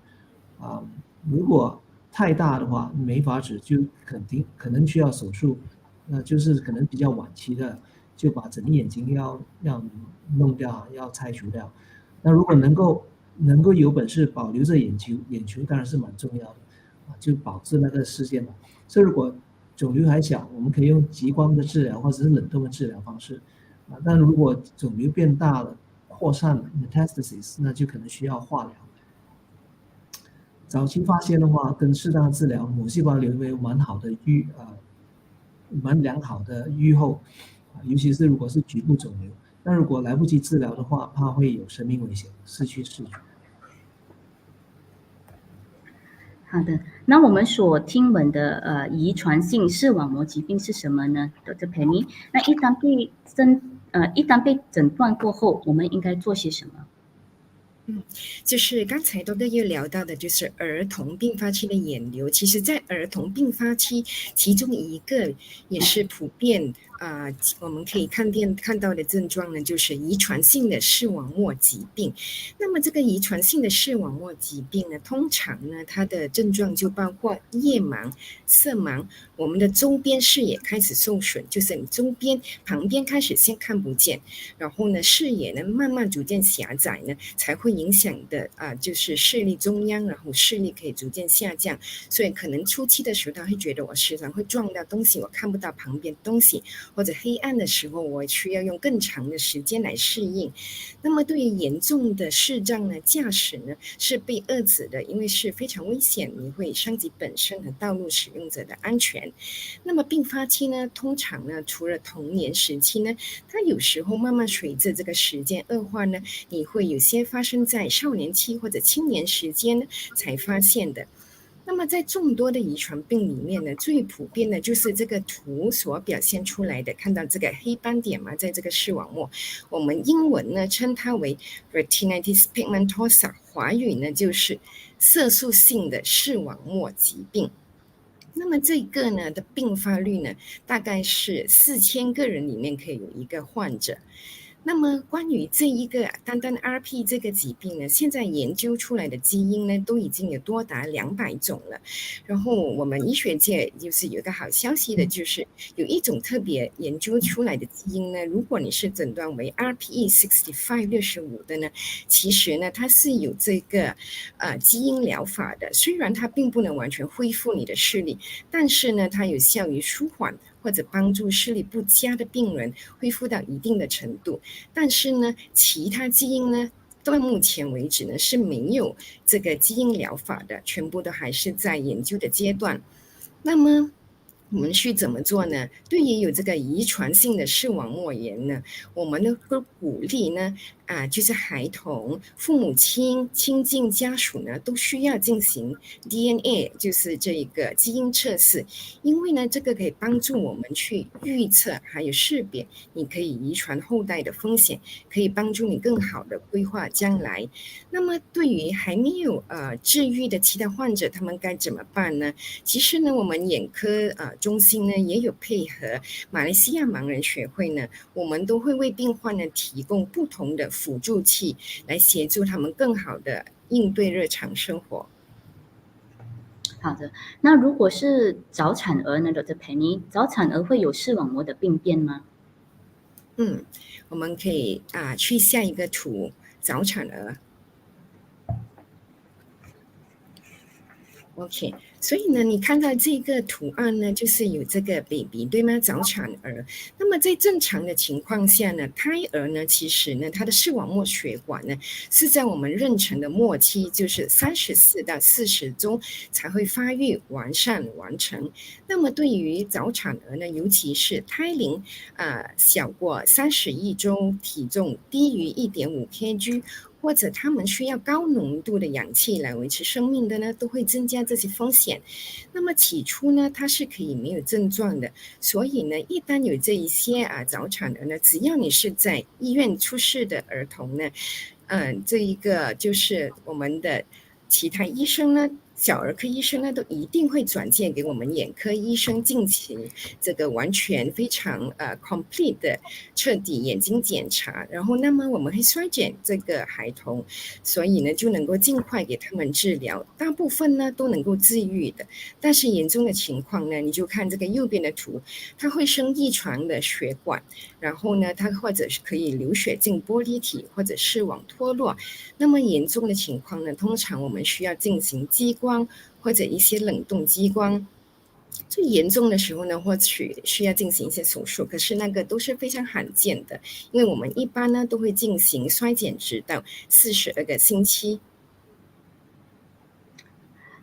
如果太大的话没法子，就可能需要手术，就是可能比较晚期的，就把整个眼睛要弄掉，要拆除掉。那如果能够有本事保留着眼球当然是蛮重要的，就保持那个视线嘛。这如果肿瘤还小，我们可以用激光的治疗或者是冷冻的治疗方式但如果肿瘤变大了、扩散了 metastasis， 那就可能需要化疗。早期发现的话，跟适当的治疗，母细胞瘤有蛮良好的预后尤其是如果是局部肿瘤。但如果来不及治疗的话，怕会有生命危险，失去视觉。好的，那我们所听闻的遗传性视网膜疾病是什么呢，Dr. Penny？那一旦被诊断过后，我们应该做些什么？就是刚才多哥又聊到的，就是儿童并发期的眼瘤。其实，在儿童并发期，其中一个也是普遍我们可以看到的症状呢，就是遗传性的视网膜疾病。那么，这个遗传性的视网膜疾病呢，通常呢，它的症状就包括夜盲、色盲，我们的周边视野开始受损，就是你旁边开始先看不见，然后呢，视野呢慢慢逐渐狭窄呢，才会影响的就是视力中央，然后视力可以逐渐下降。所以可能初期的时候，他会觉得我时常会撞到东西，我看不到旁边东西，或者黑暗的时候，我需要用更长的时间来适应。那么对于严重的视障呢，驾驶呢是被遏制的，因为是非常危险，你会伤及本身和道路使用者的安全。那么并发期呢，通常呢，除了童年时期呢，它有时候慢慢随着这个时间恶化呢，你会有些发生在少年期或者青年时间才发现的。那么在众多的遗传病里面呢，最普遍的就是这个图所表现出来的，看到这个黑斑点嘛，在这个视网膜，我们英文呢称它为 retinitis pigmentosa， 华语呢就是色素性的视网膜疾病。那么这个呢的并发率呢，大概是4000个人里面可以有一个患者。那么关于这一个单单 RP 这个疾病呢，现在研究出来的基因呢，都已经有多达200种了。然后我们医学界就是有一个好消息的，就是有一种特别研究出来的基因呢，如果你是诊断为 RPE65 的呢，其实呢它是有这个基因疗法的，虽然它并不能完全恢复你的视力，但是呢它有效于舒缓或者帮助视力不佳的病人恢复到一定的程度。但是呢，其他基因呢，到目前为止呢是没有这个基因疗法的，全部都还是在研究的阶段。那么我们去怎么做呢？对于有这个遗传性的视网膜炎呢，我们都鼓励呢就是孩童、父母亲、亲近家属呢，都需要进行 DNA， 就是这个基因测试，因为呢，这个可以帮助我们去预测还有识别你可以遗传后代的风险，可以帮助你更好的规划将来。那么对于还没有治愈的其他患者，他们该怎么办呢？其实呢，我们眼科中心呢也有配合马来西亚盲人学会呢，我们都会为病患呢提供不同的辅助器，来协助他们更好的应对日常生活。好的，那如果是早产儿呢，Dr. Penny，早产儿会有视网膜的病变吗？我们可以去下一个图，早产儿。OK， 所以呢，你看到这个图案呢，就是有这个 baby 对吗？早产儿。那么在正常的情况下呢，胎儿呢，其实呢，它的视网膜血管呢，是在我们妊娠的末期，就是34到40周才会发育完善完成。那么对于早产儿呢，尤其是胎龄小过31周，体重低于1.5 kg。或者他们需要高浓度的氧气来维持生命的呢，都会增加这些风险。那么起初呢，它是可以没有症状的，所以呢，一旦有这一些早产儿呢，只要你是在医院出世的儿童呢，这一个就是我们的其他医生呢，小儿科医生呢，都一定会转介给我们眼科医生进行这个完全非常complete 的彻底眼睛检查，然后那么我们会衰减这个孩童，所以呢就能够尽快给他们治疗，大部分呢都能够治愈的，但是严重的情况呢，你就看这个右边的图，它会生异常的血管，然后呢它或者是可以流血进玻璃体或者视网脱落，那么严重的情况呢，通常我们需要进行激光或者一些冷冻激光。最严重的时候呢，或许需要进行一些手术，可是那个都是非常罕见的，因为我们一般呢都会进行衰减直到42个星期。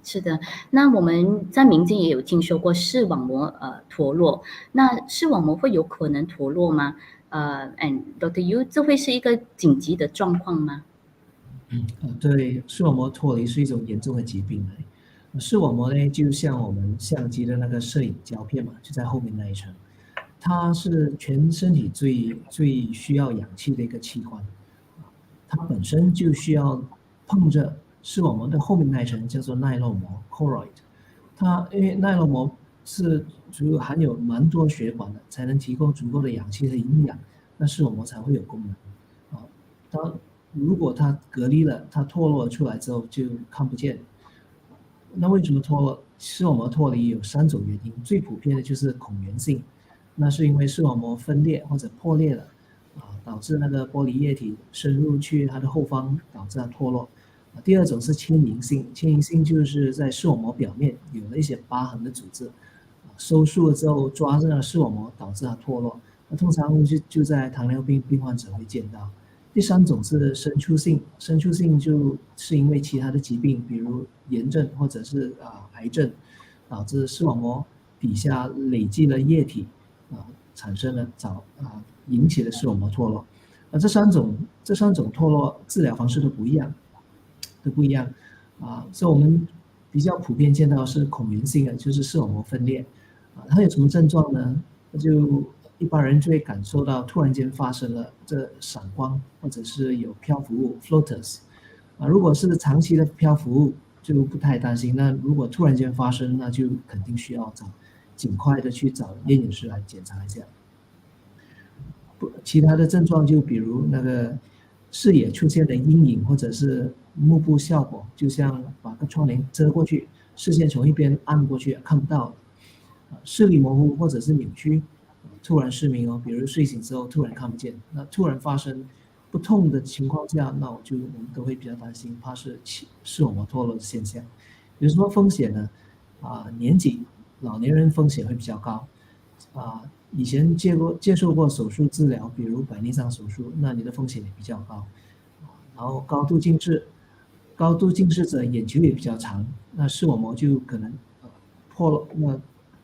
是的，那我们在民间也有听说过视网膜脱落，那视网膜会有可能脱落吗？And Dr. Yu， 这会是一个紧急的状况吗？对，视网膜脱离是一种严重的疾病来。视网膜呢，就像我们相机的那个摄影胶片嘛，就在后面那一层，它是全身体最需要氧气的一个器官，它本身就需要碰着视网膜的后面那一层叫做耐络膜 （choroid），它因为耐络膜是含有蛮多血管的，才能提供足够的氧气和营养，那视网膜才会有功能。它如果它隔离了，它脱落出来之后就看不见。那为什么视网膜脱离有3种原因，最普遍的就是孔源性，那是因为视网膜分裂或者破裂了，导致那个玻璃液体深入去它的后方，导致它脱落。第二种是牵引性，牵引性就是在视网膜表面有了一些疤痕的组织，收束了之后抓着视网膜，导致它脱落。那通常就在糖尿病病患者会见到。第3种是伸出性，伸出性就是因为其他的疾病，比如炎症或者是癌症，导致视网膜底下累积了液体，产生了引起了视网膜脱落。这三种脱落治疗方式都不一样，所以我们比较普遍见到是孔源性的，就是视网膜分裂。它有什么症状呢？就一般人就会感受到突然间发生了这闪光，或者是有漂浮物 （floaters）。如果是长期的漂浮物，就不太担心。那如果突然间发生，那就肯定需要尽快的去找验眼师来检查一下。其他的症状就比如那个视野出现的阴影，或者是幕布效果，就像把个窗帘遮过去，视线从一边按过去看不到。视力模糊或者是扭曲，突然失明比如睡醒之后突然看不见，那突然发生不痛的情况下，那我们都会比较担心，怕是视网膜脱落的现象。有什么风险呢？老年人风险会比较高。以前接受过手术治疗，比如白内障手术，那你的风险也比较高。然后高度近视者眼球也比较长，那视网膜就可能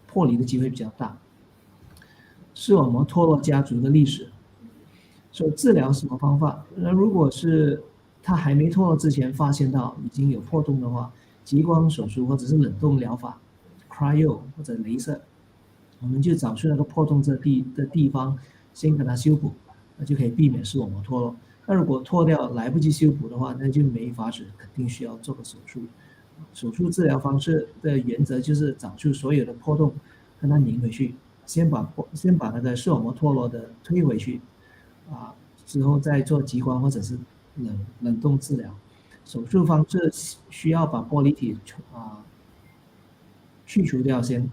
破离的机会比较大。视网膜脱落家族的历史，所以治疗什么方法？那如果是它还没脱落之前发现到已经有破洞的话，激光手术或者是冷冻疗法 （cryo） 或者雷射，我们就找出那个破洞的地方，先给它修补，那就可以避免视网膜脱落。那如果脱掉来不及修补的话，那就没法子，肯定需要做个手术。手术治疗方式的原则就是找出所有的破洞，跟它拧回去，先把那个视网膜脱落的推回去，之后再做激光或者是冷冻治疗。手术方式需要把玻璃体去除掉先，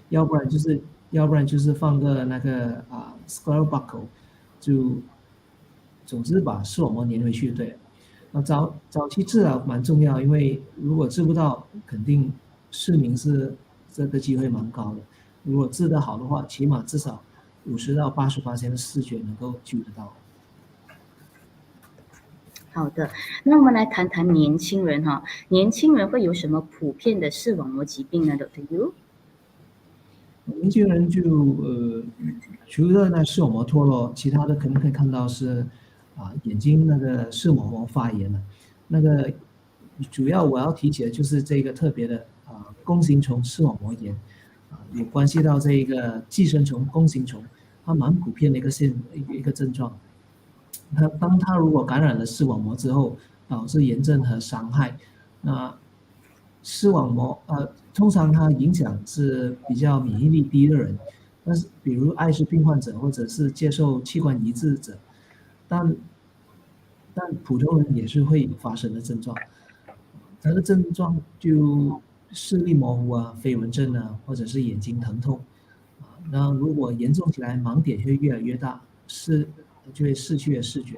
要不然就是放个那个scleral buckle， 总之把视网膜粘回去对了。早期治疗蛮重要，因为如果治不到，肯定失明是这个机会蛮高的。如果治得好的话，起码至少50%到80%的视觉能够救得到。好的，那我们来谈谈年轻人哈，年轻人会有什么普遍的视网膜疾病呢 ？Dr. Yu？年轻人就除了那视网膜脱落，其他的可能可以看到是眼睛那个视网膜发炎了。那个主要我要提起的就是这个特别的弓形虫视网膜炎，有关系到这个寄生虫弓形虫，它蛮普遍的一个症状。当它如果感染了视网膜之后，导致炎症和伤害，那视网膜通常它影响是比较免疫力低的人，但是比如艾滋病患者或者是接受器官移植者，但普通人也是会发生的症状。它的症状就视力模糊飞蚊症或者是眼睛疼痛那如果严重起来，盲点会越来越大，就会失去了视觉。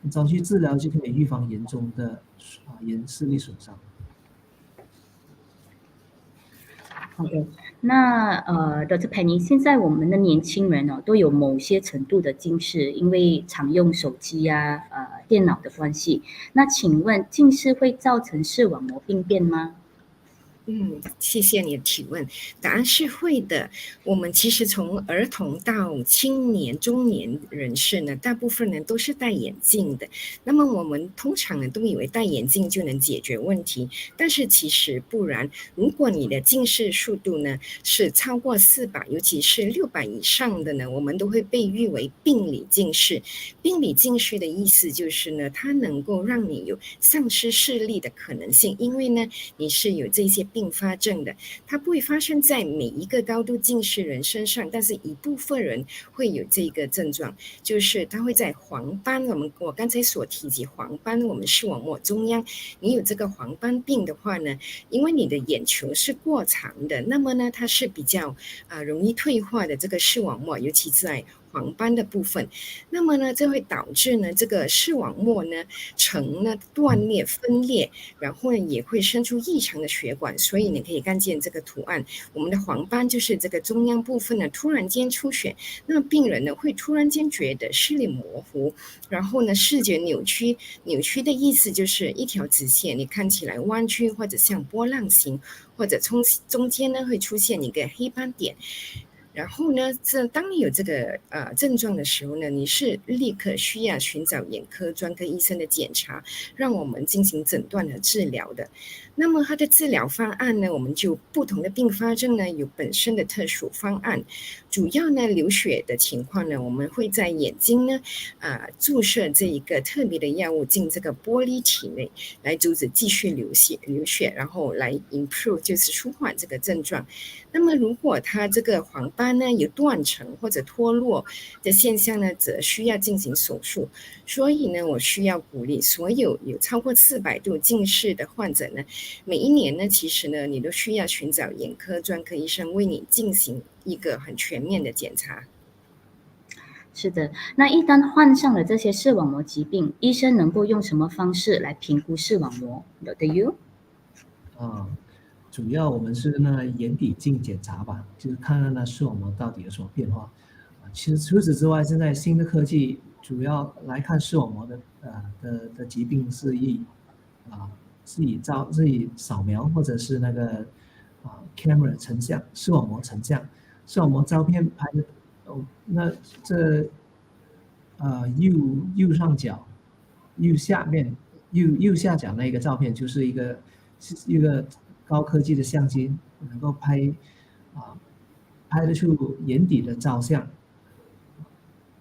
早期治疗就可以预防严重的视力损伤。好的，那Dr. Penny，现在我们的年轻人都有某些程度的近视，因为常用手机啊、电脑的关系。那请问近视会造成视网膜病变吗？谢谢你的提问。答案是会的。我们其实从儿童到青年、中年人士呢，大部分人都是戴眼镜的。那么我们通常呢都以为戴眼镜就能解决问题，但是其实不然。如果你的近视速度呢是超过400，尤其是600以上的呢，我们都会被誉为病理近视。病理近视的意思就是呢，它能够让你有丧失视力的可能性，因为呢你是有这些并发症的，它不会发生在每一个高度近视人身上，但是一部分人会有这个症状，就是它会在黄斑，我刚才所提及黄斑，我们视网膜中央，你有这个黄斑病的话呢，因为你的眼球是过长的，那么呢它是比较容易退化的这个视网膜，尤其在黄斑的部分，那么呢，这会导致呢这个视网膜呢呈呢断裂分裂，然后呢也会生出异常的血管，所以你可以看见这个图案，我们的黄斑就是这个中央部分呢突然间出血，那么病人呢会突然间觉得视力模糊，然后呢视觉扭曲，扭曲的意思就是一条直线你看起来弯曲或者像波浪形，或者中间呢会出现一个黑斑点。然后呢，当你有这个症状的时候呢，你是立刻需要寻找眼科专科医生的检查，让我们进行诊断和治疗的。那么它的治疗方案呢，我们就不同的并发症呢有本身的特殊方案。主要呢流血的情况呢，我们会在眼睛呢注射这一个特别的药物进这个玻璃体内，来阻止继续流血，然后来 improve 就是舒缓这个症状。那么如果它这个黄斑呢有断层或者脱落的现象呢，则需要进行手术。所以呢，我需要鼓励所有超过400度近视的患者呢，每一年呢，其实呢，你都需要寻找眼科专科医生为你进行一个很全面的检查。是的，那一旦患上了这些视网膜疾病，医生能够用什么方式来评估视网膜 ？Dr. Yu？主要我们是那眼底镜检查吧，就是看看那视网膜到底有什么变化。其实除此之外，现在新的科技主要来看视网膜的疾病是以扫描或者是那个camera 成像，视网膜成像，视网膜照片拍的那这右上角右下面右下角那个照片就是一个高科技的相机，能够拍得出眼底的照相。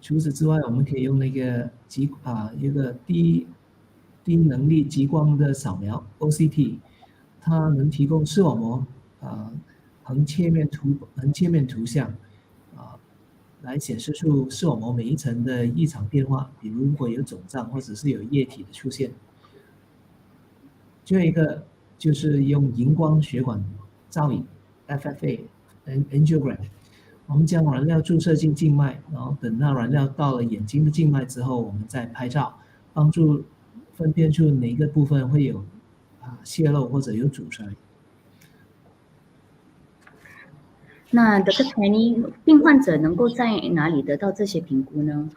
除此之外，我们可以用那个一个低能力激光的扫描 OCT， 它能提供视网膜横切面图像来显示出视网膜每一层的异常变化，比如如果有肿胀或者是有液体的出现。最后一个就是用荧光血管造影 FFA angiogram， 我们将燃料注射进静脉，然后等到燃料到了眼睛的静脉之后，我们再拍照，帮助分辨出哪个部分会有泄漏或者有阻塞。那 Dr. Penny， 病患者能够在哪里得到这些评估呢？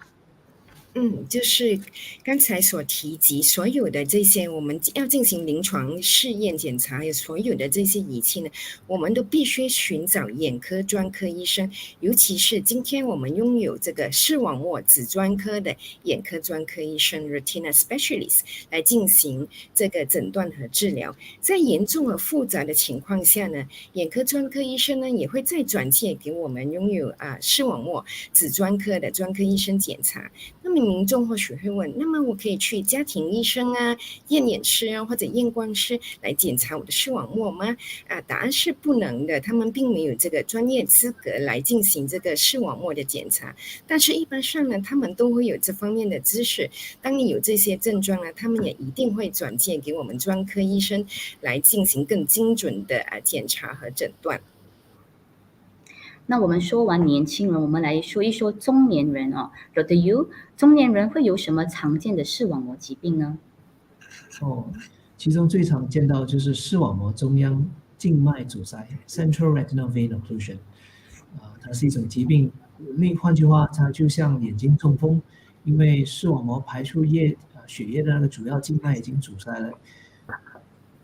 就是刚才所提及所有的这些我们要进行临床试验检查，有所有的这些仪器呢，我们都必须寻找眼科专科医生，尤其是今天我们拥有这个视网膜子专科的眼科专科医生 Retinal specialist 来进行这个诊断和治疗。在严重和复杂的情况下呢，眼科专科医生呢也会再转介给我们拥有视网膜子专科的专科医生检查。那么民众或许会问，那么我可以去家庭医生验眼师或者验光师来检查我的视网膜吗？答案是不能的，他们并没有这个专业资格来进行这个视网膜的检查。但是一般上呢，他们都会有这方面的知识。当你有这些症状呢，他们也一定会转介给我们专科医生来进行更精准的检查和诊断。那我们说完年轻人，我们来说一说中年人Dr. Yu， 中年人会有什么常见的视网膜疾病呢？其中最常见到就是视网膜中央静脉阻塞 （Central Retinal Vein Occlusion）。它是一种疾病，换句话，它就像眼睛中风，因为视网膜排出血液的那个主要静脉已经阻塞了，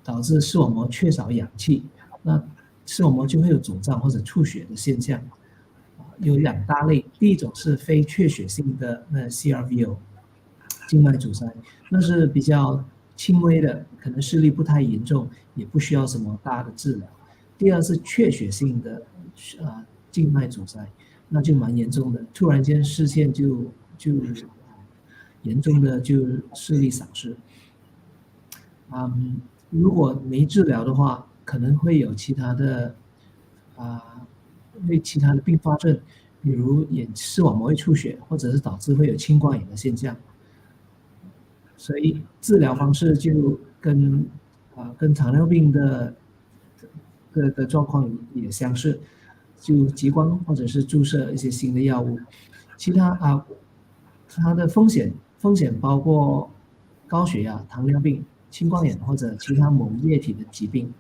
导致视网膜缺少氧气，那视网膜就会有肿胀或者出血的现象。有两大类，第一种是非缺血性的CRVO 静脉阻塞，那是比较轻微的，可能视力不太严重，也不需要什么大的治疗。第二是缺血性的静脉阻塞，那就蛮严重的，突然间视线就严重的就视力丧失。如果没治疗的话，可能会有其他的并发症，比如视网膜会出血，或者是导致会有青光眼的现象。所以治疗方式就跟糖尿病的状况也相似，就激光或者是注射一些新的药物。它的风险包括高血压、糖尿病、青光眼或者其他某液体的疾病。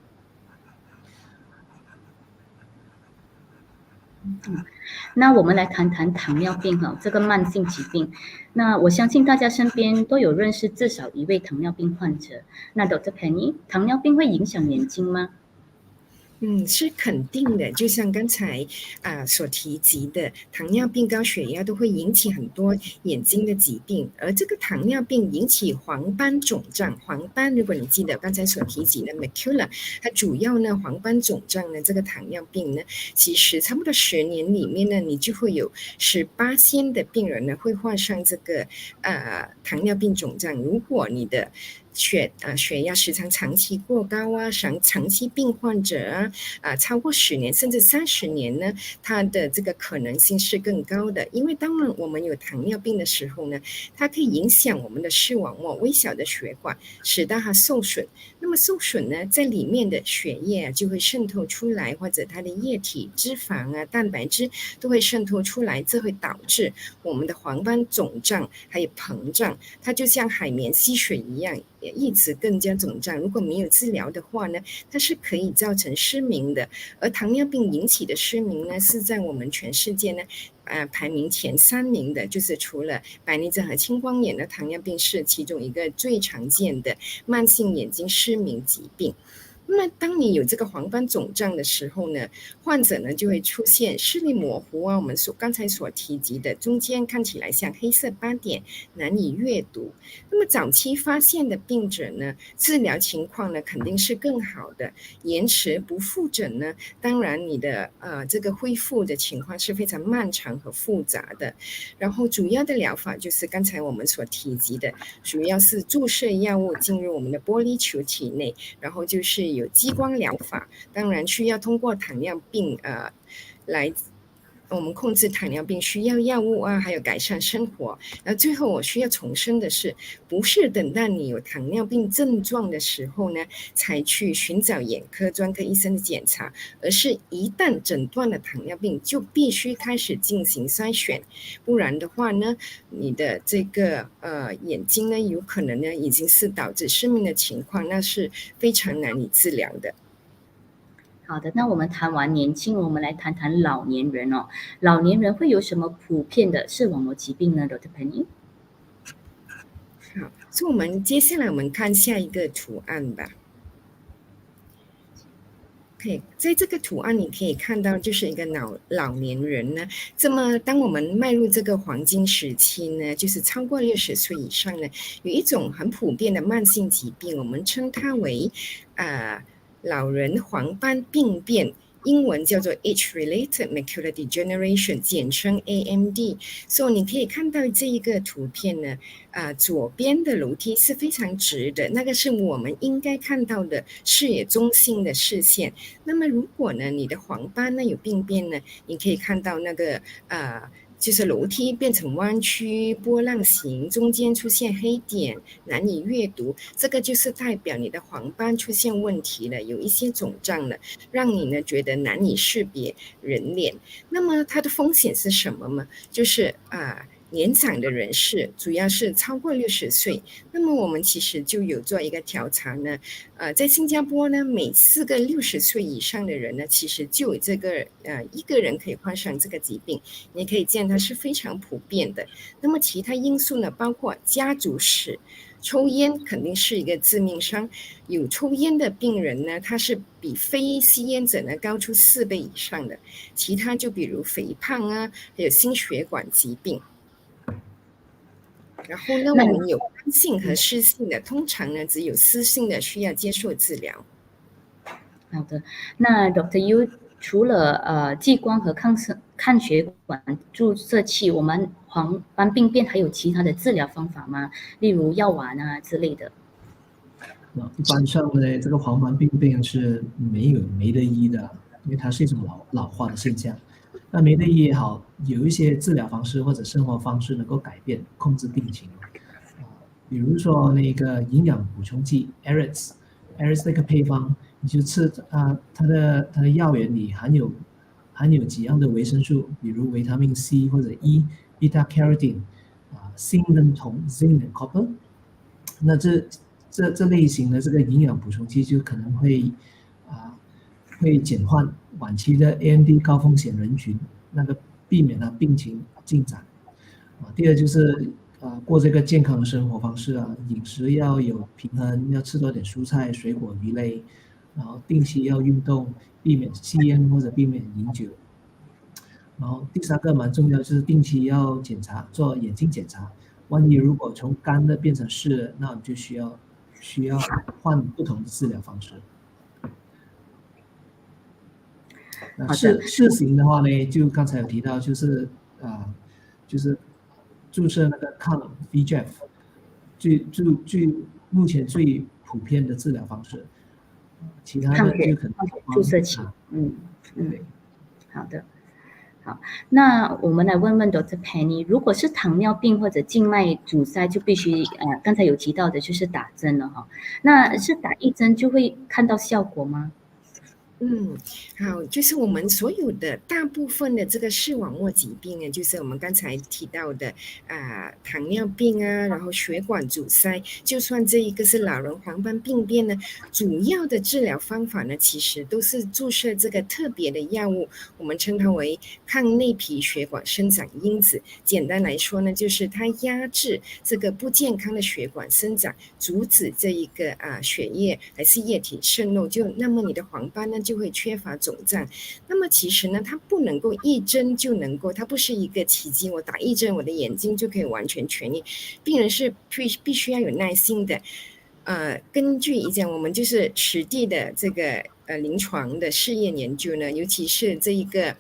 那我们来谈谈糖尿病这个慢性疾病。那我相信大家身边都有认识至少一位糖尿病患者。那 Dr. Penny， 糖尿病会影响眼睛吗？是肯定的，就像刚才所提及的，糖尿病、高血压都会引起很多眼睛的疾病，而这个糖尿病引起黄斑肿胀。黄斑，如果你记得刚才所提及的 macula， 它主要呢黄斑肿胀呢，这个糖尿病呢，其实差不多10年里面呢，你就会有18%的病人呢会患上这个糖尿病肿胀。如果你的血压时常长期过高长期病患者超过10年甚至30年呢，它的这个可能性是更高的。因为当然我们有糖尿病的时候呢，它可以影响我们的视网膜微小的血管，使到它受损。那么受损呢，在里面的血液就会渗透出来，或者它的液体、脂肪蛋白质都会渗透出来，这会导致我们的黄斑肿胀还有膨胀，它就像海绵吸水一样，一直更加肿胀。如果没有治疗的话呢，它是可以造成失明的。而糖尿病引起的失明呢，是在我们全世界呢排名前3名的，就是除了白内障和青光眼的糖尿病是其中一个最常见的慢性眼睛失明疾病。那么当你有这个黄斑肿胀的时候呢，患者呢就会出现视力模糊我们刚才所提及的中间看起来像黑色斑点，难以阅读。那么早期发现的病者呢，治疗情况呢肯定是更好的，延迟不复诊呢，当然你的这个恢复的情况是非常漫长和复杂的。然后主要的疗法就是刚才我们所提及的，主要是注射药物进入我们的玻璃球体内，然后就是有激光疗法，当然需要通过糖尿病来我们控制糖尿病需要药物还有改善生活。然后最后我需要重申的是，不是等到你有糖尿病症状的时候呢，才去寻找眼科专科医生的检查，而是一旦诊断了糖尿病，就必须开始进行筛选，不然的话呢，你的这个眼睛呢，有可能呢已经是导致失明的情况，那是非常难以治疗的。好的，那我们谈完年轻人，我们来谈谈老年人老年人会有什么普遍的视网膜疾病呢 Dr. Penny？ 好，所以我们接下来我们看下一个图案吧。OK， 在这个图案你可以看到，就是一个老年人呢。这么，当我们迈入这个黄金时期呢，就是超过60岁以上呢，有一种很普遍的慢性疾病，我们称它为老人黄斑病变，英文叫做 Age-related macular degeneration， 简称 AMD。所以你可以看到这一个图片呢，左边的楼梯是非常直的，那个是我们应该看到的视野中心的视线。那么如果呢，你的黄斑呢有病变呢，你可以看到那个就是楼梯变成弯曲波浪形，中间出现黑点，难以阅读，这个就是代表你的黄斑出现问题了，有一些肿胀了，让你呢觉得难以识别人脸。那么它的风险是什么呢？就是年长的人士，主要是超过60岁。那么我们其实就有做一个调查呢，在新加坡呢，每4个60岁以上的人呢，其实就有这个1个人可以患上这个疾病，你可以见它是非常普遍的。那么其他因素呢，包括家族史。抽烟肯定是一个致命伤，有抽烟的病人呢，他是比非吸烟者呢高出4倍以上的。其他就比如肥胖啊，还有心血管疾病。然后呢，我们有干性和湿性的，通常呢只有湿性的需要接受治疗。好的，那 Dr. Yu 除了激光和抗血管注射器，我们黄斑病变还有其他的治疗方法吗？例如药丸啊之类的。一般上呢，这个黄斑病变是没得医的，因为它是一种老化的现象。那没得医也好，有一些治疗方式或者生活方式能够改变控制病情。比如说那个营养补充剂 ARES 那个配方，你就吃它的药源里含有几样的维生素，比如维他命 C 或者 E、beta carotene、锌跟铜 （Zinc and Copper）。那这类型的这个营养补充剂就可能会减缓晚期的 AMD 高风险人群，那个避免了病情进展。第二就是过这个健康的生活方式啊，饮食要有平衡，要吃多点蔬菜、水果、鱼类，然后定期要运动，避免吸烟或者避免饮酒。然后第3个蛮重要，就是定期要做眼睛检查。万一如果从干的变成湿的，那我们就需要换不同的治疗方式。那试行的话呢，就刚才有提到，就是注射那个抗 VEGF， 目前最普遍的治疗方式。其他的就可能注射器。对，好的。好，那我们来问问 Dr. Penny， 如果是糖尿病或者静脉阻塞，就必须刚才有提到的就是打针了哈。那是打1针就会看到效果吗？好，就是我们所有的大部分的这个视网膜疾病呢，就是我们刚才提到的糖尿病啊，然后血管阻塞，就算这一个是老人黄斑病变呢，主要的治疗方法呢，其实都是注射这个特别的药物，我们称它为抗内皮血管生长因子。简单来说呢，就是它压制这个不健康的血管生长，阻止这一个血液还是液体渗漏，那么你的黄斑呢就会缺乏肿胀。那么其实呢，它不能够1针就能够，它不是一个奇迹，我打1针我的眼睛就可以完全痊愈。病人是必须要有耐心的。根据以前我们就是实地的这个临床的试验研究呢，尤其是这一个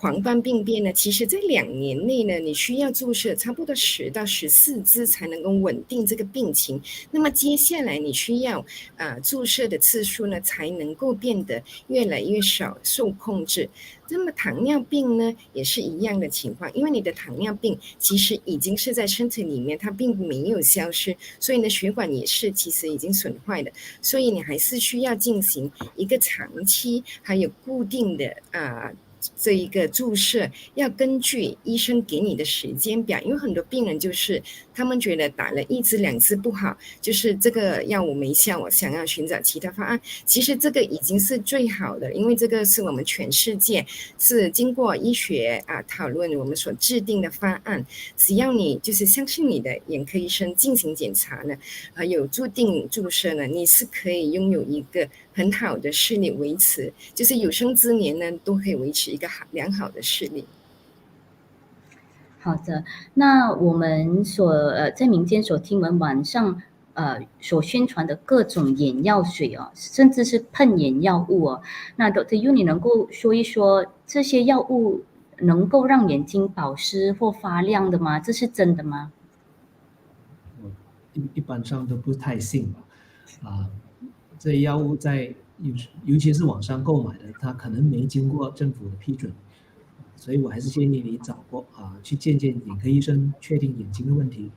黄斑病变呢，其实在2年内呢，你需要注射差不多10到14支才能够稳定这个病情。那么接下来你需要注射的次数呢，才能够变得越来越少，受控制。那么糖尿病呢，也是一样的情况，因为你的糖尿病其实已经是在身体里面，它并没有消失，所以你的血管也是其实已经损坏的，所以你还是需要进行一个长期还有固定的这一个注射，要根据医生给你的时间表，因为很多病人就是他们觉得打了1支2支不好，就是这个药物没效，我想要寻找其他方案。其实这个已经是最好的，因为这个是我们全世界是经过医学讨论我们所制定的方案。只要你就是相信你的眼科医生进行检查呢，有注定注射呢，你是可以拥有一个很好的视力维持，就是有生之年呢都可以维持一个良好的视力。好的，那我们在民间所听闻网上所宣传的各种眼药水哦，甚至是喷眼药物哦，那 Dr. Yu 你能够说一说这些药物能够让眼睛保湿或发亮的吗？这是真的吗？一般上都不太信吧。这些药物尤其是网上购买的，它可能没经过政府的批准，所以我还是建议你去见眼科医生，确定眼睛的问题，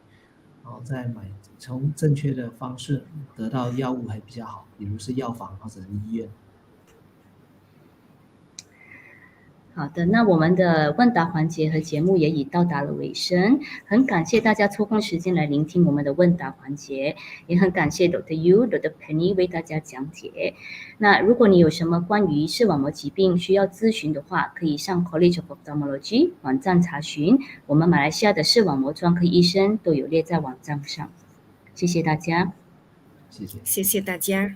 然后再从正确的方式得到药物还比较好，比如是药房或者是医院。好的，那我们的问答环节和节目也已到达了尾声，很感谢大家抽空时间来聆听我们的问答环节，也很感谢 Dr. Yu、Dr. Penny 为大家讲解。那如果你有什么关于视网膜疾病需要咨询的话，可以上 College of Ophthalmology 网站查询，我们马来西亚的视网膜专科医生都有列在网站上。谢谢大家，谢谢。谢谢大家。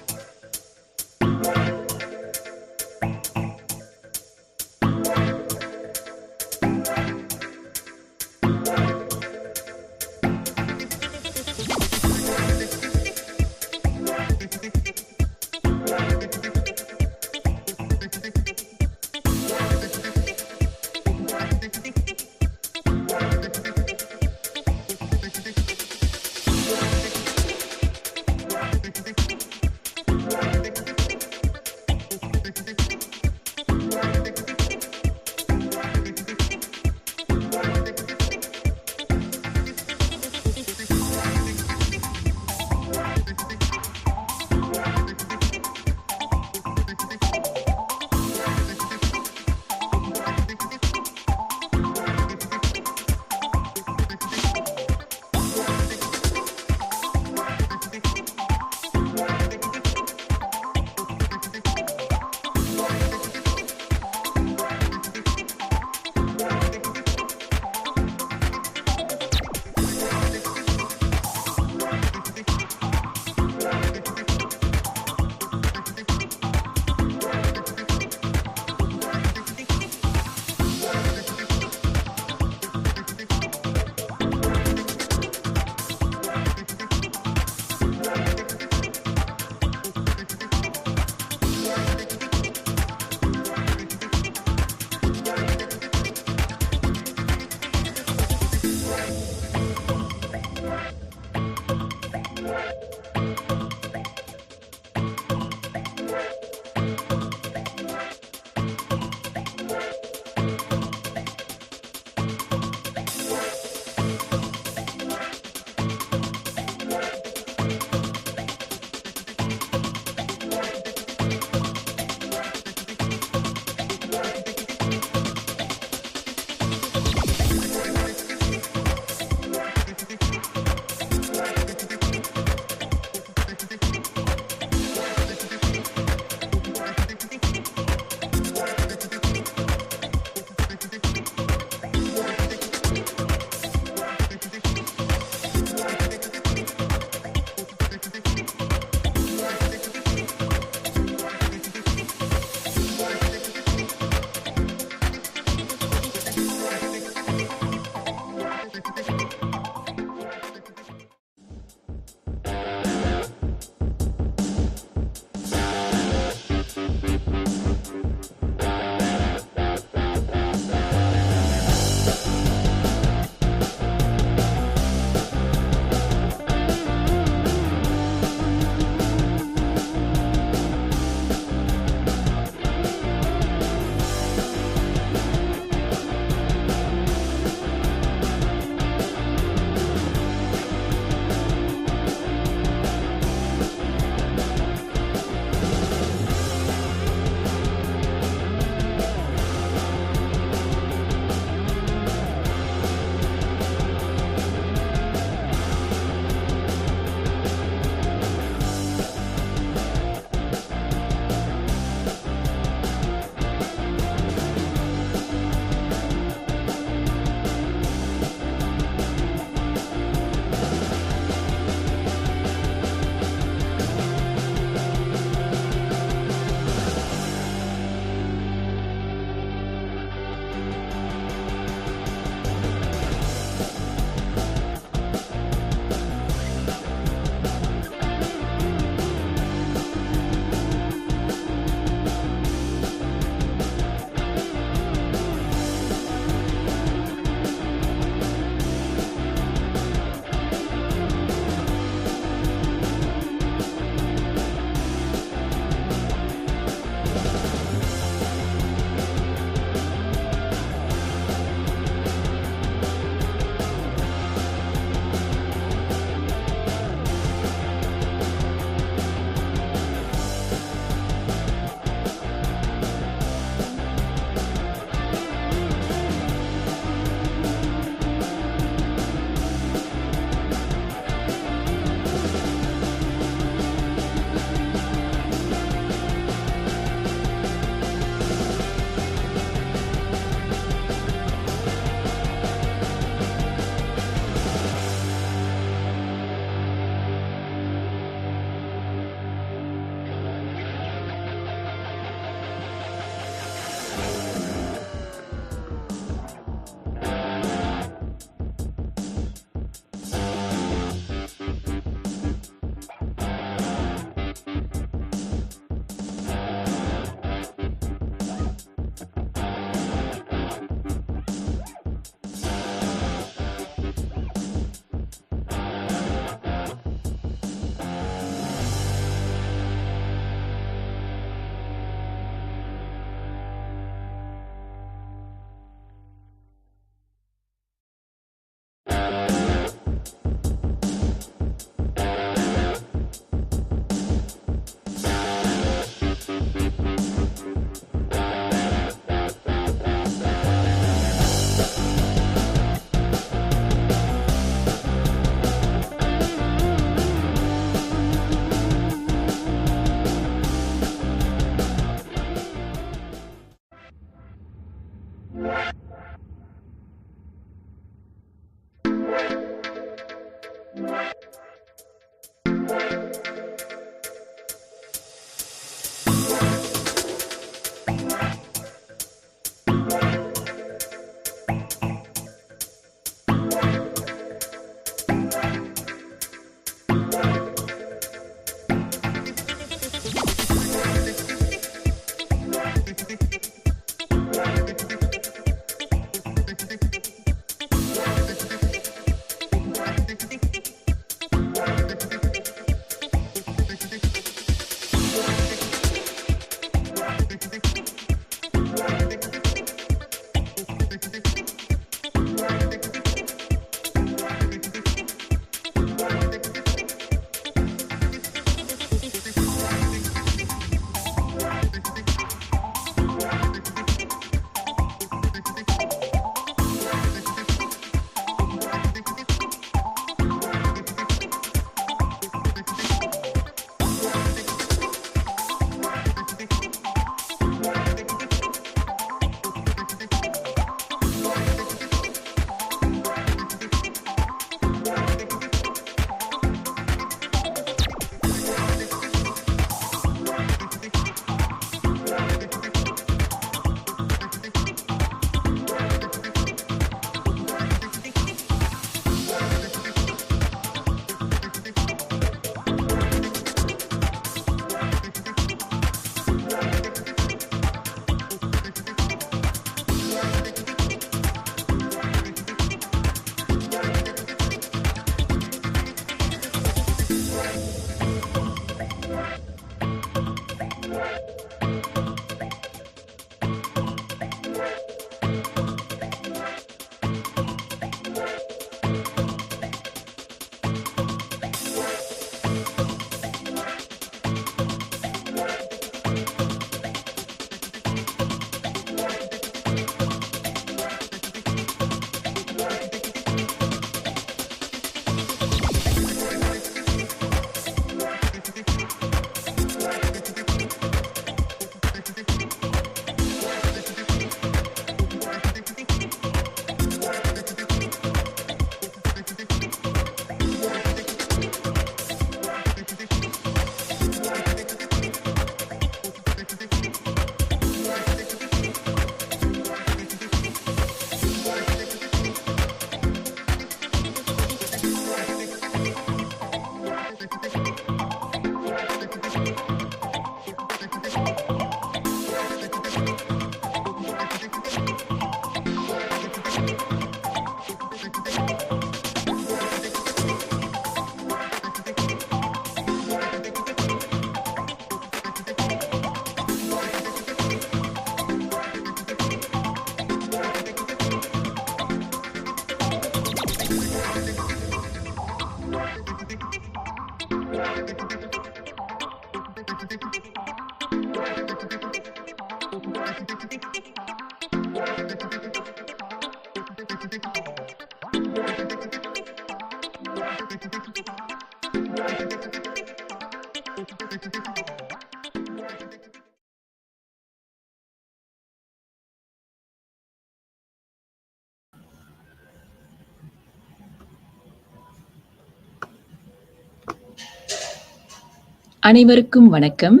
அனைவருக்கும் வணக்கம்.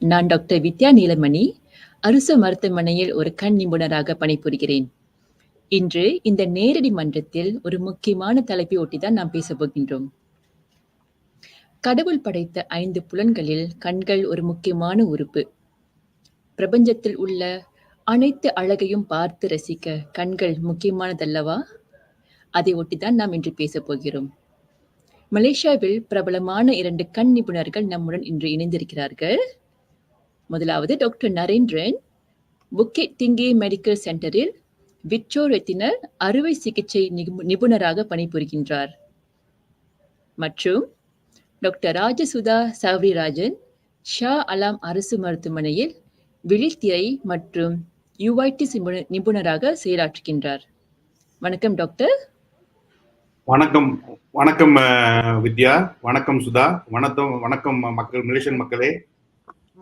நான் doctor வித்யா நீலமணி, அரசு மருத்துவமனையில் ஒரு கண் நிபுணராக பணிபுரிகிறேன். இன்று இந்த நேரடி மன்றத்தில் ஒரு முக்கியமான தலைப்பை ஒட்டிதான் நாம் பேசப் போகின்றோம். கடவுள் படைத்த 5 புலன்களில் கண்கள் ஒரு முக்கியமான உறுப்பு. பிரபஞ்சத்தில் உள்ள அனைத்து அழகையும் பார்த்து ரசிக்க கண்கள் முக்கியமானதல்லவா? அதை ஒட்டிதான் நாம் இன்று பேசப் போகிறோம். மலேசியாவில் பிரபலமான 2 கண் நிபுணர்கள் நம்முடன் இன்று இணைந்திருக்கிறார்கள். முதலாவது டாக்டர் நரேந்திரன், புக்கெட் டிங்கி மெடிக்கல் சென்டரில் விட்ரோ ரெட்டினல் அறுவை சிகிச்சை நிபுணராக பணிபுரிகின்றார். மற்றும் டாக்டர் ராஜசுதா சௌரிராஜன், ஷா அலாம் அரசு மருத்துவமனையில் விழித்திரை மற்றும் யூஐடிஸ் நிபுணராக செயலாற்றுகின்றார். வணக்கம் டாக்டர். வணக்கம் வணக்கம் வித்யா, வணக்கம் சுதா, வணக்கம் மக்கள், மலேசியன் மக்களே.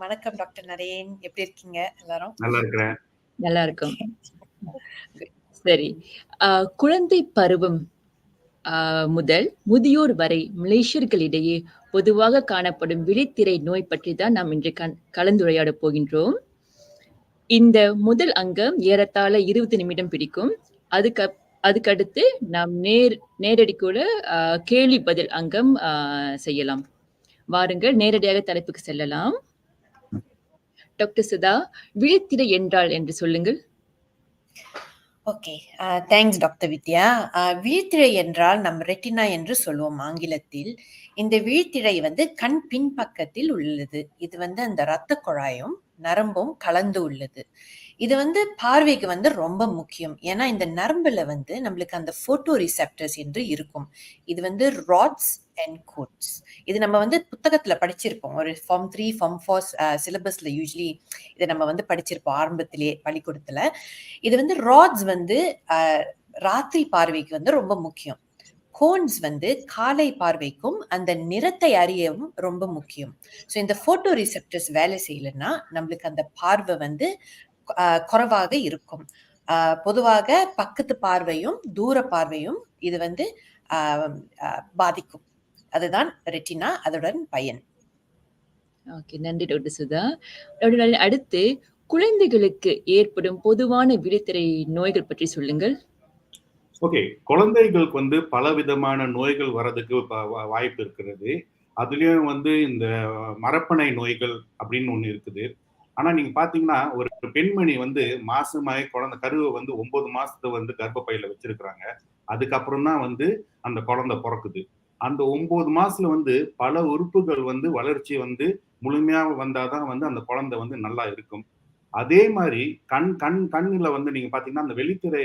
வணக்கம் டாக்டர் நரேன், எப்படி இருக்கீங்க எல்லாரும்? நல்லா இருக்கிறேன். நல்லா இருக்கும். சரி, குழந்தை பருவம் முதல் முதியோர் வரை மலேசியர்களிடையே பொதுவாக காணப்படும் விழித்திரை நோய் பற்றி தான் நாம் இன்று கலந்துரையாட போகின்றோம். இந்த முதல் அங்கம் ஏறத்தாழ 20 நிமிடம் பிடிக்கும். அதுக்கடுத்து நாம் நேரடி கூட கேள்வி பதில் அங்கம் செய்யலாம். வாருங்கள், நேரடியாக தலைப்புக்கு செல்லலாம். டாக்டர் சுதா, விழித்திரை என்றால் என்று சொல்லுங்கள். ஓகே, தேங்க்ஸ் டாக்டர் வித்யா. விழித்திரை என்றால் நம் ரெட்டினா என்று சொல்லுவோம் ஆங்கிலத்தில். இந்த விழித்திரை கண் பின்பக்கத்தில் உள்ளது. இது அந்த இரத்த குழாயும் நரம்பும் கலந்து உள்ளது. இது பார்வைக்கு ரொம்ப முக்கியம். ஏன்னா இந்த நரம்புல நம்மளுக்கு அந்த போட்டோ ரிசெப்டர்ஸ் என்று இருக்கும். இது ராட்ஸ் அண்ட் கோட்ஸ். இது நம்ம புத்தகத்துல படிச்சிருப்போம். ஒரு ஃபார்ம் 3 ஃபார்ம் 4 சிலபஸ்ல யூஸ்வலி இதை நம்ம படிச்சிருப்போம் ஆரம்பத்திலேயே பள்ளிக்கூடத்துல. இது ராட்ஸ் ராத்திரி பார்வைக்கு ரொம்ப முக்கியம். கோன்ஸ் காலை பார்வைக்கும் அந்த நிறத்தை அறியவும் ரொம்ப முக்கியம். ஸோ இந்த போட்டோ ரிசெப்டர்ஸ் வேலை செய்யலைன்னா நம்மளுக்கு அந்த பார்வை குறைவாக இருக்கும். பொதுவாக பக்கத்து பார்வையும் தூர பார்வையும் இது பாதிக்கும். அதுதான் ரெட்டினா, அதுடன் பயன். ஓகே, நன்றி டாக்டர் சுதா. அடுத்து குழந்தைகளுக்கு ஏற்படும் பொதுவான விழித்திரை நோய்கள் பற்றி சொல்லுங்கள். ஓகே, குழந்தைகளுக்கு பல விதமான நோய்கள் வரதுக்கு வாய்ப்பு இருக்கிறது. அதுலயும் இந்த மரப்பணை நோய்கள் அப்படின்னு ஒண்ணு இருக்குது. ஆனா நீங்க பாத்தீங்கன்னா ஒரு பெண்மணி மாசமாயி குழந்தை கருவை 9 மாசத்தை கர்ப்பப்பையில வச்சிருக்கிறாங்க. அதுக்கப்புறம் தான் அந்த குழந்தை பிறக்குது. அந்த 9 மாசத்துல பல உறுப்புகள் வளர்ச்சி முழுமையா வந்தாதான் அந்த குழந்தை நல்லா இருக்கும். அதே மாதிரி கண்ணுல நீங்க பாத்தீங்கன்னா அந்த வெளித்திரை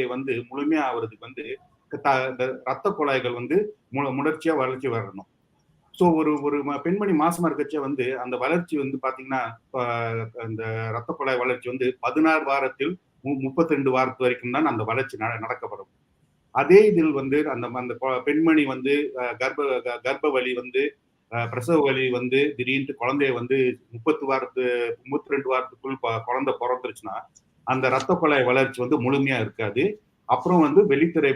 முழுமையா ஆகுறதுக்கு ரத்த குழாய்கள் முடர்ச்சியா வளர்ச்சி வரணும். ஸோ ஒரு பெண்மணி மாசமா இருக்கச்சே அந்த வளர்ச்சி பாத்தீங்கன்னா அந்த ரத்த குழாய் வளர்ச்சி 16 வாரத்தில் 32 வாரத்து வரைக்கும் தான் அந்த வளர்ச்சி நடக்கப்படும். அதே இதில் அந்த பெண்மணி கர்ப்ப வலி பிரசவ வலி திடீர்னு குழந்தைய 32 வாரத்துக்குள் குழந்தை பிறந்துருச்சுன்னா அந்த ரத்த குழாய் வளர்ச்சி முழுமையா இருக்காது. அப்புறம் வெளித்திரை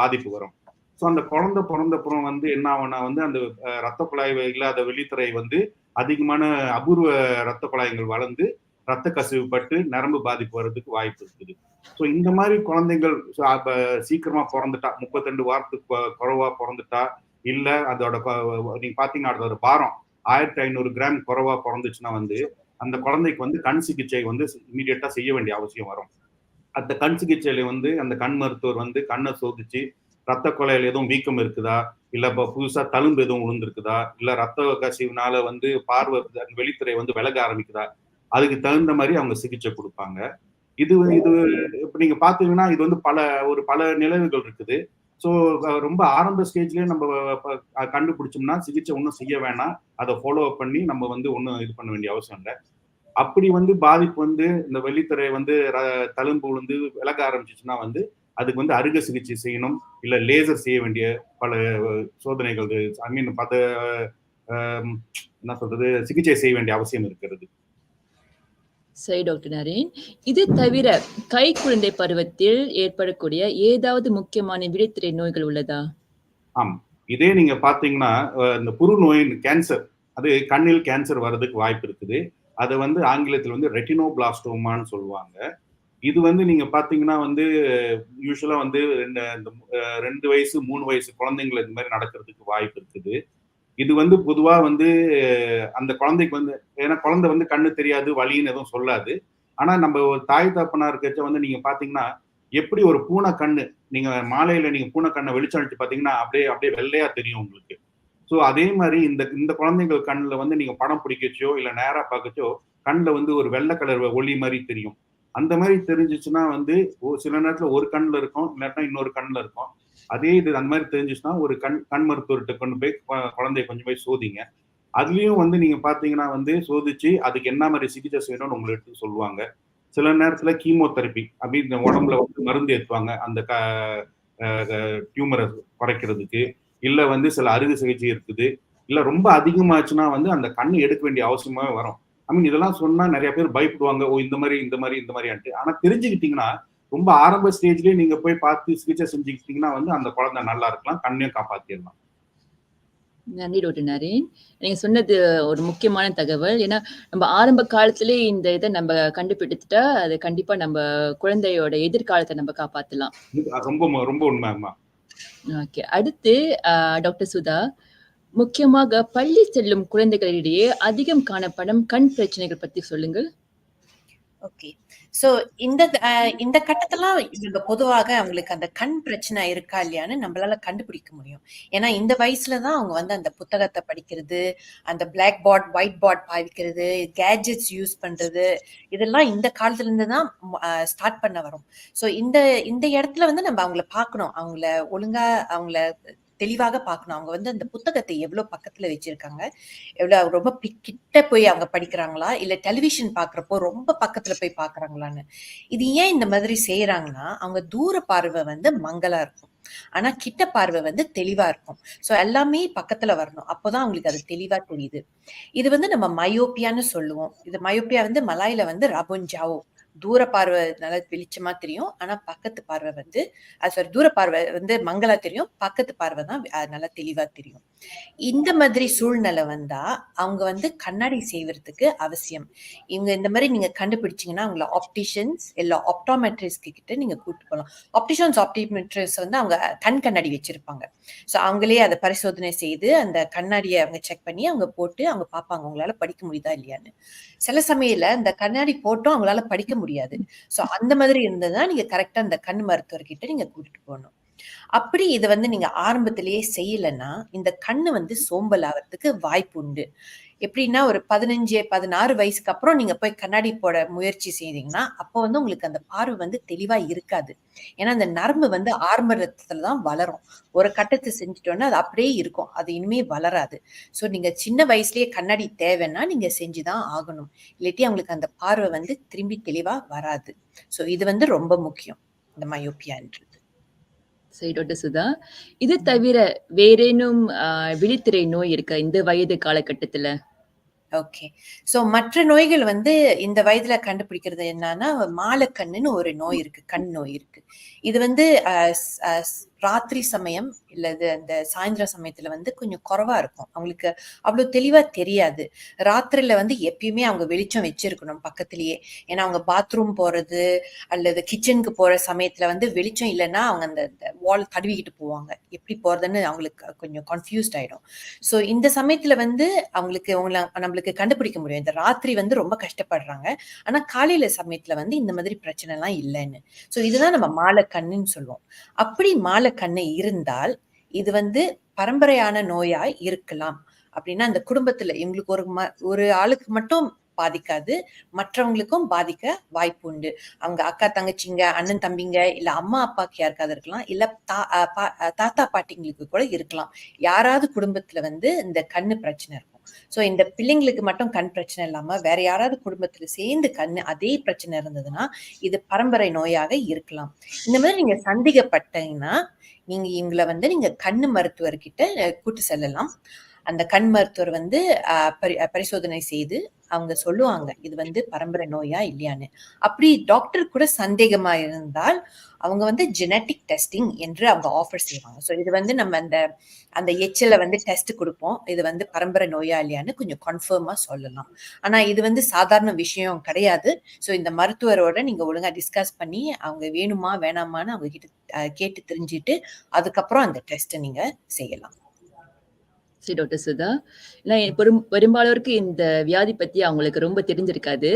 பாதிப்பு வரும். ஸோ அந்த குழந்தை பிறந்தப்புறம் என்ன ஆகும்னா அந்த ரத்த குழாய் இல்லாத வெளித்திரை அதிகமான அபூர்வ ரத்த குழாய்கள் வளர்ந்து ரத்த கசிவு பட்டு நரம்பு பாதிப்பு வர்றதுக்கு வாய்ப்பு இருக்குது. ஸோ இந்த மாதிரி குழந்தைகள் சீக்கிரமா பிறந்துட்டா, 32 வாரத்துக்கு குறைவா பிறந்துட்டா, இல்ல அதோட நீங்க பாத்தீங்கன்னா அதோட பாரம் 1500 கிராம் குறைவா பிறந்துச்சுன்னா அந்த குழந்தைக்கு கண் சிகிச்சை இமீடியட்டா செய்ய வேண்டிய அவசியம் வரும். அந்த கண் சிகிச்சையில அந்த கண் மருத்துவர் கண்ணை சோதிச்சு ரத்த குழாயில் எதுவும் வீக்கம் இருக்குதா, இல்ல புதுசா தழும்பு எதுவும் விழுந்திருக்குதா, இல்ல ரத்த கசிவுனால பார்வை வெளித்திரை விலக ஆரம்பிக்குதா, அதுக்கு தகுந்த மாதிரி அவங்க சிகிச்சை கொடுப்பாங்க. இது இப்ப நீங்க பாத்தீங்கன்னா இது பல நிலவுகள் இருக்குது. ஸோ ரொம்ப ஆரம்ப ஸ்டேஜ்லயே நம்ம கண்டுபிடிச்சோம்னா சிகிச்சை ஒன்றும் செய்ய வேணாம். அதை ஃபாலோ அப் பண்ணி நம்ம ஒன்றும் இது பண்ண வேண்டிய அவசியம் இல்லை. அப்படி வந்து பாதிப்பு வந்து இந்த வெள்ளித்திரை வந்து தழும்பு விழுந்து விலக ஆரம்பிச்சிச்சுன்னா வந்து அதுக்கு வந்து அறுவை சிகிச்சை செய்யணும், இல்ல லேசர் செய்ய வேண்டிய பல சோதனைகள், ஐ மீன் என்ன சொல்றது, சிகிச்சை செய்ய வேண்டிய அவசியம் இருக்கிறது. சரி டாக்டர் நரேன். இது தவிர கைக்குழந்தை பருவத்தில் ஏற்படக்கூடிய ஏதாவது முக்கியமான விழித்திரை நோய்கள் உள்ளதா? ஆம், இதே நீங்க பாத்தீங்கன்னா இந்த புற்றுநோயின் கேன்சர், அது கண்ணில் கேன்சர் வர்றதுக்கு வாய்ப்பு இருக்குது. அதை வந்து ஆங்கிலத்தில் வந்து ரெட்டினோபிளாஸ்டோமான்னு சொல்லுவாங்க. இது வந்து நீங்க பாத்தீங்கன்னா வந்து யூஸ்வலா வந்து 2 வயசு 3 வயசு குழந்தைங்களை இது மாதிரி நடக்கிறதுக்கு வாய்ப்பு இருக்குது. இது வந்து பொதுவா வந்து அந்த குழந்தைக்கு வந்து, ஏன்னா குழந்தை வந்து கண்ணு தெரியாது, வலின்னு எதுவும் சொல்லாது. ஆனா நம்ம ஒரு தாய் தகப்பனா இருக்கச்ச வந்து நீங்க பாத்தீங்கன்னா எப்படி ஒரு பூனை கண்ணு, நீங்க மாலையில நீங்க பூனை கண்ணை வெளிச்சம் அடிச்சு பாத்தீங்கன்னா அப்படியே அப்படியே வெள்ளையா தெரியும் உங்களுக்கு. ஸோ அதே மாதிரி இந்த இந்த குழந்தைகள் கண்ணுல வந்து நீங்க படம் பிடிக்கச்சோ இல்ல நேரா பார்க்கச்சோ கண்ணுல வந்து ஒரு வெள்ளை கலர் ஒளி மாதிரி தெரியும். அந்த மாதிரி தெரிஞ்சிச்சுன்னா வந்து சில நேரத்துல ஒரு கண்ணுல இருக்கும், இல்லாட்டா இன்னொரு கண்ணுல இருக்கும். அதே இது அந்த மாதிரி தெரிஞ்சிச்சுன்னா ஒரு கண் மருத்துவர்கிட்ட கொண்டு போய் குழந்தைய கொஞ்சம் போய் சோதிங்க. அதுலயும் வந்து நீங்க பாத்தீங்கன்னா வந்து சோதிச்சு அதுக்கு என்ன மாதிரி சிகிச்சை செய்யணும்னு உங்களுக்கு எடுத்து சொல்லுவாங்க. சில நேரத்துல கீமோதெரப்பி அப்படின்னு உடம்புல வந்து மருந்து ஏற்றுவாங்க அந்த டியூமரை குறைக்கிறதுக்கு. இல்ல வந்து சில அறுவை சிகிச்சை இருக்குது. இல்ல ரொம்ப அதிகமாச்சுன்னா வந்து அந்த கண்ணு எடுக்க வேண்டிய அவசியமாவே வரும். ஐ மீன் இதெல்லாம் சொன்னா நிறைய பேர் பயப்படுவாங்க. ஓ இந்த மாதிரி இந்த மாதிரி இந்த மாதிரின்ட்டு. ஆனா தெரிஞ்சுக்கிட்டீங்கன்னா ரொம்ப ஆரம்ப ஸ்டேஜ்லயே நீங்க போய் பார்த்து சிகிச்சை செஞ்சுக்கிட்டீங்கன்னா வந்து அந்த குழந்தை நல்லா இருக்கலாம், கண்ணையும் காப்பாத்திடலாம். நன்றி டாக்டர் நரேன். நீங்க சொன்னது ஒரு முக்கியமான தகவல். ஏன்னா நம்ம ஆரம்ப காலத்திலேயே இந்த இதை நம்ம கண்டுபிடித்துட்டா அது கண்டிப்பா நம்ம குழந்தையோட எதிர்காலத்தை நம்ம காப்பாத்தலாம். ரொம்ப ரொம்ப உண்மைமா. ஓகே, அடுத்து டாக்டர் சுதா, முக்கியமாக பள்ளி செல்லும் குழந்தைகளிடையே அதிகம் காணப்படும் கண் பிரச்சனைகள் பத்தி சொல்லுங்கள். ஓகே, ஸோ இந்த கட்டத்தெல்லாம் இவங்க பொதுவாக அவங்களுக்கு அந்த கண் பிரச்சனை இருக்கா இல்லையான்னு நம்மளால கண்டுபிடிக்க முடியும். ஏன்னா இந்த வயசுல தான் அவங்க வந்து அந்த புத்தகத்தை படிக்கிறது, அந்த பிளாக் போர்ட் ஒயிட் போர்ட் பாவிக்கிறது, கேட்ஜெட்ஸ் யூஸ் பண்றது, இதெல்லாம் இந்த காலத்துல இருந்து தான் ஸ்டார்ட் பண்ண வரும். ஸோ இந்த இந்த இடத்துல வந்து நம்ம அவங்கள பார்க்கணும், அவங்கள ஒழுங்கா அவங்கள தெளிவாக பார்க்கணும். அவங்க வந்து அந்த புத்தகத்தை எவ்வளவு பக்கத்துல வச்சிருக்காங்க, எவ்வளவு ரொம்ப கிட்ட போய் அவங்க படிக்கிறாங்களா, இல்ல டெலிவிஷன் பாக்குறப்போ ரொம்ப பக்கத்துல போய் பாக்குறாங்களான்னு. இது ஏன் இந்த மாதிரி செய்யறாங்கன்னா, அவங்க தூர பார்வை வந்து மங்கலா இருக்கும், ஆனா கிட்ட பார்வை வந்து தெளிவா இருக்கும். சோ எல்லாமே பக்கத்துல வரணும், அப்போதான் அவங்களுக்கு அது தெளிவா தெரியுது. இது வந்து நம்ம மயோப்பியான்னு சொல்லுவோம். இது மயோப்பியா வந்து மலாயில வந்து ரபுஞ்சாவோ, தூர பார்வை நல்லா வெளிச்சமா தெரியும், ஆனா பக்கத்து பார்வை வந்து தூர பார்வை வந்து மங்களா தெரியும், பக்கத்து பார்வை தான் நல்லா தெளிவா தெரியும். இந்த மாதிரி சூழ்நிலை வந்தா அவங்க வந்து கண்ணாடி செய்வதற்கு அவசியம். இவங்க இந்த மாதிரி நீங்க கண்டுபிடிச்சீங்கன்னா அவங்கள ஆப்டிஷியன்ஸ் இல்ல ஆப்டோமெட்ரிஸ்ட் கிட்ட நீங்க கூட்டு போகலாம். ஆப்டிஷியன்ஸ் வந்து அவங்க கண் கண்ணாடி வச்சிருப்பாங்க. ஸோ அவங்களே அதை பரிசோதனை செய்து அந்த கண்ணாடியை அவங்க செக் பண்ணி அவங்க போட்டு அவங்க பார்ப்பாங்க உங்களால படிக்க முடியுதா இல்லையான்னு. சில சமயத்துல இந்த கண்ணாடி போட்டும் அவங்களால படிக்க முடியாது. ஸோ அந்த மாதிரி இருந்ததுன்னா நீங்க கரெக்டா அந்த கண் மருத்துவர்கிட்ட நீங்க கூட்டிட்டு போகணும். அப்படி இதை வந்து நீங்க ஆரம்பத்திலேயே செய்யலைன்னா இந்த கண்ணு வந்து சோம்பல் ஆகிறதுக்கு வாய்ப்பு உண்டு. எப்படின்னா ஒரு 15-16 வயசுக்கு அப்புறம் நீங்க போய் கண்ணாடி போட முயற்சி செய்தீங்கன்னா அப்போ வந்து உங்களுக்கு அந்த பார்வை வந்து தெளிவா இருக்காது. ஏன்னா அந்த நரம்பு வந்து ஆரம்ப ரத்தத்துல தான் வளரும். ஒரு கட்டத்தை செஞ்சுட்டோன்னா அது அப்படியே இருக்கும், அது இனிமே வளராது. ஸோ நீங்க சின்ன வயசுலயே கண்ணாடி தேவைன்னா நீங்க செஞ்சுதான் ஆகணும், இல்லாட்டி அவங்களுக்கு அந்த பார்வை வந்து திரும்பி தெளிவா வராது. ஸோ இது வந்து ரொம்ப முக்கியம், இந்த மயோப்பியான்றது. சரி டாக்டர் சுதா, இது தவிர வேறேனும் விழித்திரை நோய் இருக்கா இந்த வயது காலகட்டத்துல? ஓகே, ஸோ மற்ற நோய்கள் வந்து இந்த வயதுல கண்டுபிடிக்கிறது என்னன்னா மாலக்கண்ணுன்னு ஒரு நோய் இருக்கு, கண் நோய் இருக்கு. இது வந்து ராத்திரி சமயம் இல்லது அந்த சாயந்தர சமயத்துல வந்து கொஞ்சம் குறைவா இருக்கும், அவங்களுக்கு அவ்வளவு தெளிவா தெரியாது. ராத்திரில வந்து எப்பயுமே அவங்க வெளிச்சம் வச்சிருக்கணும் பக்கத்திலேயே. ஏன்னா அவங்க பாத்ரூம் போறது அல்லது கிச்சனுக்கு போற சமயத்துல வந்து வெளிச்சம் இல்லைன்னா அவங்க அந்த வால் தடவிக்கிட்டு போவாங்க, எப்படி போறதுன்னு அவங்களுக்கு கொஞ்சம் கன்ஃபியூஸ்ட் ஆயிடும். ஸோ இந்த சமயத்துல வந்து அவங்களுக்கு நம்மளுக்கு கண்டுபிடிக்க முடியும் இந்த ராத்திரி வந்து ரொம்ப கஷ்டப்படுறாங்க, ஆனா காலையில சமயத்துல வந்து இந்த மாதிரி பிரச்சனை எல்லாம் இல்லைன்னு. ஸோ இதுதான் நம்ம மாலக்கண்ணுன்னு சொல்லுவோம். அப்படி மாலக்கண்ணு இருந்தால் இது வந்து பரம்பரையான நோயாய் இருக்கலாம். அப்படின்னா அந்த குடும்பத்துல இவங்களுக்கு ஒரு ஆளுக்கு மட்டும் பாதிக்காது, மற்றவங்களுக்கும் பாதிக்க வாய்ப்பு உண்டு. அவங்க அக்கா தங்கச்சிங்க அண்ணன் தம்பிங்க இல்ல அம்மா அப்பாக்கு யாருக்காவது இருக்கலாம், இல்ல தாத்தா பாட்டிங்களுக்கு கூட இருக்கலாம். யாராவது குடும்பத்துல வந்து இந்த கண்ணு பிரச்சனை இருக்கும். ஸோ இந்த பிள்ளைங்களுக்கு மட்டும் கண் பிரச்சனை இல்லாம வேற யாராவது குடும்பத்துல சேர்ந்து கண்ணு அதே பிரச்சனை இருந்ததுன்னா இது பரம்பரை நோயாக இருக்கலாம். இந்த மாதிரி நீங்க சந்தேகப்பட்டீங்கன்னா நீங்க இவங்களை நீங்க கண்ணு மருத்துவர்கிட்ட கூட்டு செல்லலாம். அந்த கண் மருத்துவர் பரிசோதனை செய்து அவங்க சொல்லுவாங்க இது பரம்பரை நோயா இல்லையான்னு. அப்படி டாக்டர் கூட சந்தேகமா இருந்தால் அவங்க ஜெனட்டிக் டெஸ்டிங் என்று அவங்க ஆஃபர் செய்வாங்க. ஸோ இது நம்ம அந்த எச்சில டெஸ்ட் கொடுப்போம். இது பரம்பரை நோயா இல்லையான்னு கொஞ்சம் கன்ஃபார்மா சொல்லலாம். ஆனா இது சாதாரண விஷயம் கிடையாது. ஸோ இந்த மருத்துவரோட நீங்க ஒழுங்கா டிஸ்கஸ் பண்ணி அவங்க வேணுமா வேணாமான்னு அவங்க கிட்ட கேட்டு தெரிஞ்சுட்டு அதுக்கப்புறம் அந்த டெஸ்ட்டை நீங்க செய்யலாம். சரி டாக்டர் சுதா. ஏன்னா பெரும்பாலோருக்கு இந்த வியாதி பத்தி அவங்களுக்கு ரொம்ப தெரிஞ்சிருக்காது.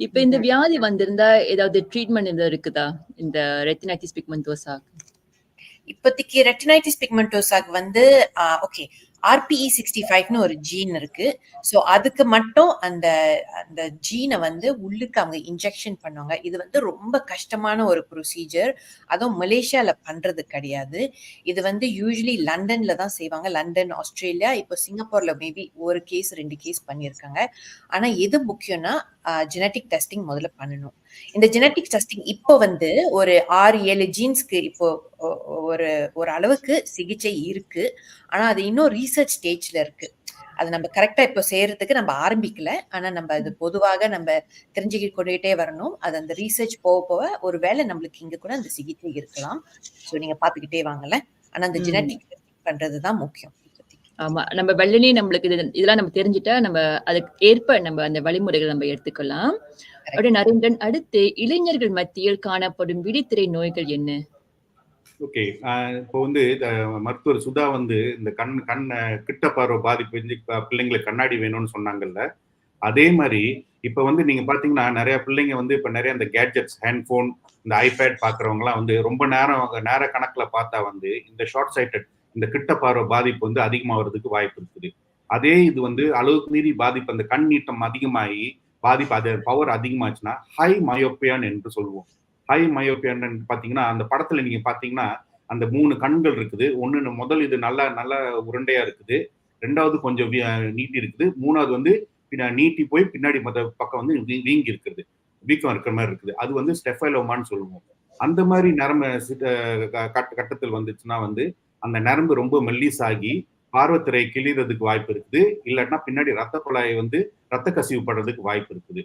இப்ப இந்த வியாதி வந்திருந்தா ஏதாவது ட்ரீட்மெண்ட் ஏதாவது இருக்குதா இந்த ரெட்டினைட்டிஸ் பிக்மெண்டோசா? இப்போதைக்கு ரெட்டினைட்டிஸ் பிக்மெண்டோசாக்கு ஓகே RPE65ன்னு ஒரு ஜீன் இருக்கு. ஸோ அதுக்கு மட்டும் அந்த அந்த ஜீனை உள்ளுக்கு அவங்க இன்ஜெக்ஷன் பண்ணுவாங்க. இது ரொம்ப கஷ்டமான ஒரு ப்ரொசீஜர். அதுவும் மலேசியால பண்றது கிடையாது. இது யூஸ்வலி லண்டன்ல தான் செய்வாங்க. லண்டன், ஆஸ்திரேலியா, இப்போ சிங்கப்பூர்ல மேபி ஒரு கேஸ் 2 கேஸ் பண்ணியிருக்காங்க. ஆனா எது முக்கியம்னா ஜெனட்டிக் டெஸ்டிங் முதல்ல பண்ணணும். இந்த ஜெனட்டிக் டெஸ்டிங் இப்போ ஒரு 6-7 ஜீன்ஸ்க்கு இப்போ ஒரு ஒரு அளவுக்கு சிகிச்சை இருக்கு. ஆனா அது இன்னும் ரீசர்ச் ஸ்டேஜ்ல இருக்கு. அது நம்ம கரெக்டா இப்போ செய்யறதுக்கு நம்ம ஆரம்பிக்கல. ஆனா நம்ம அது பொதுவாக நம்ம தெரிஞ்சுக்கிட்டு கொண்டுகிட்டே வரணும். அது அந்த ரீசர்ச் போக போக ஒருவேளை நம்மளுக்கு இங்க கூட அந்த சிகிச்சை இருக்கலாம். ஸோ நீங்க பாத்துக்கிட்டே வாங்கல. ஆனா அந்த ஜெனட்டிக் டெஸ்டிங் பண்றதுதான் முக்கியம். ஆமா, நம்ம வெள்ளனே நம்மளுக்கு இதெல்லாம் நம்ம தெரிஞ்சுட்டா நம்ம அதுக்கு ஏற்ப நம்ம அந்த வழிமுறைகள் நம்ம எடுத்துக்கலாம். அப்படியே நரேந்திரன், அடுத்து இளைஞர்கள் மத்தியில் காணப்படும் விழித்திரை நோய்கள் என்ன? ஓகே, இப்போ மருத்துவர் சுதா இந்த கண் கிட்ட பார்வை பாதிப்பு பிள்ளைங்களுக்கு கண்ணாடி வேணும்னு சொன்னாங்கல்ல, அதே மாதிரி இப்ப நீங்க பாத்தீங்கன்னா நிறைய பிள்ளைங்க இப்ப நிறைய இந்த கேட்ஜெட்ஸ், ஹேண்ட்போன், இந்த ஐபேட் பாக்குறவங்கலாம் ரொம்ப நேர கணக்குல பார்த்தா இந்த ஷார்ட் சைட்டட், இந்த கிட்ட பார்வை பாதிப்பு அதிகமாகிறதுக்கு வாய்ப்பு இருக்குது. அதே இது அளவுக்கு மீறி பாதிப்பு, அந்த கண் நீட்டம் அதிகமாகி பாதிப்பு, அது பவர் அதிகமாச்சுன்னா ஹை மயோப்பியான் என்று சொல்லுவோம். ஹை மயோப்பியான் பாத்தீங்கன்னா அந்த படத்துல நீங்க பாத்தீங்கன்னா அந்த 3 கண்கள் இருக்குது. ஒண்ணு முதல் இது நல்லா நல்லா உருண்டையா இருக்குது, 2வது கொஞ்சம் நீட்டி இருக்குது, 3வது நீட்டி போய் பின்னாடி பக்கம் வீங்கி இருக்குது, வீக்கம் இருக்கிற மாதிரி இருக்குது. அது ஸ்டெஃபைலோமான்னு சொல்லுவோம். அந்த மாதிரி நரம்பு கட்டத்தில் வந்துச்சுன்னா அந்த நரம்பு ரொம்ப மெல்லிசாகி பார்வத்திரை கிழிறதுக்கு வாய்ப்பு இருக்குது. இல்லாட்டினா பின்னாடி ரத்த குழாய் ரத்த கசிவு படுறதுக்கு வாய்ப்பு இருக்குது.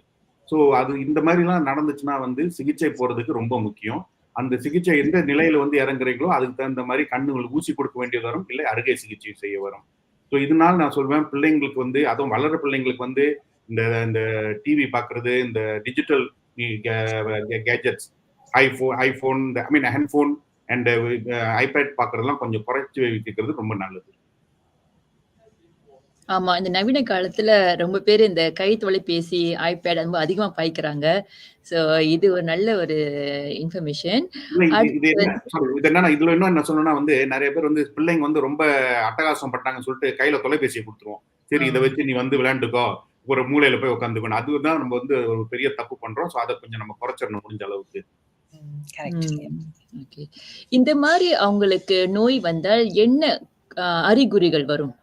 ஸோ அது இந்த மாதிரிலாம் நடந்துச்சுன்னா சிகிச்சை போறதுக்கு ரொம்ப முக்கியம். அந்த சிகிச்சை எந்த நிலையில இறங்குறீங்களோ அதுக்கு தகுந்த மாதிரி கண்ணுங்களுக்கு ஊசி கொடுக்க வேண்டியது வரும், இல்லை அறுவை சிகிச்சை செய்ய வரும். ஸோ இதனால நான் சொல்வேன், பிள்ளைங்களுக்கு அதுவும் வளர பிள்ளைங்களுக்கு இந்த இந்த டிவி பார்க்கறது, இந்த digital gadgets, iPhone, handphone and iPad பார்க்கறதெல்லாம் கொஞ்சம் குறைச்சி வைக்கிறது ரொம்ப நல்லது. ஆமா, இந்த நவீன காலத்துல ரொம்ப பேர் இந்த கை தொலைபேசி, ஐபேட் ரொம்ப அதிகமா பாய்க்கிறாங்க. சோ இது ஒரு நல்ல ஒரு இன்ஃபர்மேஷன். இதுல என்ன சொல்லணும்னா நிறைய பேர் பிள்ளைங்க ரொம்ப அட்டகாசம் பண்றாங்கன்னு சொல்லிட்டு கையில தொலைபேசியை கொடுத்துருவோம். சரி, இதை வச்சு நீ விளையாண்டுக்கோ, ஒரு மூலையில போய் உட்காந்துக்கணும். அதுதான் நம்ம ஒரு பெரிய தப்பு பண்றோம். சோ அதை கொஞ்சம் நம்ம குறைச்சிடணும் முடிஞ்ச அளவுக்கு. இந்த மாதிரி அவங்களுக்கு நோய் வந்தால் என்ன அறிகுறிகள் வரும்?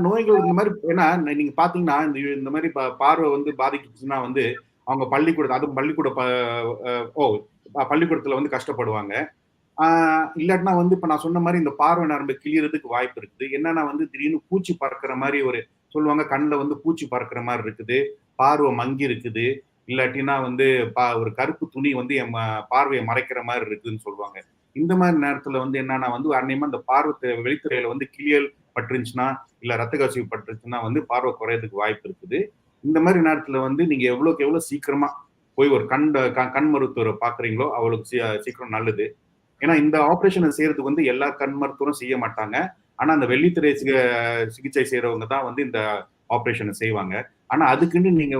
நோய்கள் இந்த மாதிரி, ஏன்னா நீங்க பாத்தீங்கன்னா இந்த மாதிரி பார்வை பாதிக்குச்சுன்னா அவங்க அதுவும் பள்ளிக்கூடத்துல கஷ்டப்படுவாங்க. இல்லாட்டினா இப்ப நான் சொன்ன மாதிரி இந்த பார்வை நரம்பு கிழியறதுக்கு வாய்ப்பு இருக்குது. என்னன்னா திடீர்னு பூச்சி பறக்கிற மாதிரி சொல்லுவாங்க, கண்ணுல பூச்சி பறக்கிற மாதிரி இருக்குது, பார்வை மங்கி இருக்குது, இல்லாட்டினா ஒரு கருப்பு துணி என் பார்வையை மறைக்கிற மாதிரி இருக்குதுன்னு சொல்லுவாங்க. இந்த மாதிரி நேரத்துல என்னன்னா அன்னையமா இந்த பார்வை வெளித்துறையில கிளியல் பட்டுருந்துச்சுன்னா, இல்ல ரத்த கசிவு பட்டுருச்சுன்னா பார்வை குறையறதுக்கு வாய்ப்பு இருக்குது. இந்த மாதிரி நேரத்துல நீங்க எவ்வளவுக்கு எவ்வளவு சீக்கிரமா போய் ஒரு கண் மருத்துவரை பாக்குறீங்களோ அவளுக்கு சீக்கிரம் நல்லது. ஏன்னா இந்த ஆபரேஷனை செய்யறதுக்கு எல்லா கண் மருத்துவரும் செய்ய மாட்டாங்க. ஆனா அந்த வெள்ளித்திரை சிகிச்சை செய்யறவங்க தான் இந்த ஆபரேஷனை செய்வாங்க. ஆனா அதுக்குன்னு நீங்க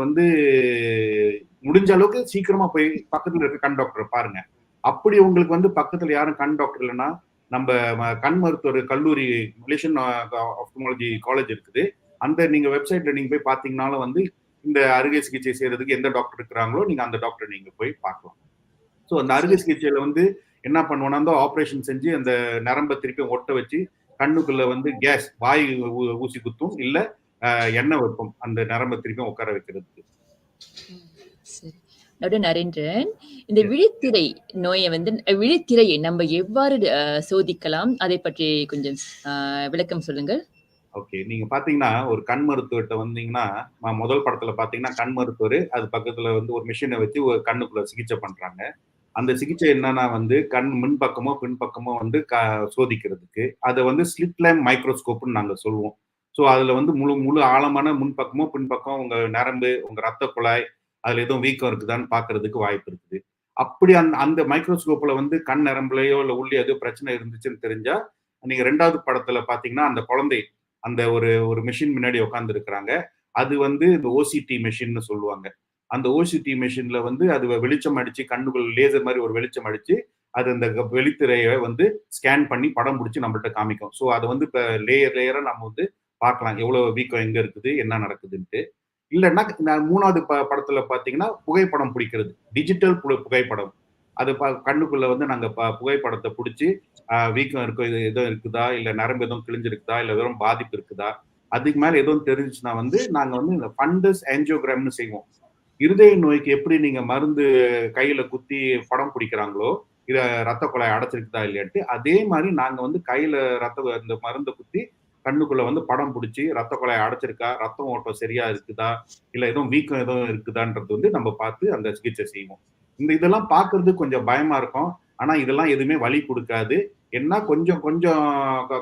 முடிஞ்ச அளவுக்கு சீக்கிரமா போய் பக்கத்துல இருக்க கண் டாக்டரை பாருங்க. அப்படி உங்களுக்கு பக்கத்துல யாரும் கண் டாக்டர் இல்லைன்னா நம்ம கண் மருத்துவர் கல்லூரி, மலேசியன் ஆப்தமாலஜி காலேஜ் இருக்குது, அந்த நீங்க வெப்சைட்ல நீங்க போய் பாத்தீங்கன்னாலும் இந்த அறுவை சிகிச்சை செய்யறதுக்கு எந்த டாக்டர் இருக்கிறாங்களோ நீங்க அந்த டாக்டர் நீங்க போய் பார்க்கலாம். ஸோ அந்த அறுவை சிகிச்சையில என்ன பண்ணுவோம்னா அந்த ஆப்ரேஷன் செஞ்சு அந்த நரம்பை திருப்பி ஒட்ட வச்சு கண்ணுக்குள்ள கேஸ் வாய் ஊசி குத்தும், இல்ல எண்ணெய் வைப்போம் அந்த நரம்பை திருப்பியும் உட்கார வைக்கிறதுக்கு. சரி. டாக்டர் நரேந்திரன், இந்த விழித்திரை நோயை வந்து விழித்திரையை நம்ம எவ்வாறு சோதிக்கலாம்? அதை பற்றி கொஞ்சம் விளக்கம் சொல்லுங்கள். ஓகே, நீங்க பாத்தீங்கன்னா ஒரு கண் மருத்துவர்கிட்ட வந்தீங்கன்னா, முதல் படத்துல பாத்தீங்கன்னா கண் மருத்துவர் அது பக்கத்துல வந்து ஒரு மிஷினை வச்சு ஒரு கண்ணுக்குள்ள சிகிச்சை பண்றாங்க. அந்த சிகிச்சை என்னன்னா வந்து கண் முன்பக்கமோ பின்பக்கமோ வந்து சோதிக்கிறதுக்கு அதை வந்து ஸ்லிட் லேம்ப் மைக்ரோஸ்கோப்னு நாங்க சொல்லுவோம். ஸோ அதுல வந்து முழு ஆழமான முன்பக்கமோ பின்பக்கம் உங்க நரம்பு உங்க ரத்த குழாய் அதுல எதுவும் வீக்கம் இருக்குதான்னு பாக்குறதுக்கு வாய்ப்பு இருக்குது. அப்படி அந்த அந்த மைக்ரோஸ்கோப்ல வந்து கண் நரம்புலையோ இல்லை உள்ளே எதுவும் பிரச்சனை இருந்துச்சுன்னு தெரிஞ்சா நீங்க 2வது படத்துல பாத்தீங்கன்னா அந்த குழந்தை அந்த ஒரு மிஷின் முன்னாடி உட்கார்ந்து இருக்கிறாங்க. அது வந்து இந்த ஓசிடி மெஷின்னு சொல்லுவாங்க. அந்த ஓசிடி மெஷின்ல வந்து அது வெளிச்சம் அடிச்சு கண்ணுக்குள்ள லேசர் மாதிரி ஒரு வெளிச்சம் அடிச்சு அது அந்த வெளித்திரையை வந்து ஸ்கேன் பண்ணி படம் பிடிச்சி நம்மள்ட்ட காமிக்கும். ஸோ அதை வந்து இப்போ லேயரா நம்ம வந்து பார்க்கலாம் எவ்வளவு வீக்கம் எங்க இருக்குது என்ன நடக்குதுன்ட்டு. இல்லைன்னா 3வது படத்துல பாத்தீங்கன்னா புகைப்படம் பிடிக்கிறது டிஜிட்டல் புகைப்படம். அது கண்ணுக்குள்ள வந்து நாங்க புகைப்படத்தை பிடிச்சி வீக்கம் இருக்கும் இது எதுவும் இருக்குதா இல்ல நரம்பு எதுவும் கிழிஞ்சிருக்குதா இல்ல வெறும் பாதிப்பு இருக்குதா அதுக்கு மேல எதுவும் தெரிஞ்சுச்சுன்னா வந்து நாங்க வந்து இந்த ஃபண்டஸ் ஆஞ்சியோகிராம்னு செய்வோம். இருதய நோய்க்கு எப்படி நீங்க மருந்து கையில குத்தி படம் பிடிக்கிறாங்களோ இத ரத்த குழாய் அடைச்சிருக்குதா இல்லையாட்டு அதே மாதிரி நாங்க வந்து கையில இந்த மருந்தை குத்தி கண்ணுக்குள்ள வந்து படம் பிடிச்சி ரத்த குழாய் அடைச்சிருக்கா ரத்தம் ஓட்டம் சரியா இருக்குதா இல்ல எதுவும் வீக்கம் எதுவும் இருக்குதான்றது வந்து நம்ம பார்த்து அந்த சிகிச்சை செய்வோம். இதெல்லாம் பாக்குறது கொஞ்சம் பயமா இருக்கும். ஆனா இதெல்லாம் எதுவுமே வலி கொடுக்காது. என்ன கொஞ்சம் கொஞ்சம்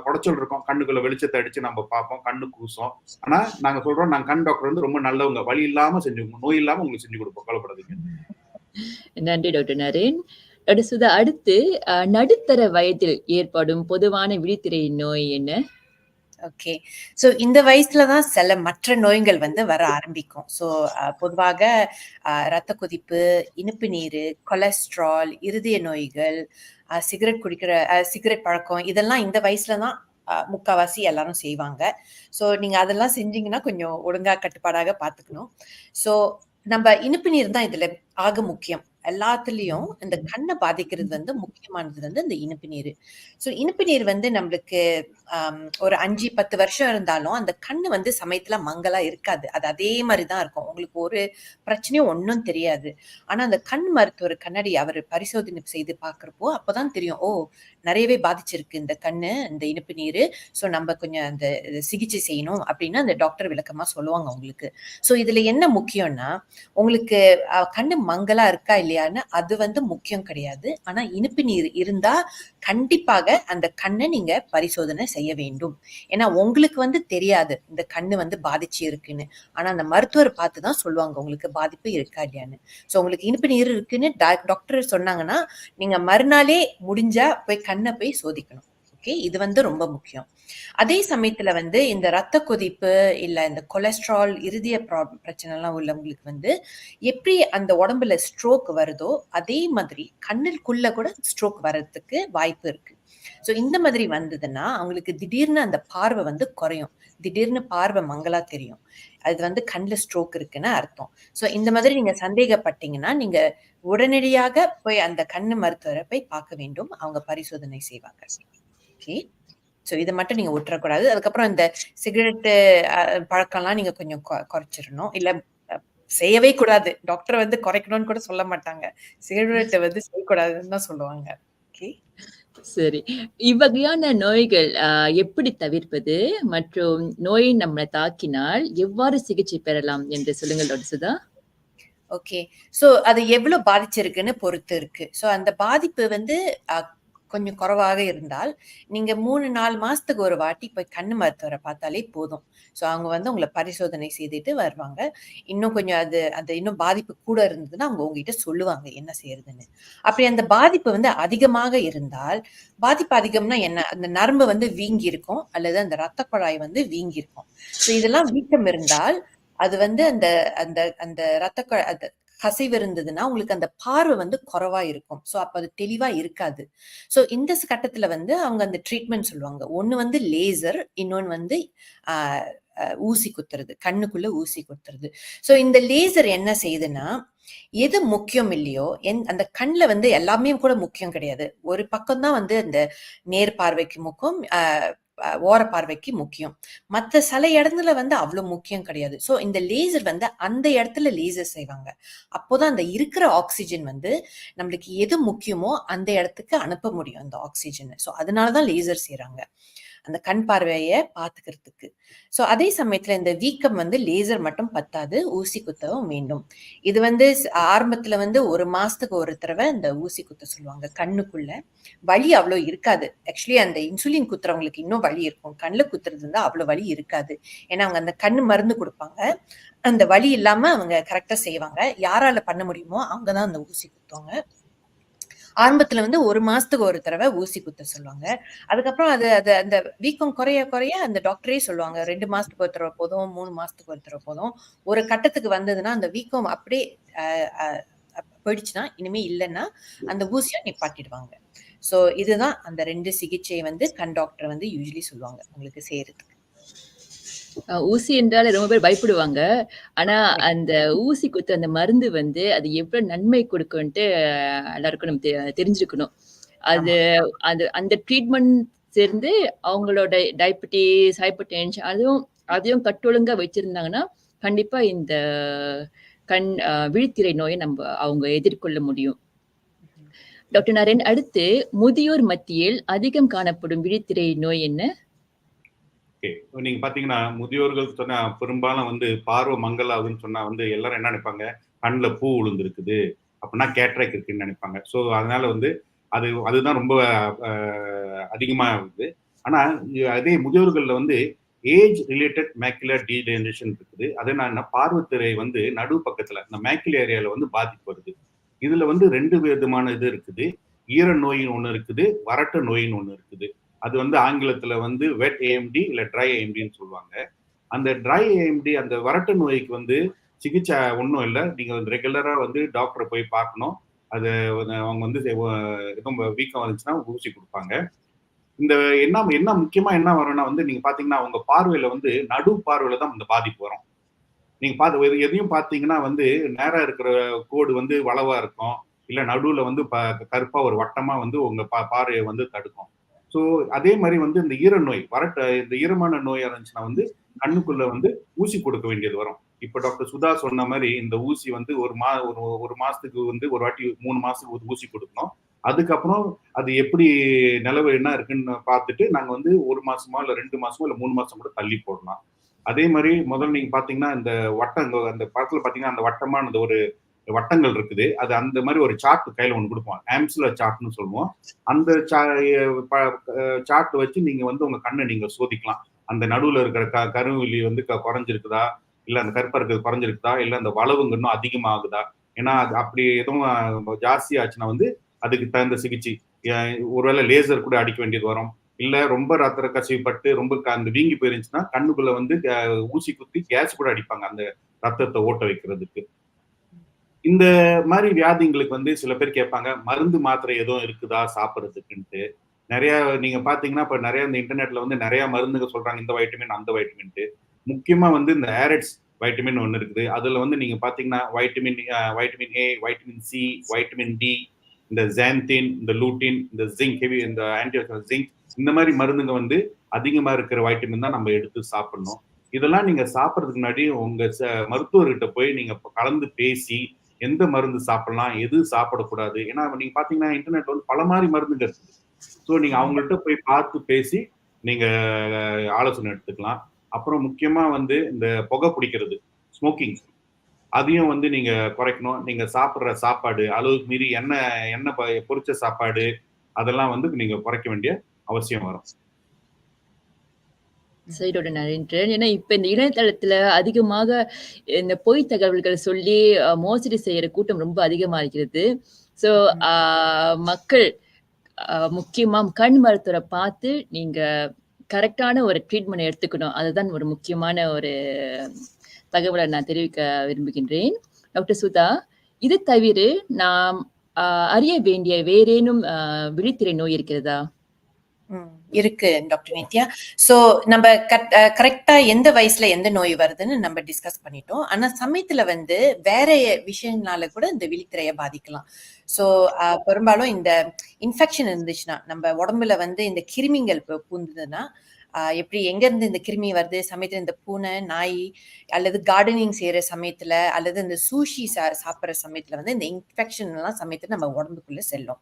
குடைச்சல் இருக்கும். கண்ணுக்குள்ள வெளிச்சத்தை அடிச்சு நம்ம பார்ப்போம். கண்ணு கூசும். ஆனா நாங்க சொல்றோம் நாங்க கண் டாக்டர் வந்து ரொம்ப நல்லவங்க. வலி இல்லாம நோய் இல்லாம உங்களுக்கு செஞ்சு கொடுப்போம். கவலைப்படாதீங்க. நன்றி டாக்டர் நரேன். டாக்டர் சுதா, அடுத்து நடுத்தர வயதில் ஏற்படும் பொதுவான விழித்திரை நோய் என்ன? ஓகே. ஸோ இந்த வயசுல தான் சில மற்ற நோய்கள் வந்து வர ஆரம்பிக்கும். ஸோ பொதுவாக இரத்த கொதிப்பு, இனிப்பு நீர், கொலஸ்ட்ரால், இருதய நோய்கள், சிகரெட் பழக்கம் இதெல்லாம் இந்த வயசுல தான் முக்கால்வாசி எல்லாரும் செய்வாங்க. ஸோ நீங்க அதெல்லாம் செஞ்சீங்கன்னா கொஞ்சம் ஒழுங்கா கட்டுப்பாடாக பார்த்துக்கணும். ஸோ நம்ம இனிப்பு நீர் தான் இதுல ஆக முக்கியம். எல்லாத்துலயும் இந்த கண்ணை பாதிக்கிறது வந்து முக்கியமானது வந்து இந்த இனிப்பு நீர். ஸோ இனிப்பு நீர் வந்து நம்மளுக்கு ஒரு 5-10 வருஷம் இருந்தாலும் அந்த கண்ணு வந்து சமயத்துல மங்கலா இருக்காது. அது அதே மாதிரிதான் இருக்கும். உங்களுக்கு ஒரு பிரச்சனையும் ஒன்றும் தெரியாது. ஆனா அந்த கண் மருத்துவர் கண்ணாடி அவர் பரிசோதனை செய்து பார்க்குறப்போ அப்பதான் தெரியும், ஓ நிறையவே பாதிச்சிருக்கு இந்த கண்ணு இந்த இனிப்பு நீர். ஸோ நம்ம கொஞ்சம் அந்த சிகிச்சை செய்யணும் அப்படின்னு அந்த டாக்டர் விளக்கமா சொல்லுவாங்க உங்களுக்கு. ஸோ இதுல என்ன முக்கியம்னா உங்களுக்கு கண்ணு மங்கலா இருக்கா இல்லையான்னு அது வந்து முக்கியம் கிடையாது. ஆனா இனிப்பு நீர் இருந்தா கண்டிப்பாக அந்த கண்ணை நீங்க பரிசோதனை செய்ய வேண்டும். ஏன்னா உங்களுக்கு வந்து தெரியாது இந்த கண்ணு வந்து பாதிச்சு இருக்குன்னு. ஆனா அந்த மருத்துவர் பார்த்துதான் சொல்லுவாங்க உங்களுக்கு பாதிப்பு இருக்கா இல்லையான்னு. ஸோ உங்களுக்கு இனிப்பு நீர் இருக்குன்னு டாக்டர் சொன்னாங்கன்னா நீங்க மறுநாளே முடிஞ்சா போய் கண்ணை போய் சோதிக்கணும். ஓகே, இது வந்து ரொம்ப முக்கியம். அதே சமயத்துல வந்து இந்த ரத்த கொதிப்பு இல்ல இந்த கொலஸ்ட்ரால் இருதய பிரச்சனை எல்லாம் உள்ளவங்களுக்கு வந்து எப்படி அந்த உடம்புல ஸ்ட்ரோக் வருதோ அதே மாதிரி கண்ணுக்குள்ள கூட ஸ்ட்ரோக் வர்றதுக்கு வாய்ப்பு இருக்கு. ஸோ இந்த மாதிரி வந்ததுன்னா அவங்களுக்கு திடீர்னு அந்த பார்வை வந்து குறையும். திடீர்னு பார்வை மங்களா தெரியும். அது வந்து கண்ணில் ஸ்ட்ரோக் இருக்குன்னு அர்த்தம். ஸோ இந்த மாதிரி நீங்க சந்தேகப்பட்டீங்கன்னா நீங்க உடனடியாக போய் அந்த கண்ணு மருத்துவரை போய் பார்க்க வேண்டும். அவங்க பரிசோதனை செய்வாங்க. ஓகே, ஸோ இதை மட்டும் நீங்க விட்டுறக்கூடாது. அதுக்கப்புறம் இந்த சிகரெட்டு பழக்கம்லாம் நீங்க கொஞ்சம் குறைச்சிடணும். இல்ல செய்யவே கூடாது. டாக்டர் வந்து குறைக்கணும்னு கூட சொல்ல மாட்டாங்க. சிகரெட்டை வந்து செய்யக்கூடாதுன்னு தான் சொல்லுவாங்க. ஓகே, சரி. இவ்வகையான நோய்கள் எப்படி தவிர்ப்பது மற்றும் நோய் நம்மளை தாக்கினால் எவ்வாறு சிகிச்சை பெறலாம் என்று சொல்லுங்கள் டாக்டர் சுதா. ஓகே, ஸோ அது எவ்வளவு பாதிச்சிருக்குன்னு பொறுத்து இருக்கு. ஸோ அந்த பாதிப்பு வந்து கொஞ்சம் குறைவாக இருந்தால் நீங்க 3-4 மாசத்துக்கு ஒரு வாட்டி போய் கண்ணு மருத்துவரை பார்த்தாலே போதும். ஸோ அவங்க வந்து உங்களை பரிசோதனை செய்துட்டு வருவாங்க. இன்னும் கொஞ்சம் அது இன்னும் பாதிப்பு கூட இருந்ததுன்னா அவங்க உங்ககிட்ட சொல்லுவாங்க என்ன செய்யறதுன்னு. அப்படி அந்த பாதிப்பு வந்து அதிகமாக இருந்தால், பாதிப்பு அதிகம்னா என்ன, அந்த நரம்பு வந்து வீங்கி இருக்கும் அல்லது அந்த ரத்த குழாய் வந்து வீங்கி இருக்கும். ஸோ இதெல்லாம் வீக்கம் இருந்தால் அது வந்து அந்த அந்த அந்த ரத்த கசிவு இருந்ததுன்னா உங்களுக்கு அந்த பார்வை வந்து குறைவா இருக்கும். ஸோ அப்ப அது தெளிவா இருக்காது. ஸோ இந்த கட்டத்துல வந்து அவங்க அந்த ட்ரீட்மெண்ட் சொல்லுவாங்க. ஒண்ணு வந்து லேசர், இன்னொன்னு வந்து ஊசி குத்துறது, கண்ணுக்குள்ள ஊசி குத்துறது. ஸோ இந்த லேசர் என்ன செய்யுதுன்னா எது முக்கியம் இல்லையோ அந்த கண்ணுல வந்து எல்லாமே கூட முக்கியம் கிடையாது. ஒரு பக்கம் தான் வந்து அந்த நேர் பார்வைக்கு முக்கியம், ஓர பார்வைக்கு முக்கியம். மற்ற சில இடத்துல வந்து அவ்வளோ முக்கியம் கிடையாது. ஸோ இந்த லேசர் வந்து அந்த இடத்துல லேசர் செய்வாங்க. அப்போதான் அந்த இருக்கிற ஆக்சிஜன் வந்து நம்மளுக்கு எது முக்கியமோ அந்த இடத்துக்கு அனுப்ப முடியும் அந்த ஆக்சிஜனை. ஸோ அதனால தான் லேசர் செய்கிறாங்க, அந்த கண் பார்வையை பார்த்துக்கிறதுக்கு. ஸோ அதே சமயத்தில் இந்த வீக்கம் வந்து லேசர் மட்டும் பத்தாது, ஊசி குத்தவும் வேண்டும். இது வந்து ஆரம்பத்தில் வந்து 1 மாதத்துக்கு ஒரு தடவை இந்த ஊசி குத்த சொல்லுவாங்க கண்ணுக்குள்ள. வலி அவ்வளோ இருக்காது. ஆக்சுவலி அந்த இன்சுலின் குத்துறவங்களுக்கு இன்னும் வலி இருக்கும். கண்ணில் குத்துறது இருந்தால் அவ்வளோ வலி இருக்காது. ஏன்னா அவங்க அந்த கண்ணு மருந்து கொடுப்பாங்க, அந்த வலி இல்லாமல் அவங்க கரெக்டாக செய்வாங்க. யாரால பண்ண முடியுமோ அவங்க தான் அந்த ஊசி குத்துவாங்க. ஆரம்பத்துல வந்து 1 மாசத்துக்கு ஒரு தடவை ஊசி குத்த சொல்லுவாங்க. அதுக்கப்புறம் அது அது அந்த வீக்கம் குறைய குறைய அந்த டாக்டரே சொல்லுவாங்க 2 மாசத்துக்கு ஒரு தடவை போதும், 3 மாசத்துக்கு ஒரு தடவை போதும். ஒரு கட்டத்துக்கு வந்ததுன்னா அந்த வீக்கம் அப்படியே போயிடுச்சுன்னா, இனிமே இல்லைன்னா அந்த ஊசியை நிப்பாட்டிடுவாங்க. ஸோ இதுதான் அந்த 2 சிகிச்சை வந்து கண் டாக்டர் வந்து யூஸ்வலி சொல்லுவாங்க உங்களுக்கு செய்யறதுக்கு. ஊசி என்றாலே ரொம்ப பேர் பயப்படுவாங்க. ஆனா அந்த ஊசி குத்து அந்த மருந்து வந்து அது எவ்வளவு நன்மை கொடுக்கும்ன்ட்டு எல்லாருக்கும் நம்ம தெரிஞ்சிருக்கணும். அது அது அந்த ட்ரீட்மெண்ட் சேர்ந்து அவங்களோட டயபெட்டிஸ், ஹைப்பர் டென்ஷன் அதையும் கட்டொழுங்கா வச்சிருந்தாங்கன்னா கண்டிப்பா இந்த கண் விழித்திரை நோயை அவங்க எதிர்கொள்ள முடியும். டாக்டர் நரேன், அடுத்து முதியோர் மத்தியில் அதிகம் காணப்படும் விழித்திரை நோய் என்ன? நீங்க பாத்தீங்கன்னா முதியோர்கள் சொன்னா பெரும்பாலும் வந்து பார்வை மங்கலாகுதுன்னு சொன்னா வந்து எல்லாரும் என்ன நினைப்பாங்க, கண்ணில் பூ விழுந்துருக்குது அப்படின்னா கேட்ராக்ட் இருக்குன்னு நினைப்பாங்க. ஸோ அதனால வந்து அதுதான் ரொம்ப அதிகமா இருக்குது. ஆனா அதே முதியோர்கள்ல வந்து ஏஜ் ரிலேட்டட் மேக்குலர் டீஜெனரேஷன் இருக்குது. அது என்னன்னா பார்வைத்திரை வந்து நடு பக்கத்துல இந்த மேக்குலர் ஏரியால வந்து பாதிப்பு வருது. இதுல வந்து 2 விதமான இது இருக்குது. ஈர நோயின்னு ஒண்ணு இருக்குது, வறட்ட நோயின்னு ஒண்ணு இருக்குது. அது வந்து ஆங்கிலத்துல வந்து வெட் ஏஎம்டி இல்ல ட்ரை ஏஎம்டின்னு சொல்லுவாங்க. அந்த ட்ரை ஏஎம்டி அந்த வறட்ட நோய்க்கு வந்து சிகிச்சை ஒன்றும் இல்லை. நீங்க ரெகுலரா வந்து டாக்டரை போய் பார்க்கணும். அது அவங்க வந்து எதுவும் வீக்கம் வந்துச்சுன்னா ஊசி கொடுப்பாங்க. இந்த என்ன முக்கியமா என்ன வரும்னா வந்து நீங்க பாத்தீங்கன்னா உங்க பார்வையில வந்து நடு பார்வையில தான் இந்த பாதிப்பு வரும். நீங்க பார்த்து எதையும் பார்த்தீங்கன்னா வந்து நேரா இருக்கிற கோடு வந்து வளவா இருக்கும், இல்ல நடுவுல வந்து கருப்பா ஒரு வட்டமா வந்து உங்க பார்வையை வந்து தடுக்கும். ஸோ அதே மாதிரி வந்து இந்த ஈரநோய் இந்த ஈரமான நோயா இருந்துச்சுன்னா வந்து கண்ணுக்குள்ள வந்து ஊசி கொடுக்க வேண்டியது வரும். இப்ப டாக்டர் சுதா சொன்ன மாதிரி இந்த ஊசி வந்து ஒரு மாசத்துக்கு வந்து ஒரு வாட்டி 3 மாசத்துக்கு ஒரு ஊசி கொடுக்கணும். அதுக்கப்புறம் அது எப்படி நிலவு என்ன இருக்குன்னு பார்த்துட்டு நாங்க வந்து 1 மாசமா இல்ல 2 மாசமோ இல்ல 3 மாசம் கூட தள்ளி போடலாம். அதே மாதிரி முதல்ல நீங்க பாத்தீங்கன்னா இந்த அந்த படத்துல பாத்தீங்கன்னா அந்த வட்டமான அந்த ஒரு வட்டங்கள் இருக்குது. அது அந்த மாதிரி ஒரு சார்ட் கையில ஒண்ணு கொடுப்போம், ஆம்ஸ்லர் சார்ட்னு சொல்லுவோம். அந்த சார்ட் வச்சு நீங்க வந்து உங்க கண்ணை நீங்க சோதிக்கலாம். அந்த நடுவுல இருக்கிற கருவிழி வந்து குறைஞ்சிருக்குதா, இல்ல அந்த கருப்பா இருக்கிறது குறைஞ்சிருக்குதா, இல்ல அந்த வளவுங்க இன்னும் அதிகமாகுதா. ஏன்னா அது அப்படி எதுவும் ஜாஸ்தி ஆச்சுன்னா வந்து அதுக்கு தகுந்த சிகிச்சை, ஒருவேளை லேசர் கூட அடிக்க வேண்டியது வரும். இல்ல ரொம்ப ரத்த கசிவுப்பட்டு ரொம்ப அந்த வீங்கி போயிருந்துச்சுன்னா கண்ணுக்குள்ள வந்து ஊசி குத்தி கேஸ் கூட அடிப்பாங்க அந்த ரத்தத்தை ஓட்ட வைக்கிறதுக்கு. இந்த மாதிரி வியாதிங்களுக்கு வந்து சில பேர் கேட்பாங்க, மருந்து மாத்திரை எதுவும் இருக்குதா சாப்பிட்றதுக்குன்ட்டு. நிறைய நீங்க பாத்தீங்கன்னா இப்ப நிறைய இந்த இன்டர்நெட்ல வந்து நிறைய மருந்துங்க சொல்றாங்க, இந்த வைட்டமின் அந்த வைட்டமின்ட்டு. முக்கியமா வந்து இந்த ஆரட்ஸ் வைட்டமின் ஒன்று இருக்குது. அதுல வந்து நீங்க பாத்தீங்கன்னா vitamin A, vitamin C, vitamin D, இந்த ஜாந்தின், இந்த லூட்டின், இந்த ஜிங்க் இந்த ஆன்டிஆக்சிடன்ட் ஜிங்க், இந்த மாதிரி மருந்துங்க வந்து அதிகமா இருக்கிற வைட்டமின் தான் நம்ம எடுத்து சாப்பிடணும். இதெல்லாம் நீங்க சாப்பிட்றதுக்கு முன்னாடி உங்க மருத்துவர்கிட்ட போய் நீங்க கலந்து பேசி எந்த மருந்து சாப்பிடலாம், எது சாப்பிடக்கூடாது. ஏன்னா நீங்க பாத்தீங்கன்னா இன்டர்நெட் வந்து பல மாதிரி மருந்துங்க இருக்குது. ஸோ நீங்க அவங்கள்ட்ட போய் பார்த்து பேசி நீங்க ஆலோசனை எடுத்துக்கலாம். அப்புறம் முக்கியமா வந்து இந்த புகை பிடிக்கிறது, ஸ்மோக்கிங், அதையும் வந்து நீங்க குறைக்கணும். நீங்க சாப்பிட்ற சாப்பாடு அளவுக்கு மீறி எண்ணெய் பொரிச்ச சாப்பாடு அதெல்லாம் வந்து நீங்க குறைக்க வேண்டிய அவசியம் வரும். சரியோட நன்றி. ஏன்னா இப்ப இந்த இணையதளத்துல அதிகமாக இந்த பொய் தகவல்கள் சொல்லி மோசடி செய்யற கூட்டம் ரொம்ப அதிகமா இருக்கிறது. ஸோ மக்கள் முக்கியமா கண் மருத்துவரை பார்த்து நீங்க கரெக்டான ஒரு ட்ரீட்மெண்ட் எடுத்துக்கணும். அதுதான் ஒரு முக்கியமான ஒரு தகவலை நான் தெரிவிக்க விரும்புகின்றேன். டாக்டர் சுதா, இது தவிர நாம் அறிய வேண்டிய வேறேனும் விழித்திரை நோய் இருக்கிறதா? இருக்கு டாக்டர் நித்யா. ஸோ நம்ம கரெக்டா எந்த வயசுல எந்த நோய் வருதுன்னு நம்ம டிஸ்கஸ் பண்ணிட்டோம். ஆனா சமயத்துல வந்து வேற விஷயங்களால கூட இந்த விழித்திரையை பாதிக்கலாம். ஸோ பெரும்பாலும் இந்த இன்ஃபெக்ஷன் இருந்துச்சுன்னா நம்ம உடம்புல வந்து இந்த கிருமிகள் பூந்ததுன்னா எப்படி எங்கேருந்து இந்த கிருமி வருது, சமயத்தில் இந்த பூனை, நாய் அல்லது கார்டனிங் செய்கிற சமயத்தில் அல்லது இந்த சூஷி சாப்பிட்ற சமயத்தில் வந்து இந்த இன்ஃபெக்ஷன்லாம் சமயத்தில் நம்ம உடம்புக்குள்ளே செல்லும்.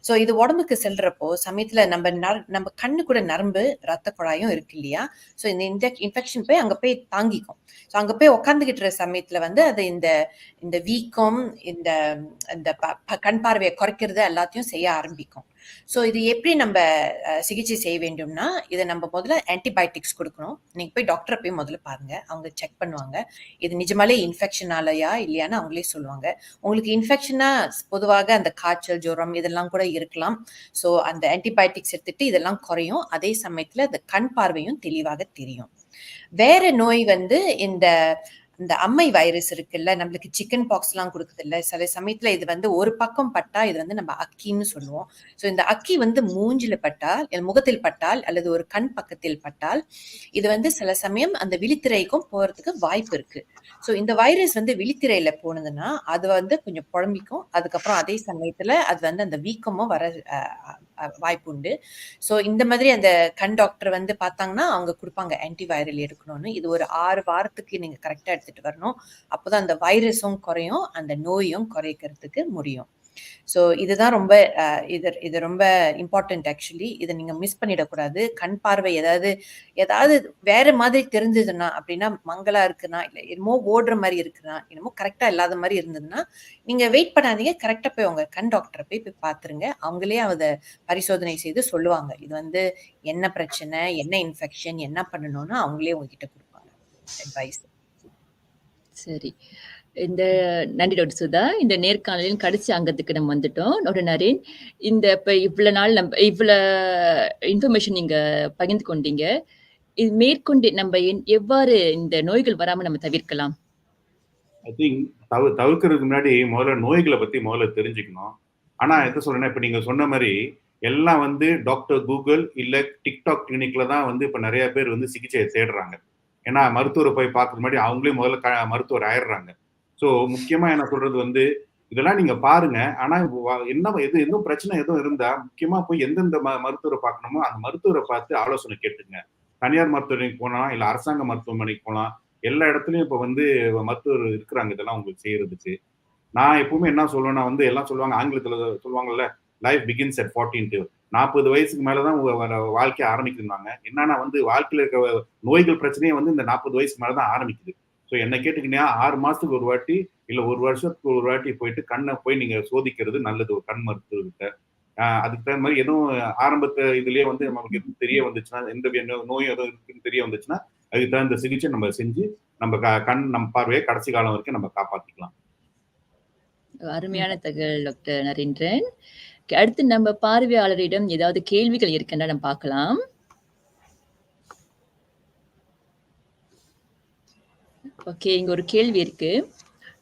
ஸோ இது உடம்புக்கு செல்றப்போ சமயத்தில் நம்ம கண்ணு கூட நரம்பு ரத்த குழாயும் இருக்கு இல்லையா? ஸோ இந்த இன்ஃபெக்ஷன் போய் அங்கே போய் தாங்கிக்கும். ஸோ அங்கே போய் உட்காந்துக்கிட்டு சமயத்தில் வந்து அது இந்த வீக்கம், இந்த இந்த கண் பார்வையை குறைக்கிறது எல்லாத்தையும் செய்ய ஆரம்பிக்கும். ஸோ இது எப்படி நம்ம சிகிச்சை செய்ய வேண்டும்னா, இதை நம்ம முதல்ல ஆன்டிபயோட்டிக்ஸ் கொடுக்கணும். நீங்கள் போய் டாக்டரை போய் முதல்ல பாருங்க, அவங்க செக் பண்ணுவாங்க. இது நிஜமாலே இன்ஃபெக்ஷனாலயா இல்லையான்னு அவங்களே சொல்லுவாங்க. உங்களுக்கு இன்ஃபெக்ஷனா பொதுவாக அந்த காய்ச்சல், ஜுரம் இதெல்லாம் கூட இருக்கலாம். ஸோ அந்த ஆன்டிபயோட்டிக்ஸ் எடுத்துட்டு இதெல்லாம் குறையும். அதே சமயத்தில் இந்த கண் பார்வையும் தெளிவாக தெரியும். வேற நோய் வந்து இந்த அம்மை வைரஸ் இருக்குல்ல, நம்மளுக்கு சிக்கன் பாக்ஸ்லாம் கொடுக்குது இல்லை, சில சமயத்துல இது வந்து ஒரு பக்கம் பட்டா இது வந்து நம்ம அக்கின்னு சொல்லுவோம். ஸோ இந்த அக்கி வந்து மூஞ்சில பட்டால், முகத்தில் பட்டால் அல்லது ஒரு கண் பக்கத்தில் பட்டால் இது வந்து சில சமயம் அந்த விழித்திரைக்கும் போறதுக்கு வாய்ப்பு இருக்கு. ஸோ இந்த வைரஸ் வந்து விழித்திரையில போனதுன்னா அது வந்து கொஞ்சம் குழம்பிக்கும். அதுக்கப்புறம் அதே சமயத்துல அது வந்து அந்த வீக்கமும் வர வாய்ப்பு உண்டு. ஸோ இந்த மாதிரி அந்த கண் டாக்டர் வந்து பார்த்தாங்கன்னா அவங்க கொடுப்பாங்க ஆன்டிவைரல் எடுக்கணும்னு. இது ஒரு 6 வாரத்துக்கு நீங்க கரெக்டா எடுத்துட்டு வரணும். அப்போதான் அந்த வைரஸும் குறையும், அந்த நோயும் குறைக்கிறதுக்கு முடியும். ஸோ இதுதான் ரொம்ப இது ரொம்ப இம்பார்ட்டன்ட் ஆக்சுவலி. இதை நீங்க மிஸ் பண்ணிடக்கூடாது. கண் பார்வை ஏதாவது வேற மாதிரி தெரிஞ்சதுன்னா, அப்படின்னா மங்களா இருக்குன்னா, இல்லை என்னமோ ஓடுற மாதிரி இருக்குன்னா, என்னமோ கரெக்டா இல்லாத மாதிரி இருந்ததுன்னா நீங்க வெயிட் பண்ணாதீங்க, கரெக்டா போய் உங்க கண் டாக்டரை போய் பார்த்துருங்க. அவங்களே அதை பரிசோதனை செய்து சொல்லுவாங்க. இது வந்து என்ன பிரச்சனை, என்ன இன்ஃபெக்ஷன், என்ன பண்ணணும்னு அவங்களே உங்ககிட்ட கொடுப்பாங்க அட்வைஸ். சரி. நன்றி டாக்டர் சுதா. இந்த நேர்காணலின் கடைசி அங்கத்துக்கு நம்ம வந்துட்டோம். டாக்டர் நரேன், இப்ப இவ்வளவு நாள் இவ்வளவு இன்ஃபர்மேஷன் நீங்க பகிர்ந்து கொண்டீங்க. இது மேற்கொண்டு நம்ம எவ்வாறு இந்த நோய்கள் வராம நம்ம தவிர்க்கலாம்? ஐ திங்க் தவிர்க்கிறதுக்கு முன்னாடி முதல்ல நோய்களை பத்தி முதல்ல தெரிஞ்சுக்கணும். ஆனா எது சொல்றேன்னா, இப்ப நீங்க சொன்ன மாதிரி எல்லாம் வந்து டாக்டர் கூகுள் இல்ல டிக்டாக் கிளினிக்ல தான் வந்து இப்ப நிறைய பேர் வந்து சிகிச்சையை தேடுறாங்க. ஏன்னா மருத்துவரை போய் பார்க்கறது முன்னாடி அவங்களே முதல்ல மருத்துவர் ஆயிடுறாங்க. ஸோ முக்கியமா என்ன சொல்றது வந்து இதெல்லாம் நீங்க பாருங்க. ஆனா எதுவும் பிரச்சனை எதுவும் இருந்தா முக்கியமா போய் எந்தெந்த மருத்துவரை பார்க்கணுமோ அந்த மருத்துவரை பார்த்து ஆலோசனை கேட்டுங்க. தனியார் மருத்துவமனைக்கு போகலாம், இல்ல அரசாங்க மருத்துவமனைக்கு போகலாம். எல்லா இடத்துலயும் இப்ப வந்து மருத்துவர் இருக்கிறாங்க இதெல்லாம் உங்களுக்கு செய்யறதுக்கு. நான் எப்பவுமே என்ன சொல்லுவேன்னா வந்து எல்லாம் சொல்லுவாங்க, ஆங்கிலத்துல சொல்லுவாங்கல்ல, லைஃப் பிகின்ஸ் அட் 14. 40 வயசுக்கு மேலதான் வாழ்க்கை ஆரம்பிக்குதுனாங்க. என்னன்னா வந்து வாழ்க்கையில இருக்க நோய்கள் பிரச்சனையே வந்து இந்த 40 வயசுக்கு மேலதான் ஆரம்பிக்குது. ஸோ என்ன கேட்டுக்கிட்டீங்கன்னா 6 மாசத்துக்கு ஒரு வாட்டி இல்ல ஒரு வருஷத்துக்கு ஒரு வாட்டி போயிட்டு கண்ணை போய் நீங்க சோதிக்கிறது நல்லது ஒரு கண் மருத்துவர்கிட்ட. அதுக்கு தகுந்த மாதிரி எதுவும் ஆரம்பத்து இதுலயே வந்து நமக்கு எதுவும் தெரிய வந்துச்சுன்னா, எந்த நோய் எதுவும் இருக்குன்னு தெரிய வந்துச்சுன்னா அதுக்கு தகுந்த சிகிச்சை நம்ம செஞ்சு நம்ம பார்வையை கடைசி காலம் வரைக்கும் நம்ம காப்பாத்திக்கலாம். அருமையான தகவல் டாக்டர் நரேந்திரன். அடுத்து நம்ம பார்வையாளரிடம் ஏதாவது கேள்விகள் இருக்குன்னா நம்ம பார்க்கலாம். ஓகே, இங்க ஒரு கேள்வி இருக்கு.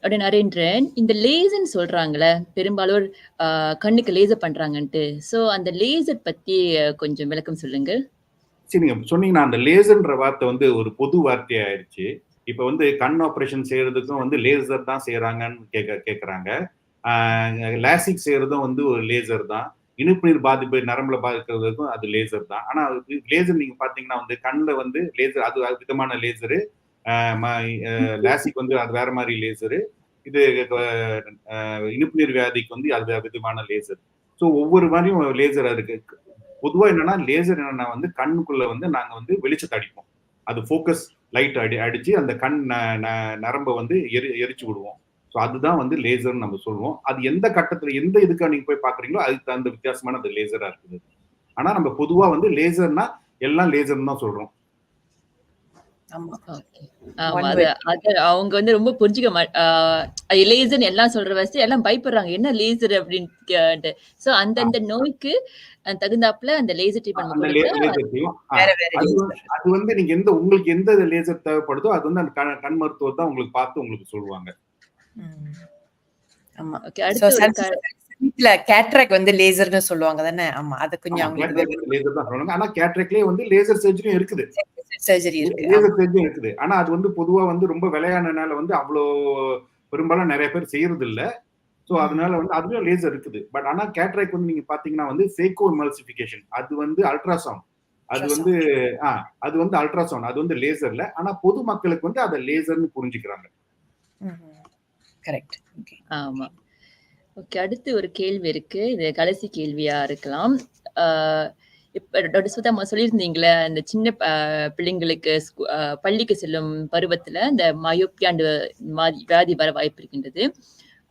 டாக்டர் நரேந்திரன், இந்த லேசர்ன்னு சொல்றாங்களே, பெரும்பாலும் கண்ணுக்கு லேசர் பண்றாங்கன்ட்டு. சோ அந்த லேசர் பத்தி கொஞ்சம் விளக்கம் சொல்லுங்க. சரி, நீங்க சொன்னீங்கன்னா அந்த லேசர்ன்ற வார்த்தை வந்து ஒரு பொது வார்த்தை ஆயிடுச்சு. இப்ப வந்து கண் ஆபரேஷன் செய்யறதுக்கும் வந்து லேசர் தான் செய்யறாங்கன்னு கேக்குறாங்க. லேசிக் செய்யறதும் வந்து ஒரு லேசர் தான். இணுப்புநீர் பாதிப்பு நரம்புல பாதிக்கிறதுக்கும் அது லேசர் தான். ஆனா லேசர் நீங்க பாத்தீங்கன்னா வந்து கண்ணுல வந்து லேசர் அது விதமான லேசரு. லேசிக் வந்து அது வேற மாதிரி லேசரு. இது இணுப்புநீர் வியாதிக்கு வந்து அது விதமான லேசர். ஸோ ஒவ்வொரு மாதிரியும் லேசர் இருக்கு. பொதுவா என்னன்னா லேசர் என்னன்னா வந்து கண்ணுக்குள்ள வந்து நாங்க வந்து வெளிச்சத்தை அடிப்போம். அது ஃபோக்கஸ் லைட் அடிச்சு அந்த கண் நரம்பை வந்து எரிச்சு விடுவோம். ஸோ அதுதான் வந்து லேசர்னு நம்ம சொல்லுவோம். அது எந்த கட்டத்துல எந்த இதுக்காக நீங்க போய் பாக்குறீங்களோ அதுக்கு தகுந்த வித்தியாசமான அந்த லேசரா இருக்குது. ஆனா நம்ம பொதுவா வந்து லேசர்னா எல்லாம் லேசர்னு தான் சொல்றோம். அவங்க வந்து ரொம்ப புரிஞ்சுக்க லேசர் எல்லாம் சொல்ற வச்சு எல்லாம் பயப்படுறாங்க, என்ன லேசர் அப்படின்னு. சோ அந்தந்த நோய்க்கு தகுந்தாப்புல அந்த லேசர் ட்ரீட்மெண்ட் அது வந்து நீங்க உங்களுக்கு எந்த லேசர் தேவைப்படுதோ அது வந்து அந்த கண் மருத்துவர் தான் உங்களுக்கு பார்த்து உங்களுக்கு சொல்லுவாங்க. ஆமா, கேட்ராக் வந்து லேசர்னு சொல்லுவாங்க தானே? ஆமா, அது கொஞ்சம் லேசர் தான் சொல்லுவாங்க. ஆனா கேட்ராக்லயே வந்து லேசர் சர்ஜரியும் இருக்குது. சர்ஜரி இருக்கு. லேசர் சர்ஜரி இருக்குது. ஆனா அது வந்து பொதுவா வந்து ரொம்ப விலையானனால வந்து அவ்வளோ பெரும்பாலும் நிறைய பேர் செய்யறது இல்ல. சோ அதனால வந்து அதுலயும் லேசர் இருக்குது. பட் ஆனா கேட்ராக் வந்து நீங்க பாத்தீங்கன்னா வந்து ஃபேக்கோ எமல்சிஃபிகேஷன் அது வந்து அல்ட்ராசவுண்ட். அது வந்து அது வந்து அல்ட்ராசவுண்ட், அது வந்து லேசர்ல. ஆனா பொதுமக்களுக்கு வந்து அதை லேசர்னு புரிஞ்சுக்கிறாங்க. கரெக்ட். ஆமா. ஓகே, அடுத்து ஒரு கேள்வி இருக்கு. இது கடைசி கேள்வியா இருக்கலாம். இப்ப டாக்டர் சுதா சொல்லியிருந்தீங்களே, அந்த சின்ன பிள்ளைங்களுக்கு பள்ளிக்கு செல்லும் பருவத்துல இந்த மயோப்பியாண்டு வியாதி வர வாய்ப்பு இருக்கின்றது.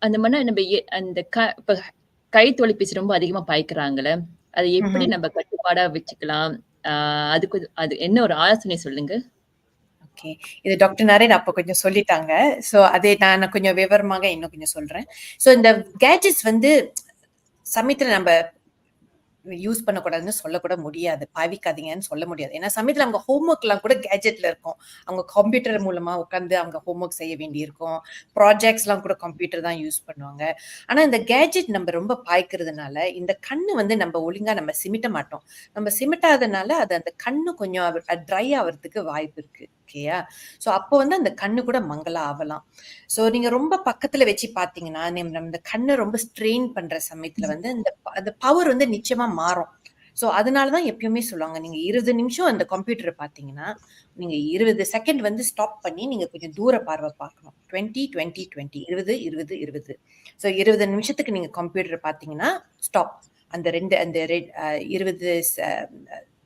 அந்த மாதிரி நம்ம அந்த இப்ப கை தொலைபேசி ரொம்ப அதிகமா பாய்க்கிறாங்களே, அதை எப்படி நம்ம கட்டுப்பாடா வச்சுக்கலாம்? அதுக்கு அது என்ன ஒரு ஆலோசனை சொல்லுங்க. ஓகே, இது டாக்டர் நரேன் அப்போ கொஞ்சம் சொல்லிட்டாங்க. ஸோ அதே நான் கொஞ்சம் விவரமாக இன்னும் கொஞ்சம் சொல்றேன். ஸோ இந்த கேஜெட்ஸ் வந்து சமயத்தில் நம்ம யூஸ் பண்ணக்கூடாதுன்னு சொல்லக்கூட முடியாது, பாவிக்காதீங்கன்னு சொல்ல முடியாது. ஏன்னா சமயத்தில் அவங்க ஹோம்ஒர்க்லாம் கூட கேஜெட்ல இருக்கும். அவங்க கம்ப்யூட்டர் மூலமா உட்காந்து அவங்க ஹோம்ஒர்க் செய்ய வேண்டியிருக்கும். ப்ராஜெக்ட்ஸ்லாம் கூட கம்ப்யூட்டர் தான் யூஸ் பண்ணுவாங்க. ஆனா இந்த கேஜெட் நம்ம ரொம்ப பாய்க்கிறதுனால இந்த கண்ணு வந்து நம்ம ஒழுங்கா நம்ம சிமிட்ட மாட்டோம். நம்ம சிமிட்டாதனால அது அந்த கண்ணு கொஞ்சம் ட்ரை ஆகிறதுக்கு வாய்ப்பு இருக்கு. ஓகேயா? ஸோ அப்போ வந்து அந்த கண்ணு கூட மங்கலா ஆகலாம். ஸோ நீங்க ரொம்ப பக்கத்துல வச்சு பார்த்தீங்கன்னா, நம்ம இந்த கண்ணை ரொம்ப ஸ்ட்ரெயின் பண்ற சமயத்துல வந்து அந்த பவர் வந்து நிச்சயமா மாறும். ஸோ அதனால தான் எப்பயுமே சொல்லுவாங்க, நீங்க 20 நிமிஷம் அந்த கம்ப்யூட்டரை பார்த்தீங்கன்னா, நீங்க 20 செகண்ட் வந்து ஸ்டாப் பண்ணி நீங்க கொஞ்சம் தூர பார்வை பார்க்கணும். 20 20 20 20 20 20. ஸோ 20 நிமிஷத்துக்கு நீங்க கம்ப்யூட்டர் பார்த்தீங்கன்னா ஸ்டாப். அந்த 20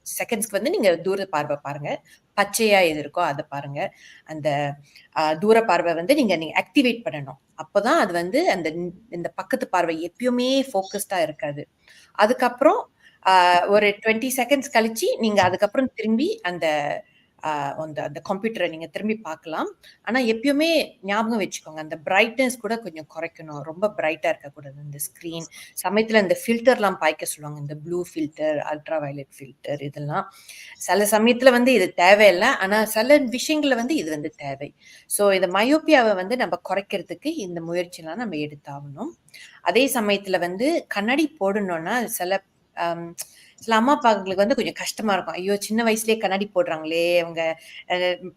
செகண்ட்ஸ்க்கு வந்து நீங்க தூர பார்வை பாருங்க. பச்சையா எது இருக்கோ அதை பாருங்க. அந்த தூர பார்வை வந்து நீங்க ஆக்டிவேட் பண்ணணும். அப்போதான் அது வந்து இந்த பக்கத்து பார்வை எப்பயுமே ஃபோக்கஸ்டா இருக்காது. அதுக்கப்புறம் ஒரு 20 செகண்ட்ஸ் கழிச்சு நீங்க அதுக்கப்புறம் திரும்பி அந்த கம்ப்யூட்டரை நீங்க திரும்பி பார்க்கலாம். ஆனா எப்பயுமே ஞாபகம் வச்சுக்கோங்க, அந்த பிரைட்னஸ் கூட கொஞ்சம் குறைக்கணும். ரொம்ப பிரைட்டா இருக்கக்கூடாது இந்த ஸ்கிரீன். சமயத்துல இந்த ஃபில்டர்லாம் பாய்க்க சொல்லுவாங்க, இந்த blue filter, ultra violet filter. இதெல்லாம் சில சமயத்துல வந்து இது தேவையில்லை, ஆனா சில விஷயங்கள்ல வந்து இது வந்து தேவை. ஸோ இந்த மயோப்பியாவை வந்து நம்ம குறைக்கிறதுக்கு இந்த முயற்சியெல்லாம் நம்ம எடுத்தாகணும். அதே சமயத்துல வந்து கண்ணாடி போடணும்னா சில அம்மா அப்பாங்களுக்கு வந்து கொஞ்சம் கஷ்டமா இருக்கும். ஐயோ, சின்ன வயசுலயே கண்ணாடி போடுறாங்களே, அவங்க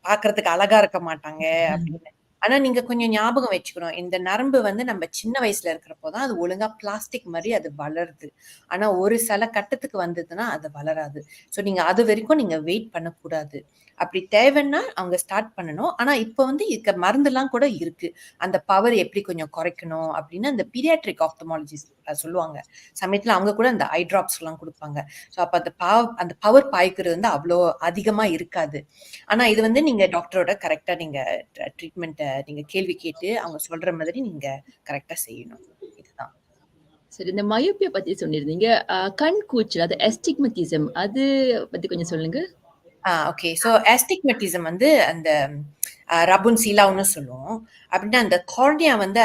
பாக்குறதுக்கு அழகா இருக்க மாட்டாங்க அப்படின்னு. ஆனா நீங்க கொஞ்சம் ஞாபகம் வச்சுக்கணும், இந்த நரம்பு வந்து நம்ம சின்ன வயசுல இருக்கிறப்போதான் அது ஒழுங்கா பிளாஸ்டிக் மாதிரி அது வளருது. ஆனா ஒரு சில கட்டத்துக்கு வந்ததுன்னா அது வளராது. ஸோ நீங்க அது வரைக்கும் நீங்க வெயிட் பண்ணக்கூடாது. அப்படி தேவைன்னா அவங்க ஸ்டார்ட் பண்ணணும். ஆனா இப்ப வந்து இதுக்கு மருந்துலாம் கூட இருக்கு, அந்த பவர் எப்படி கொஞ்சம் குறைக்கணும் அப்படின்னு அந்த பீடியாட்ரிக் ஆப்தமாலஜிஸ்ட் சொல்லுவாங்க. சமயத்துல அவங்க கூட அந்த ஐ டிராப்ஸ் எல்லாம் கொடுப்பாங்க. ஸோ அப்ப அந்த பவர் பாய்க்கிறது வந்து அவ்வளோ அதிகமா இருக்காது. ஆனா இது வந்து நீங்க டாக்டரோட கரெக்டா நீங்க ட்ரீட்மெண்ட்டை நீங்க கேள்வி கேட்டு அவங்க சொல்ற மாதிரி நீங்க கரெக்டா செய்யணும். இதுதான். சரி, இந்த மயோப்பியா பத்தி சொன்னிருந்தீங்க. கண் கூச்சல், அது அஸ்டிக்மட்டிசம், அது பத்தி கொஞ்சம் சொல்லுங்க. ஓகே. ஸோ ஆஸ்டிக்மெட்டிசம் வந்து அந்த ரபுன் சீலாவுன்னு சொல்லுவோம். அப்படின்னா அந்த கார்னியா வந்து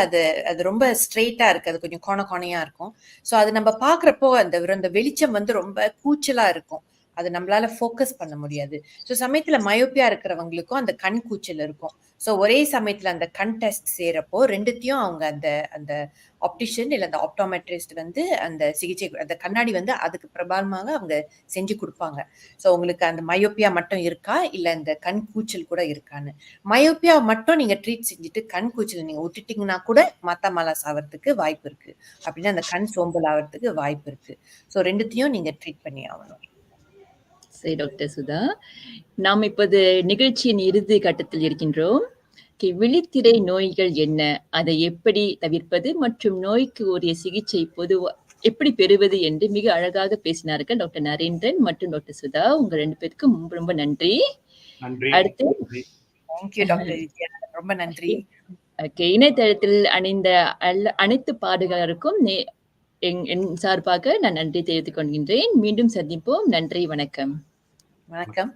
அது ரொம்ப ஸ்ட்ரெயிட்டா இருக்கு, அது கொஞ்சம் கோணையா இருக்கும். ஸோ அது நம்ம பார்க்குறப்போ அந்த வெளிச்சம் வந்து ரொம்ப கூச்சலா இருக்கும், அது நம்மளால ஃபோக்கஸ் பண்ண முடியாது. ஸோ சமயத்துல மயோப்பியா இருக்கிறவங்களுக்கும் அந்த கண் கூச்சல் இருக்கும். ஸோ ஒரே சமயத்துல அந்த கண் டெஸ்ட் செய்யறப்போ ரெண்டுத்தையும் அவங்க அந்த ஆப்டிஷியன் இல்லை அந்த ஆப்டோமெட்ரிஸ்ட் வந்து அந்த சிகிச்சை, அந்த கண்ணாடி வந்து அதுக்கு பிரபலமாக அவங்க செஞ்சு கொடுப்பாங்க. ஸோ உங்களுக்கு அந்த மயோப்பியா மட்டும் இருக்கா இல்லை இந்த கண் கூச்சல் கூட இருக்கான்னு. மயோப்பியா மட்டும் நீங்க ட்ரீட் செஞ்சுட்டு கண் கூச்சல் நீங்க விட்டுட்டீங்கன்னா கூட மத்தமாலாஸ் ஆகிறதுக்கு வாய்ப்பு இருக்கு. அப்படின்னா அந்த கண் சோம்பல் ஆகிறதுக்கு வாய்ப்பு இருக்கு. ஸோ ரெண்டுத்தையும் நீங்க ட்ரீட் பண்ணி ஆகணும். சரி டாக்டர் சுதா, நாம் இப்போது நிகழ்ச்சியின் இறுதி கட்டத்தில் இருக்கின்றோம். விழித்திரை நோய்கள் என்ன, அதை எப்படி தவிர்ப்பது மற்றும் நோய்க்கு உரிய சிகிச்சை எப்படி பெறுவது என்று மிக அழகாக பேசினார்கள் டாக்டர் நரேந்திரன் மற்றும் டாக்டர் சுதா. உங்க 2 பேருக்கும் ரொம்ப ரொம்ப நன்றி. அடுத்து ரொம்ப நன்றி. இணையதளத்தில் அணிந்த அனைத்து பாடுகாருக்கும் என் சார்பாக நான் நன்றி தெரிவித்துக் கொள்கின்றேன். மீண்டும் சந்திப்போம். நன்றி, வணக்கம். வணக்கம்.